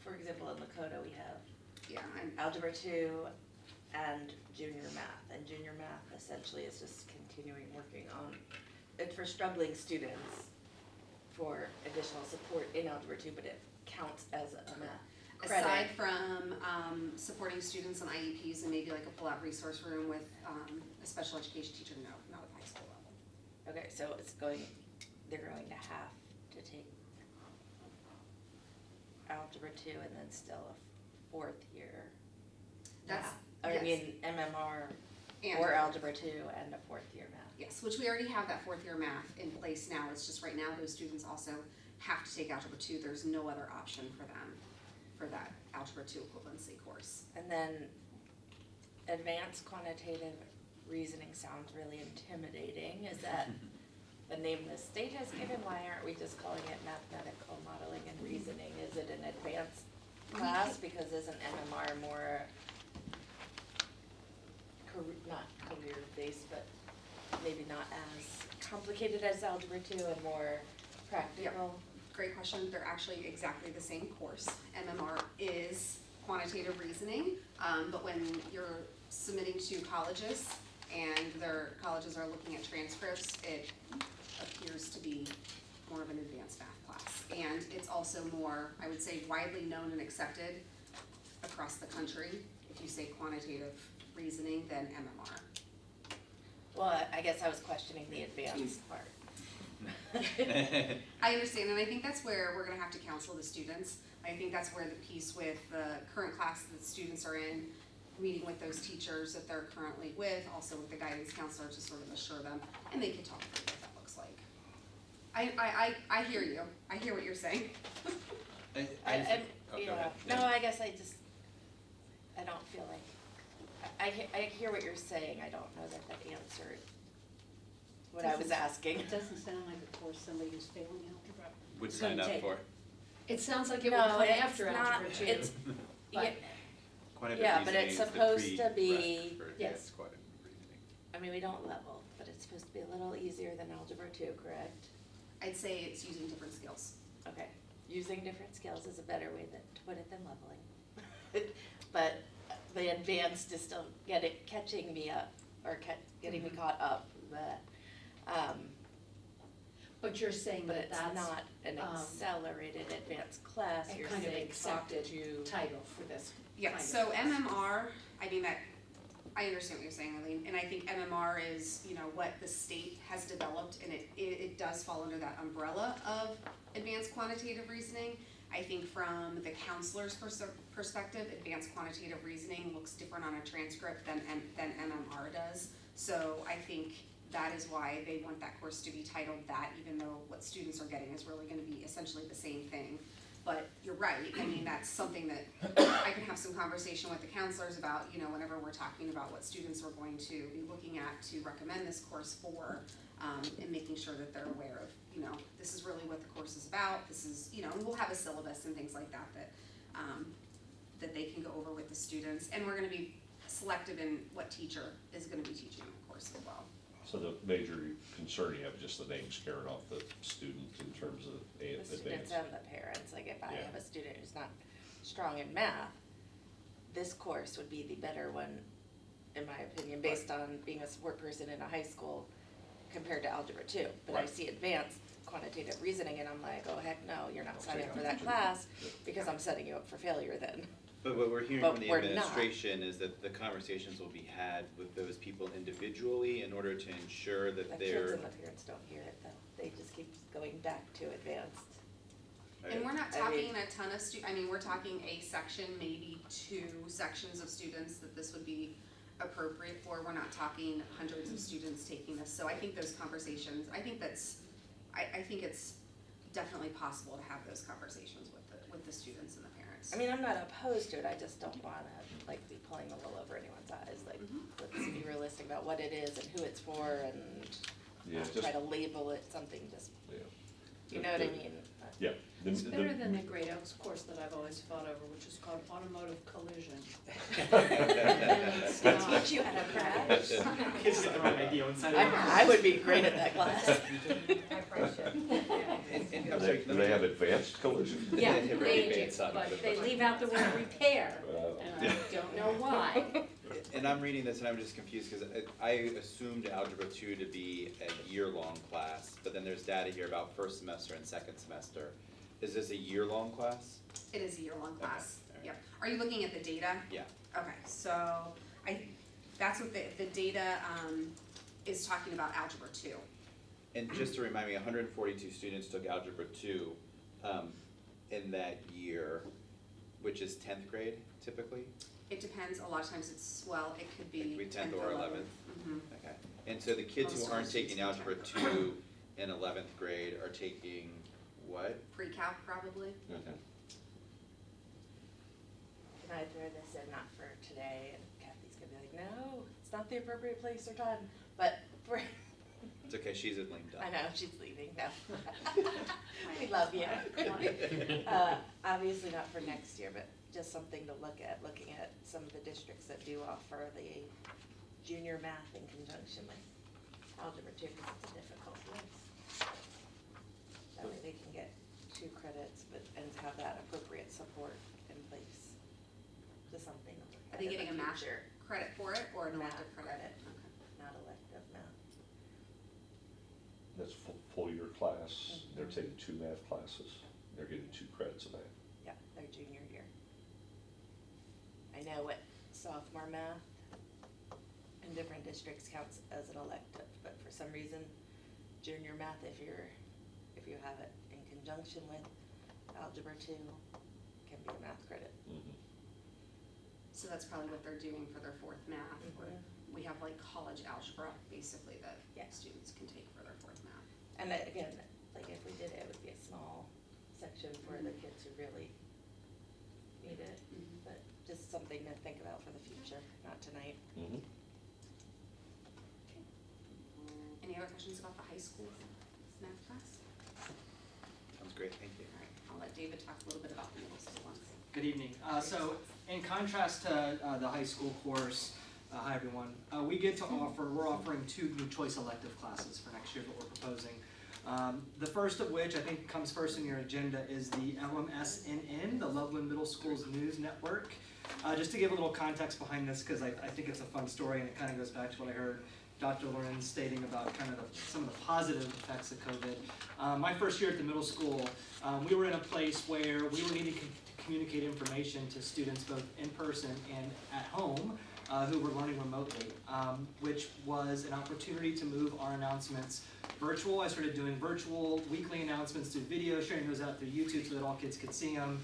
for example, in Lakota, we have
Yeah,
Algebra 2 and junior math, and junior math essentially is just continuing working on it for struggling students for additional support in Algebra 2, but it counts as a math credit.
aside from supporting students on IEPs and maybe like a pull-out resource room with a special education teacher, no, not at the high school level.
Okay, so they're going to have to take Algebra 2 and then still a 4th year
That's,
math. Or I
yes.
mean MMR
And-
or Algebra 2 and a 4th year math.
Yes, which we already have that 4th year math in place now. It's just right now those students also have to take Algebra 2. There's no other option for them for that Algebra 2 equivalency course.
And then advanced quantitative reasoning sounds really intimidating. Is that the name the state has given? Why aren't we just calling it mathematical modeling and reasoning? Is it an advanced class? Because isn't MMR more not career based, but maybe not as complicated as Algebra 2 and more practical?
Great question. They're actually exactly the same course. MMR is quantitative reasoning, but when you're submitting to colleges and their colleges are looking at transcripts, it appears to be more of an advanced math class. And it's also more, I would say, widely known and accepted across the country if you say quantitative reasoning than MMR.
Well, I guess I was questioning the advanced part.
I understand, and I think that's where we're gonna have to counsel the students. I think that's where the piece with the current class that the students are in, meeting with those teachers that they're currently with, also with the guidance counselor to sort of assure them, and they can talk through what that looks like. I hear you. I hear what you're saying.
I
Oh,
go
yeah,
ahead.
no, I guess I don't feel like, I hear what you're saying, I don't know that answered what I was asking.
It doesn't sound like a course somebody who's failing algebra.
Would
is gonna
sign up
take.
for.
It sounds like it would
No,
come
it's
after
not-
Algebra 2.
it's-
but-
Yeah,
Quantitative
Yeah, but
reasoning
it's
is the
supposed to be-
prereq for
Yes.
advanced quantitative reasoning.
I mean, we don't level, but it's supposed to be a little easier than Algebra 2, correct?
I'd say it's using different skills.
Okay, using different skills is a better way to put it than leveling. But the advanced is still catching me up, or getting me caught up,
But you're saying
but
that
it's
that's
not an
um,
accelerated advanced class,
a
you're
kind of
saying talk
accepted
to.
title for this
Yeah,
kind of
so
course.
MMR, I mean, I understand what you're saying, Eileen, and I think MMR is, what the state has developed, and it does fall under that umbrella of advanced quantitative reasoning. I think from the counselor's perspective, advanced quantitative reasoning looks different on a transcript than MMR does. So I think that is why they want that course to be titled that, even though what students are getting is really gonna be essentially the same thing. But you're right, I mean, that's something that I can have some conversation with the counselors about, whenever we're talking about what students we're going to be looking at to recommend this course for, and making sure that they're aware of, this is really what the course is about, this is, and we'll have a syllabus and things like that that they can go over with the students, and we're gonna be selective in what teacher is gonna be teaching the course as well.
So the major concern you have is just the name scaring off the student in terms of
The
advanced.
students and the parents, like if I
Yeah.
have a student who's not strong in math, this course would be the better one, in my opinion, based on being a support person in a high school compared to Algebra 2. But I
Right.
see advanced quantitative reasoning and I'm like, oh heck no, you're not
I'll
signing
take
up for that
Algebra 2.
class
Yeah.
because I'm setting you up for failure then.
But what we're hearing
But
from the
we're not.
administration is that the conversations will be had with those people individually in order to ensure
The
that
kids
they're.
and the parents don't hear it though, they just keep going back to advanced.
And we're not
I mean-
talking a ton of we're talking a section, maybe 2 sections of students that this would be appropriate for. We're not talking hundreds of students taking this, so I think those conversations, I think it's definitely possible to have those conversations with the students and the parents.
I mean, I'm not opposed to it, I just don't wanna like be pulling the wool over anyone's eyes, like, let's be realistic about what it is and who it's for and
Yeah,
not
just,
try to label it something just,
yeah.
you know what I mean?
Yeah.
It's better than the Great Oaks course that I've always fought over, which is called automotive collision.
They teach you how to crash.
Kids get the wrong idea inside.
I would be great at that class.
I probably should.
And
Do
I'm
they,
sorry,
do
let
they
me-
have advanced collision?
Yeah,
Right,
they do,
advanced on
but
it.
they leave out the word repair, and I don't know why.
And I'm reading this and I'm just confused because I assumed Algebra 2 to be a year-long class, but then there's data here about first semester and second semester. Is this a year-long class?
It is a year-long class,
Okay, alright.
yep. Are you looking at the data?
Yeah.
Okay, so that's what the data, is talking about Algebra 2.
And just to remind me, 142 students took Algebra 2 in that year, which is 10th grade typically?
It depends, a lot of times it could be
It could be
10th
10th or 11th.
Mhm.
Okay. And so the kids
Most
who aren't
schools
taking
teach
Algebra 2 in 11th grade are taking what?
Pre-calc probably.
Okay.
Can I throw this in, not for today, and Kathy's gonna be like, no, it's not the appropriate place or time, but for,
It's okay, she's at lame
I
duck.
know, she's leaving, no. We love you. Obviously not for next year, but just something to look at, looking at some of the districts that do offer the junior math in conjunction with algebra too, because it's a difficult list. That way they can get 2 credits, but, and have that appropriate support in place to something.
Are they getting a math
Future.
credit for it or an
Math
elective credit?
Not elective math.
That's full year class, they're taking 2 math classes, they're getting 2 credits of math.
Yeah, their junior year. I know what sophomore math in different districts counts as an elective, but for some reason, junior math, if you have it in conjunction with algebra 2, can be a math credit.
So that's probably what they're doing for their 4th math. Or we have like college algebra, basically, that
Yeah.
students can take for their 4th math.
And then again, like if we did it, it would be a small section for the kids who really need it, but just something to think about for the future, not tonight.
Any other questions about the high school math class?
Sounds great, thank you.
All right, I'll let David talk a little bit about the middle school ones.
Good evening. So in contrast to the high school course, hi everyone, we're offering 2 new choice elective classes for next year that we're proposing. The first of which I think comes first in your agenda is the LMSNN, the Loveland Middle School's News Network. Just to give a little context behind this, because I think it's a fun story and it kind of goes back to what I heard Dr. Lorenz stating about kind of some of the positive effects of COVID. My first year at the middle school, we were in a place where we were needing to communicate information to students both in person and at home who were learning remotely, which was an opportunity to move our announcements virtual. I started doing virtual weekly announcements through video, sharing those out through YouTube so that all kids could see them.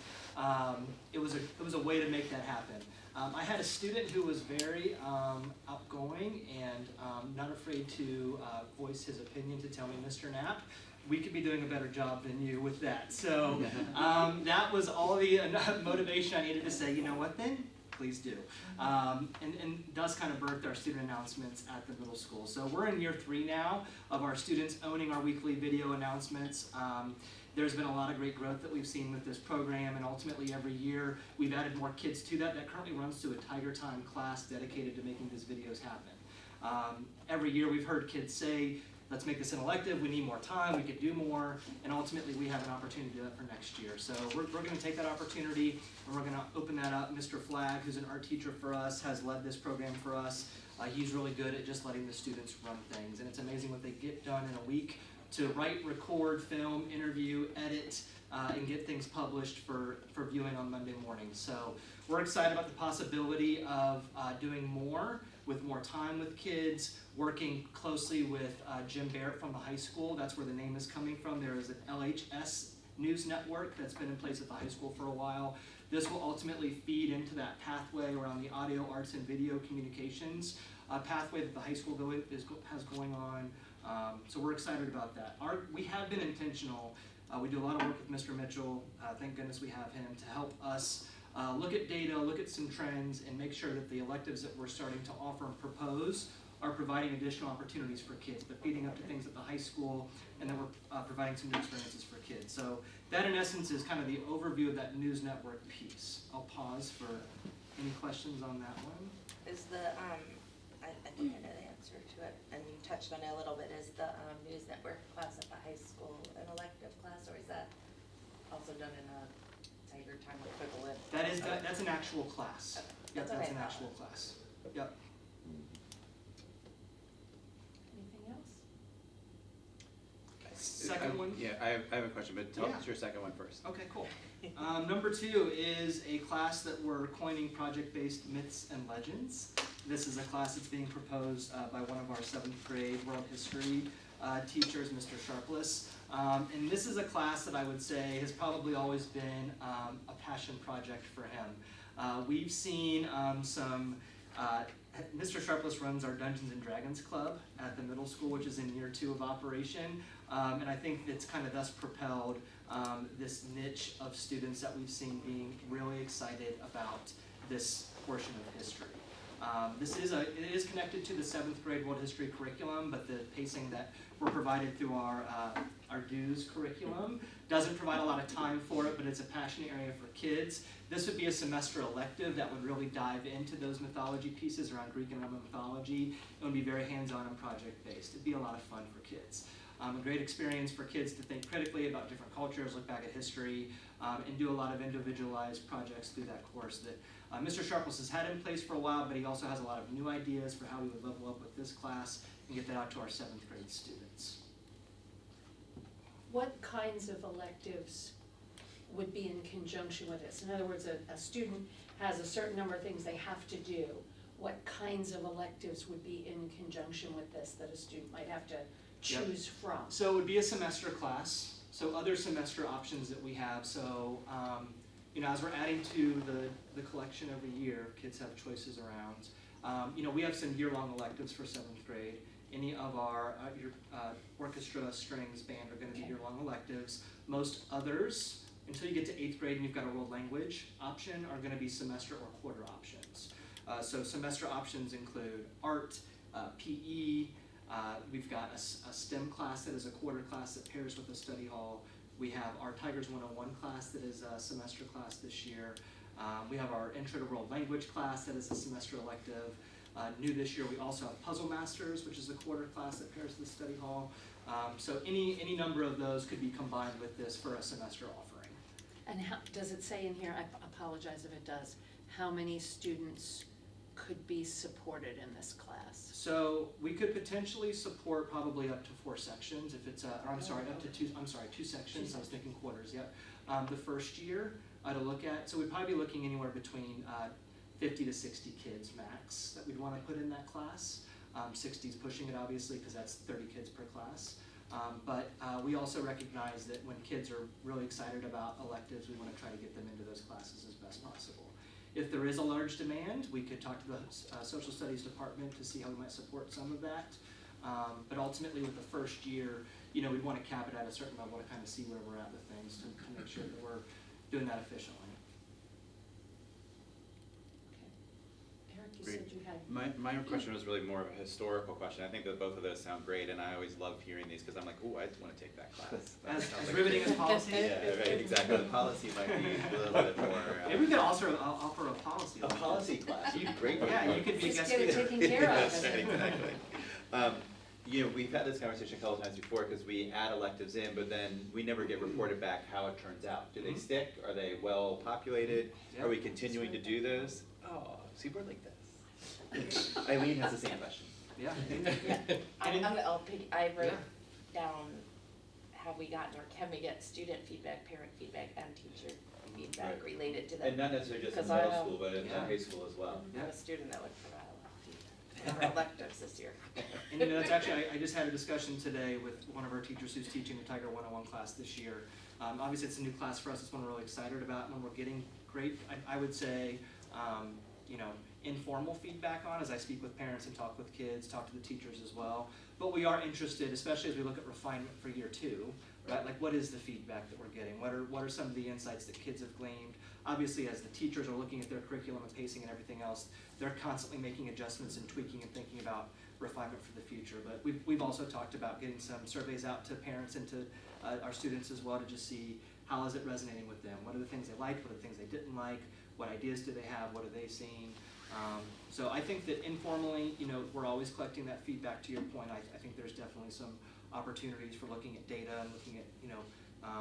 It was a way to make that happen. I had a student who was very outgoing and not afraid to voice his opinion, to tell me, Mr. Knapp, we could be doing a better job than you with that. So that was all the motivation I needed to say, you know what then? Please do. And thus kind of birthed our student announcements at the middle school. So we're in year 3 now of our students owning our weekly video announcements. There's been a lot of great growth that we've seen with this program, and ultimately every year we've added more kids to that. That currently runs to a Tiger Time class dedicated to making these videos happen. Every year we've heard kids say, let's make this an elective, we need more time, we could do more, and ultimately we have an opportunity to do that for next year. So we're going to take that opportunity and we're going to open that up. Mr. Flagg, who's an art teacher for us, has led this program for us. He's really good at just letting the students run things, and it's amazing what they get done in a week to write, record, film, interview, edit, and get things published for viewing on Monday mornings. So we're excited about the possibility of doing more with more time with kids, working closely with Jim Barrett from the high school. That's where the name is coming from. There is an LHS news network that's been in place at the high school for a while. This will ultimately feed into that pathway around the audio, arts, and video communications pathway that the high school has going on. So we're excited about that. We have been intentional. We do a lot of work with Mr. Mitchell. Thank goodness we have him to help us look at data, look at some trends, and make sure that the electives that we're starting to offer and propose are providing additional opportunities for kids, but feeding up to things at the high school, and then we're providing some new experiences for kids. So that, in essence, is kind of the overview of that news network piece. I'll pause for any questions on that one.
Is the, I think I know the answer to it, and you touched on it a little bit, is the news network class at the high school an elective class, or is that also done in a Tiger Time equivalent?
That's an actual class.
Okay.
Yep, that's an actual class. Yep.
Anything else?
Second one?
Yeah, I have a question, but tell
Yeah.
us your second one first.
Okay, cool. Number 2 is a class that we're coining project-based myths and legends. This is a class that's being proposed by one of our 7th grade world history teachers, Mr. Sharpless. And this is a class that I would say has probably always been a passion project for him. We've seen Mr. Sharpless runs our Dungeons and Dragons Club at the middle school, which is in year 2 of operation. And I think it's kind of thus propelled this niche of students that we've seen being really excited about this portion of history. It is connected to the 7th grade world history curriculum, but the pacing that we're provided through our dues curriculum doesn't provide a lot of time for it, but it's a passion area for kids. This would be a semester elective that would really dive into those mythology pieces around Greek and Roman mythology. It would be very hands-on and project-based. It'd be a lot of fun for kids. A great experience for kids to think critically about different cultures, look back at history, and do a lot of individualized projects through that course that Mr. Sharples has had in place for a while, but he also has a lot of new ideas for how we would level up with this class and get that out to our 7th grade students.
What kinds of electives would be in conjunction with this? In other words, a student has a certain number of things they have to do. What kinds of electives would be in conjunction with this that a student might have to choose from?
So it would be a semester class, so other semester options that we have. So, as we're adding to the collection every year, kids have choices around. We have some year-long electives for 7th grade. Any of our orchestra, strings, band are going to be year-long electives. Most others, until you get to 8th grade and you've got a world language option, are going to be semester or quarter options. So semester options include art, PE, we've got a STEM class that is a quarter class that pairs with a study hall. We have our Tigers 101 class that is a semester class this year. We have our Intro to World Language class that is a semester elective. New this year, we also have Puzzle Masters, which is a quarter class that pairs with the study hall. So any number of those could be combined with this for a semester offering.
And how, does it say in here, I apologize if it does, how many students could be supported in this class?
So we could potentially support probably up to 4 sections if it's, up to 2 sections, I was thinking quarters, yep. The first year to look at, so we'd probably be looking anywhere between 50 to 60 kids max that we'd want to put in that class. 60 is pushing it obviously because that's 30 kids per class. But we also recognize that when kids are really excited about electives, we want to try to get them into those classes as best possible. If there is a large demand, we could talk to the social studies department to see how we might support some of that. But ultimately with the first year, we want to cap it at a certain level to kind of see where we're at with things to make sure that we're doing that efficiently.
Eric, you
Great.
said you had.
My question was really more of a historical question. I think that both of those sound great, and I always love hearing these because I'm like, oh, I want to take that class. That
As
sounds like
riveting
great.
as policy.
Yeah, right, exactly. The policy might be a little bit more.
Maybe we could also offer a policy.
A policy class. You great.
Yeah, you could be a
Just
guest
get it
speaker.
taken care of.
Yes, right, exactly. We've had this conversation a couple times before because we add electives in, but then we never get reported back how it turns out. Do they stick? Are they well populated?
Yep.
Are we continuing to do those? Oh, see, we're like this. Eileen has the same question.
Yeah.
I wrote
Yeah.
down, have we gotten or can we get student feedback, parent feedback, and teacher feedback
Right.
related to them?
And not necessarily just in
Because I
middle
have-
school, but in
Yeah.
high school as well.
I have a student that would provide a lot of feedback for electives this year.
And that's actually, I just had a discussion today with one of our teachers who's teaching the Tiger 101 class this year. Obviously it's a new class for us, it's one we're really excited about, and we're getting great, I would say, informal feedback on as I speak with parents and talk with kids, talk to the teachers as well. But we are interested, especially as we look at refinement for year 2, right? Like what is the feedback that we're getting? What are some of the insights that kids have gleaned? Obviously as the teachers are looking at their curriculum and pacing and everything else, they're constantly making adjustments and tweaking and thinking about refinement for the future. But we've also talked about getting some surveys out to parents and to our students as well to just see how is it resonating with them? What are the things they liked? What are the things they didn't like? What ideas do they have? What are they seeing? So I think that informally, we're always collecting that feedback. To your point, I think there's definitely some opportunities for looking at data and looking at,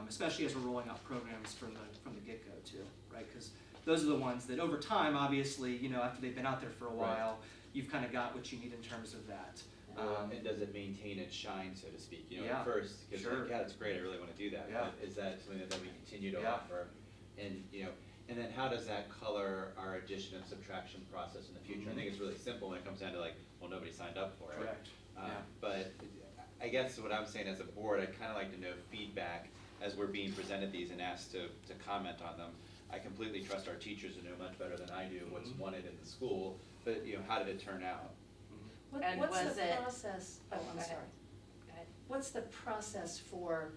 especially as we're rolling out programs from the get-go too, right? Because those are the ones that over time, obviously, after they've been out there for a while, you've kind of got what you need in terms of that.
And does it maintain its shine, so to speak?
Yeah,
At first, because
sure.
yeah, it's great, I really want to do that.
Yeah.
But is that something that we continue to
Yeah.
offer? And and then how does that color our addition and subtraction process in the future? I think it's really simple when it comes down to well, nobody signed up for it.
Correct. Yeah.
But I guess what I'm saying as a board, I'd kind of like to know feedback as we're being presented these and asked to comment on them. I completely trust our teachers to know much better than I do what's wanted in the school, but how did it turn out?
And
What's
was
the
it-
process,
Oh,
I'm
go ahead.
sorry.
Go ahead.
What's the process for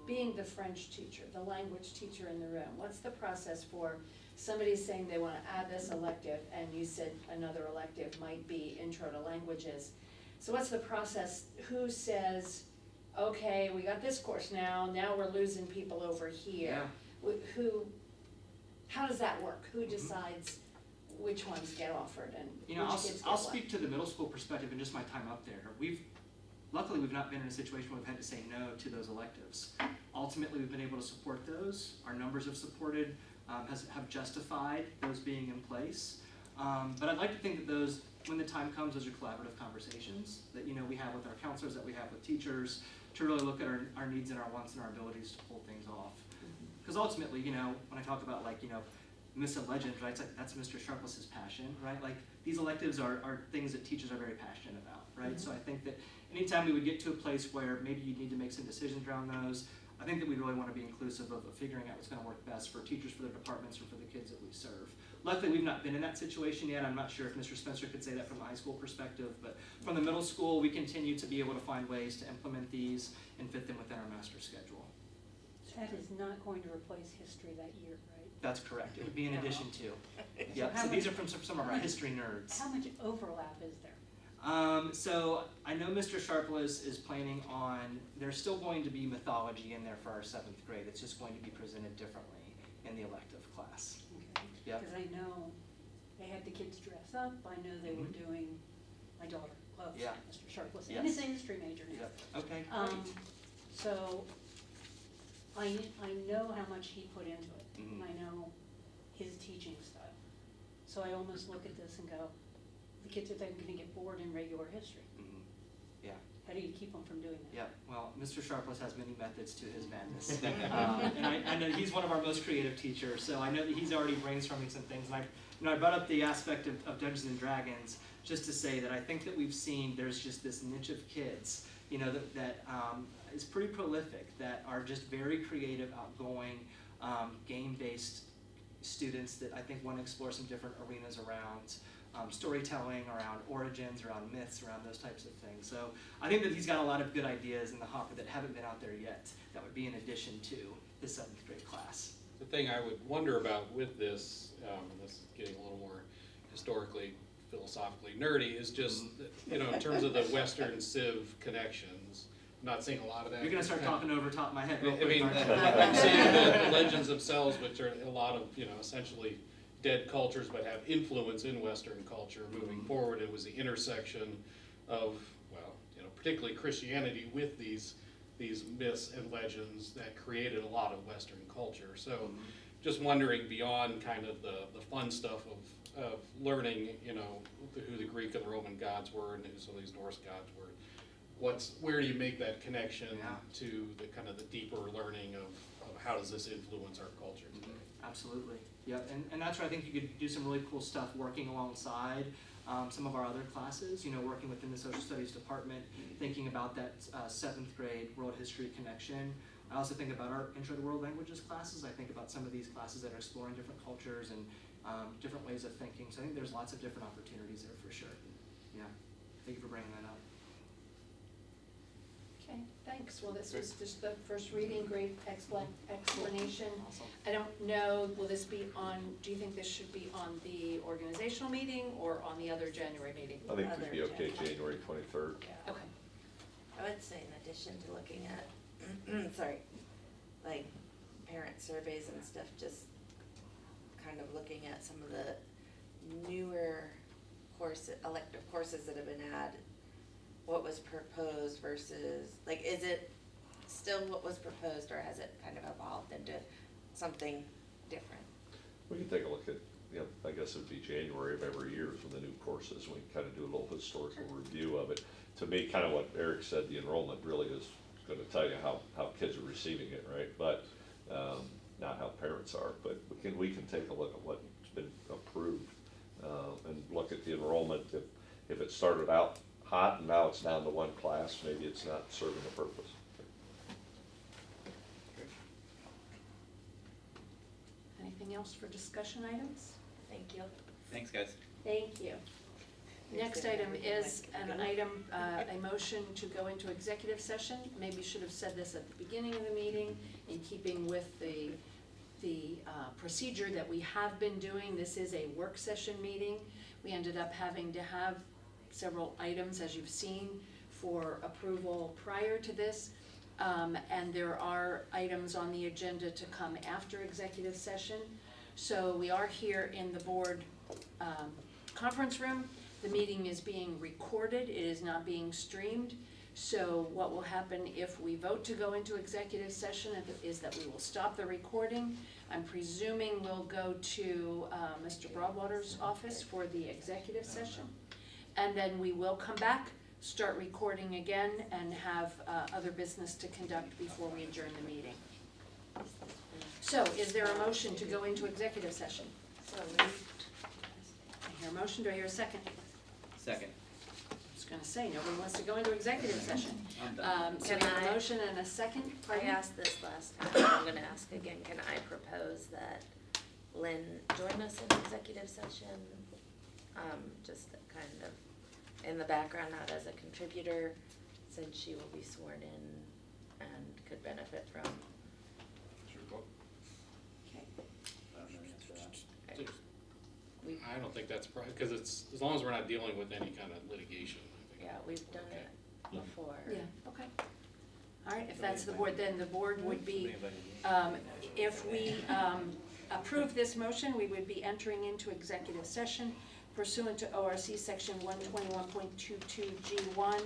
being the French teacher, the language teacher in the room? What's the process for somebody saying they want to add this elective, and you said another elective might be intro to languages? So what's the process? Who says, okay, we got this course now we're losing people over here. How does that work? Who decides which ones get offered and
You know,
which kids get
I'll
what?
speak to the middle school perspective and just my time up there. Luckily, we've not been in a situation where we've had to say no to those electives. Ultimately, we've been able to support those. Our numbers have supported, have justified those being in place. But I'd like to think that those, when the time comes, those are collaborative conversations that, you know, we have with our counselors, that we have with teachers, to really look at our needs and our wants and our abilities to pull things off. Because ultimately, you know, when I talk about, like, you know, Myths and Legends, right, it's like, that's Mr. Sharpless's passion, right? Like, these electives are things that teachers are very passionate about, right? So I think that anytime we would get to a place where maybe you need to make some decisions around those, I think that we really want to be inclusive of figuring out what's going to work best for teachers, for their departments, or for the kids that we serve. Luckily, we've not been in that situation yet. I'm not sure if Mr. Spencer could say that from the high school perspective, but from the middle school, we continue to be able to find ways to implement these and fit them within our master schedule.
That is not going to replace history that year, right?
That's correct. It would be in addition to.
So
So these are from some of our history nerds.
How much overlap is there?
So I know Mr. Sharpless is planning on, there's still going to be mythology in there for our 7th grade. It's just going to be presented differently in the elective class.
Okay.
Yep.
Because I know they had the kids dress up. I know they were doing, my daughter loves
Yeah.
Mr. Sharpless,
Yes.
and he's an history major now.
Yep. Okay,
So I know how much he put into it, and
Mhm.
I know his teaching style. So I almost look at this and go, the kids are then gonna get bored in regular history.
Mhm. Yeah.
How do you keep them from doing that?
Yeah, well, Mr. Sharpless has many methods to his madness. And I know he's one of our most creative teachers, so I know that he's already brainstorming some things. And I brought up the aspect of Dungeons and Dragons just to say that I think that we've seen there's just this niche of kids, you know, that is pretty prolific, that are just very creative, outgoing, game-based students that I think want to explore some different arenas around storytelling, around origins, around myths, around those types of things. So I think that he's got a lot of good ideas in the hopper that haven't been out there yet, that would be in addition to his 7th grade class.
The thing I would wonder about with this, and this is getting a little more historically, philosophically nerdy, is just, you know, in terms of the Western Civ connections, I'm not seeing a lot of that.
You're gonna start talking over top of my head real
I
quick,
mean,
aren't you?
I'm seeing the legends themselves, which are a lot of, you know, essentially dead cultures, but have influence in Western culture moving forward. It was the intersection of, well, you know, particularly Christianity with these myths and legends that created a lot of Western culture. So just wondering beyond kind of the fun stuff of learning, you know, who the Greek and the Roman gods were and who some of these Norse gods were. Where do you make that connection to the kind of the deeper learning of how does this influence our culture today?
Absolutely, yep, and that's where I think you could do some really cool stuff working alongside some of our other classes, you know, working within the social studies department, thinking about that 7th grade world history connection. I also think about our intro to world languages classes. I think about some of these classes that are exploring different cultures and different ways of thinking. So I think there's lots of different opportunities there for sure. Yeah, thank you for bringing that up.
Okay, thanks. Well, this was just the first reading, great explanation.
Awesome.
I don't know, will this be on, do you think this should be on the organizational meeting or on the other January meeting?
I think we'd be okay January 23rd.
Okay.
I would say in addition to looking at, sorry, like parent surveys and stuff, just kind of looking at some of the newer elective courses that have been added, what was proposed versus, like, is it still what was proposed or has it kind of evolved into something different?
We can take a look at, you know, I guess it'd be January of every year for the new courses. We can kind of do a little historical review of it. To me, kind of what Eric said, the enrollment really is going to tell you how kids are receiving it, right? But not how parents are. But we can take a look at what's been approved and look at the enrollment. If it started out hot and now it's down to one class, maybe it's not serving a purpose.
Anything else for discussion items?
Thank you.
Thanks, guys.
Thank you. Next item is an item, a motion to go into executive session. Maybe should have said this at the beginning of the meeting, in keeping with the procedure that we have been doing. This is a work session meeting. We ended up having to have several items, as you've seen, for approval prior to this. And there are items on the agenda to come after executive session. So we are here in the board conference room. The meeting is being recorded, it is not being streamed. So what will happen if we vote to go into executive session is that we will stop the recording. I'm presuming we'll go to Mr. Broadwater's office for the executive session. And then we will come back, start recording again, and have other business to conduct before we adjourn the meeting. So is there a motion to go into executive session?
So moved.
I hear a motion, do I hear a second?
Second.
I was gonna say, nobody wants to go into executive session.
I'm done.
So we
Can
have a
I-
motion and a second,
I
pardon?
asked this last time, I'm gonna ask again, can I propose that Lynn join us in executive session? Just kind of in the background, not as a contributor, since she will be sworn in and could benefit from.
I don't think that's because it's, as long as we're not dealing with any kind of litigation, I think.
Yeah, we've done it before.
Yeah, okay. All right, if that's the board, then the board would be, if we approve this motion, we would be entering into executive session pursuant to ORC section 121.22G1,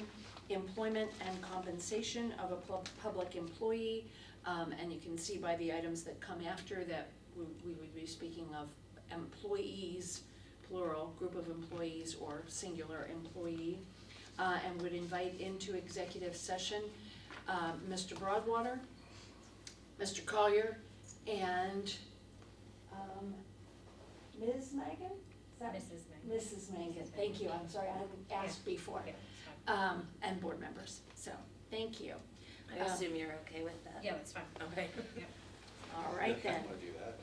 employment and compensation of a public employee. And you can see by the items that come after that, we would be speaking of employees, plural, group of employees or singular employee, and would invite into executive session Mr. Broadwater, Mr. Collier, and Ms. Megan? Is that-
Mrs. Mangan.
Mrs. Mangan, thank you, I'm sorry, I hadn't asked before.
Yeah, it's fine.
And board members, so, thank you.
I assume you're okay with that?
Yeah, that's fine.
Okay.
All right then.
Wanna do that?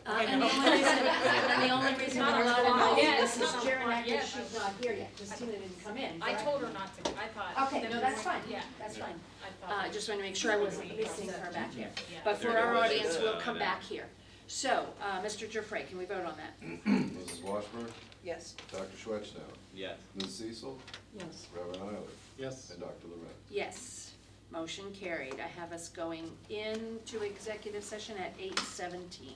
And the only reason we're allowed to know
Yeah,
is
it's
Mrs.
not
Jeranek,
yet.
is she's not here yet, Christina didn't come in.
I
correct?
told her not to, I thought.
Okay,
that
no,
we
that's
weren't-
fine,
Yeah.
that's fine.
I
I
thought.
just wanted to make sure I wasn't missing her back here.
Yeah.
But for our audience, we'll come back here. So, Mr. Giuffre, can we vote on that?
Mrs. Washburn,
Yes.
Dr. Schwetznow,
Yes.
Ms. Cecil,
Yes.
Reverend Eiler,
Yes.
and Dr. Lorenz.
Yes, motion carried. I have us going into executive session at 8:17.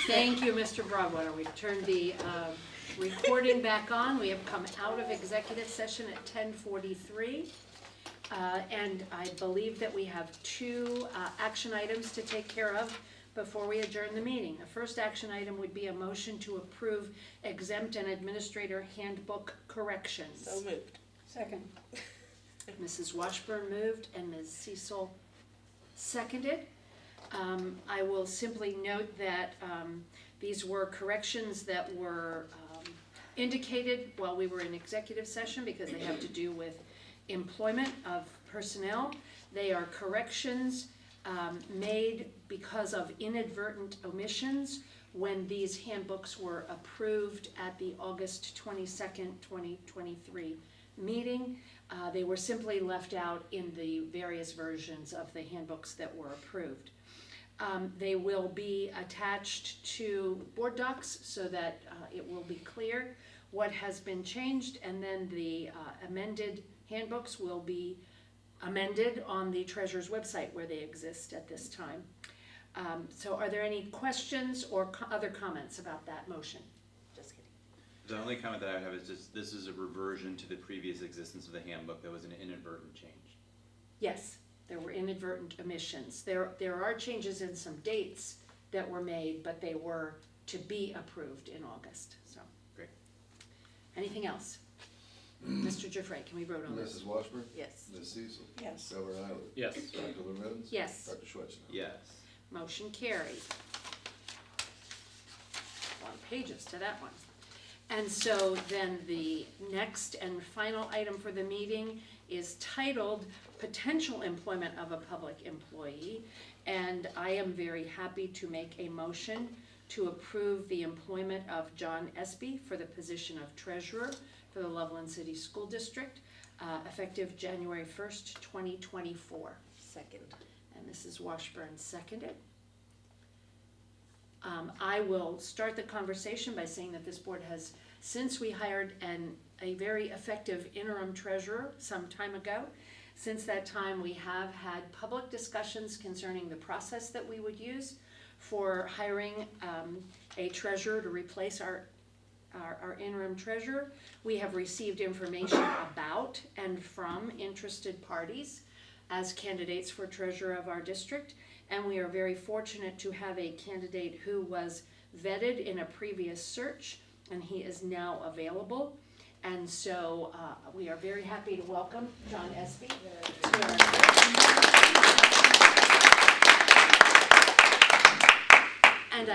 Thank you, Mr. Broadwater. We've turned the recording back on. We have come out of executive session at 10:43. And I believe that we have two action items to take care of before we adjourn the meeting. The first action item would be a motion to approve exempt and administrator handbook corrections.
So moved.
Second.
Mrs. Washburn moved and Ms. Cecil seconded. I will simply note that these were corrections that were indicated while we were in executive session because they have to do with employment of personnel. They are corrections made because of inadvertent omissions when these handbooks were approved at the August 22nd, 2023 meeting. They were simply left out in the various versions of the handbooks that were approved. They will be attached to board docs so that it will be clear what has been changed, and then the amended handbooks will be amended on the treasurer's website where they exist at this time. So are there any questions or other comments about that motion?
Just kidding.
The only comment that I have is just, this is a reversion to the previous existence of the handbook. That was an inadvertent change.
Yes, there were inadvertent omissions. There are changes in some dates that were made, but they were to be approved in August, so.
Great.
Anything else? Mr. Giuffre, can we vote on this?
Mrs. Washburn,
Yes.
Ms. Cecil,
Yes.
Reverend Eiler,
Yes.
Dr. Lorenz.
Yes.
Dr. Schwetznow.
Yes.
Motion carried. A lot of pages to that one. And so then the next and final item for the meeting is titled Potential Employment of a Public Employee. And I am very happy to make a motion to approve the employment of John Espy for the position of treasurer for the Loveland City School District, effective January 1st, 2024.
Second.
And Mrs. Washburn seconded. I will start the conversation by saying that this board has, since we hired a very effective interim treasurer some time ago, since that time we have had public discussions concerning the process that we would use for hiring a treasurer to replace our interim treasurer. We have received information about and from interested parties as candidates for treasurer of our district, and we are very fortunate to have a candidate who was vetted in a previous search, and he is now available. And so we are very happy to welcome John Espy to our and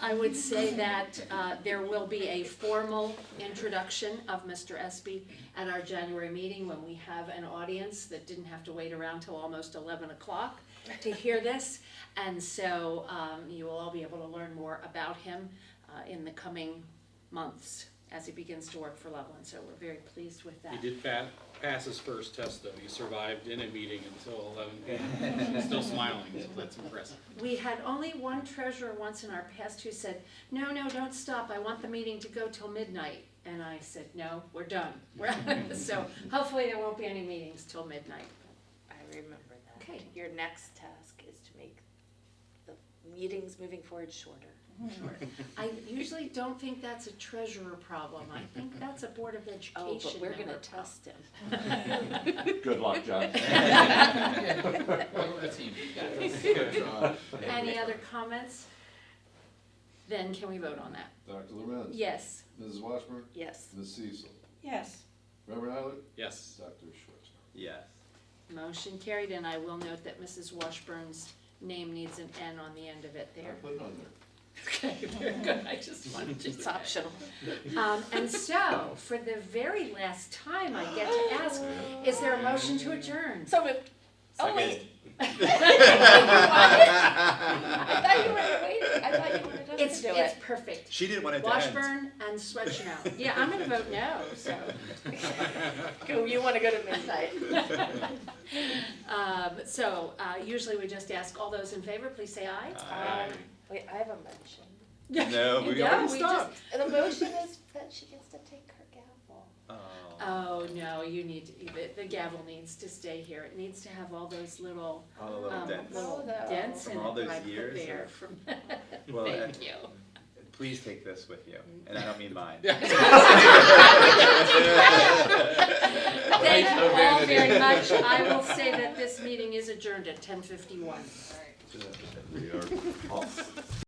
I would say that there will be a formal introduction of Mr. Espy at our January meeting when we have an audience that didn't have to wait around till almost 11 o'clock to hear this. And so you will all be able to learn more about him in the coming months as he begins to work for Loveland. So we're very pleased with that.
He did pass his first test, though. He survived in a meeting until 11 p.m. Still smiling, so that's impressive.
We had only one treasurer once in our past who said, no, don't stop, I want the meeting to go till midnight. And I said, no, we're done. So hopefully there won't be any meetings till midnight.
I remember that.
Okay.
Your next task is to make the meetings moving forward shorter.
I usually don't think that's a treasurer problem. I think that's a Board of Education
Oh, but we're gonna
member
test him.
Good luck, John.
problem. Any other comments? Then can we vote on that?
Dr. Lorenz?
Yes.
Mrs. Washburn?
Yes.
Ms. Cecil?
Yes.
Reverend Eilert?
Yes.
Dr. Schwartz?
Yes.
Motion carried, and I will note that Mrs. Washburn's name needs an N on the end of it
I
there.
put it on there.
Okay, very good. I just wanted to.
It's optional.
And so, for the very last time, I get to ask, is there a motion to adjourn?
So moved. Oh,
Second.
wait. I thought you wanted us to do
It's
it.
perfect.
She didn't want it to end.
Washburn and Swetchnow. Yeah, I'm gonna vote no, so.
You wanna go to midnight.
Usually we just ask all those in favor, please say aye.
Aye.
Wait, I have a motion.
No, we
No,
already
we
stopped.
The motion is that she gets to take her gavel.
Oh.
Oh, no, you need, the gavel needs to stay here. It needs to have all those little,
All the little dents.
Oh, no.
dents in
From
it
all those
that I put
years
there
of-
from,
Well,
thank you.
Please take this with you, and I don't mean mine.
Thank you all very much. I will say that this meeting is adjourned at 10:51.
We are off.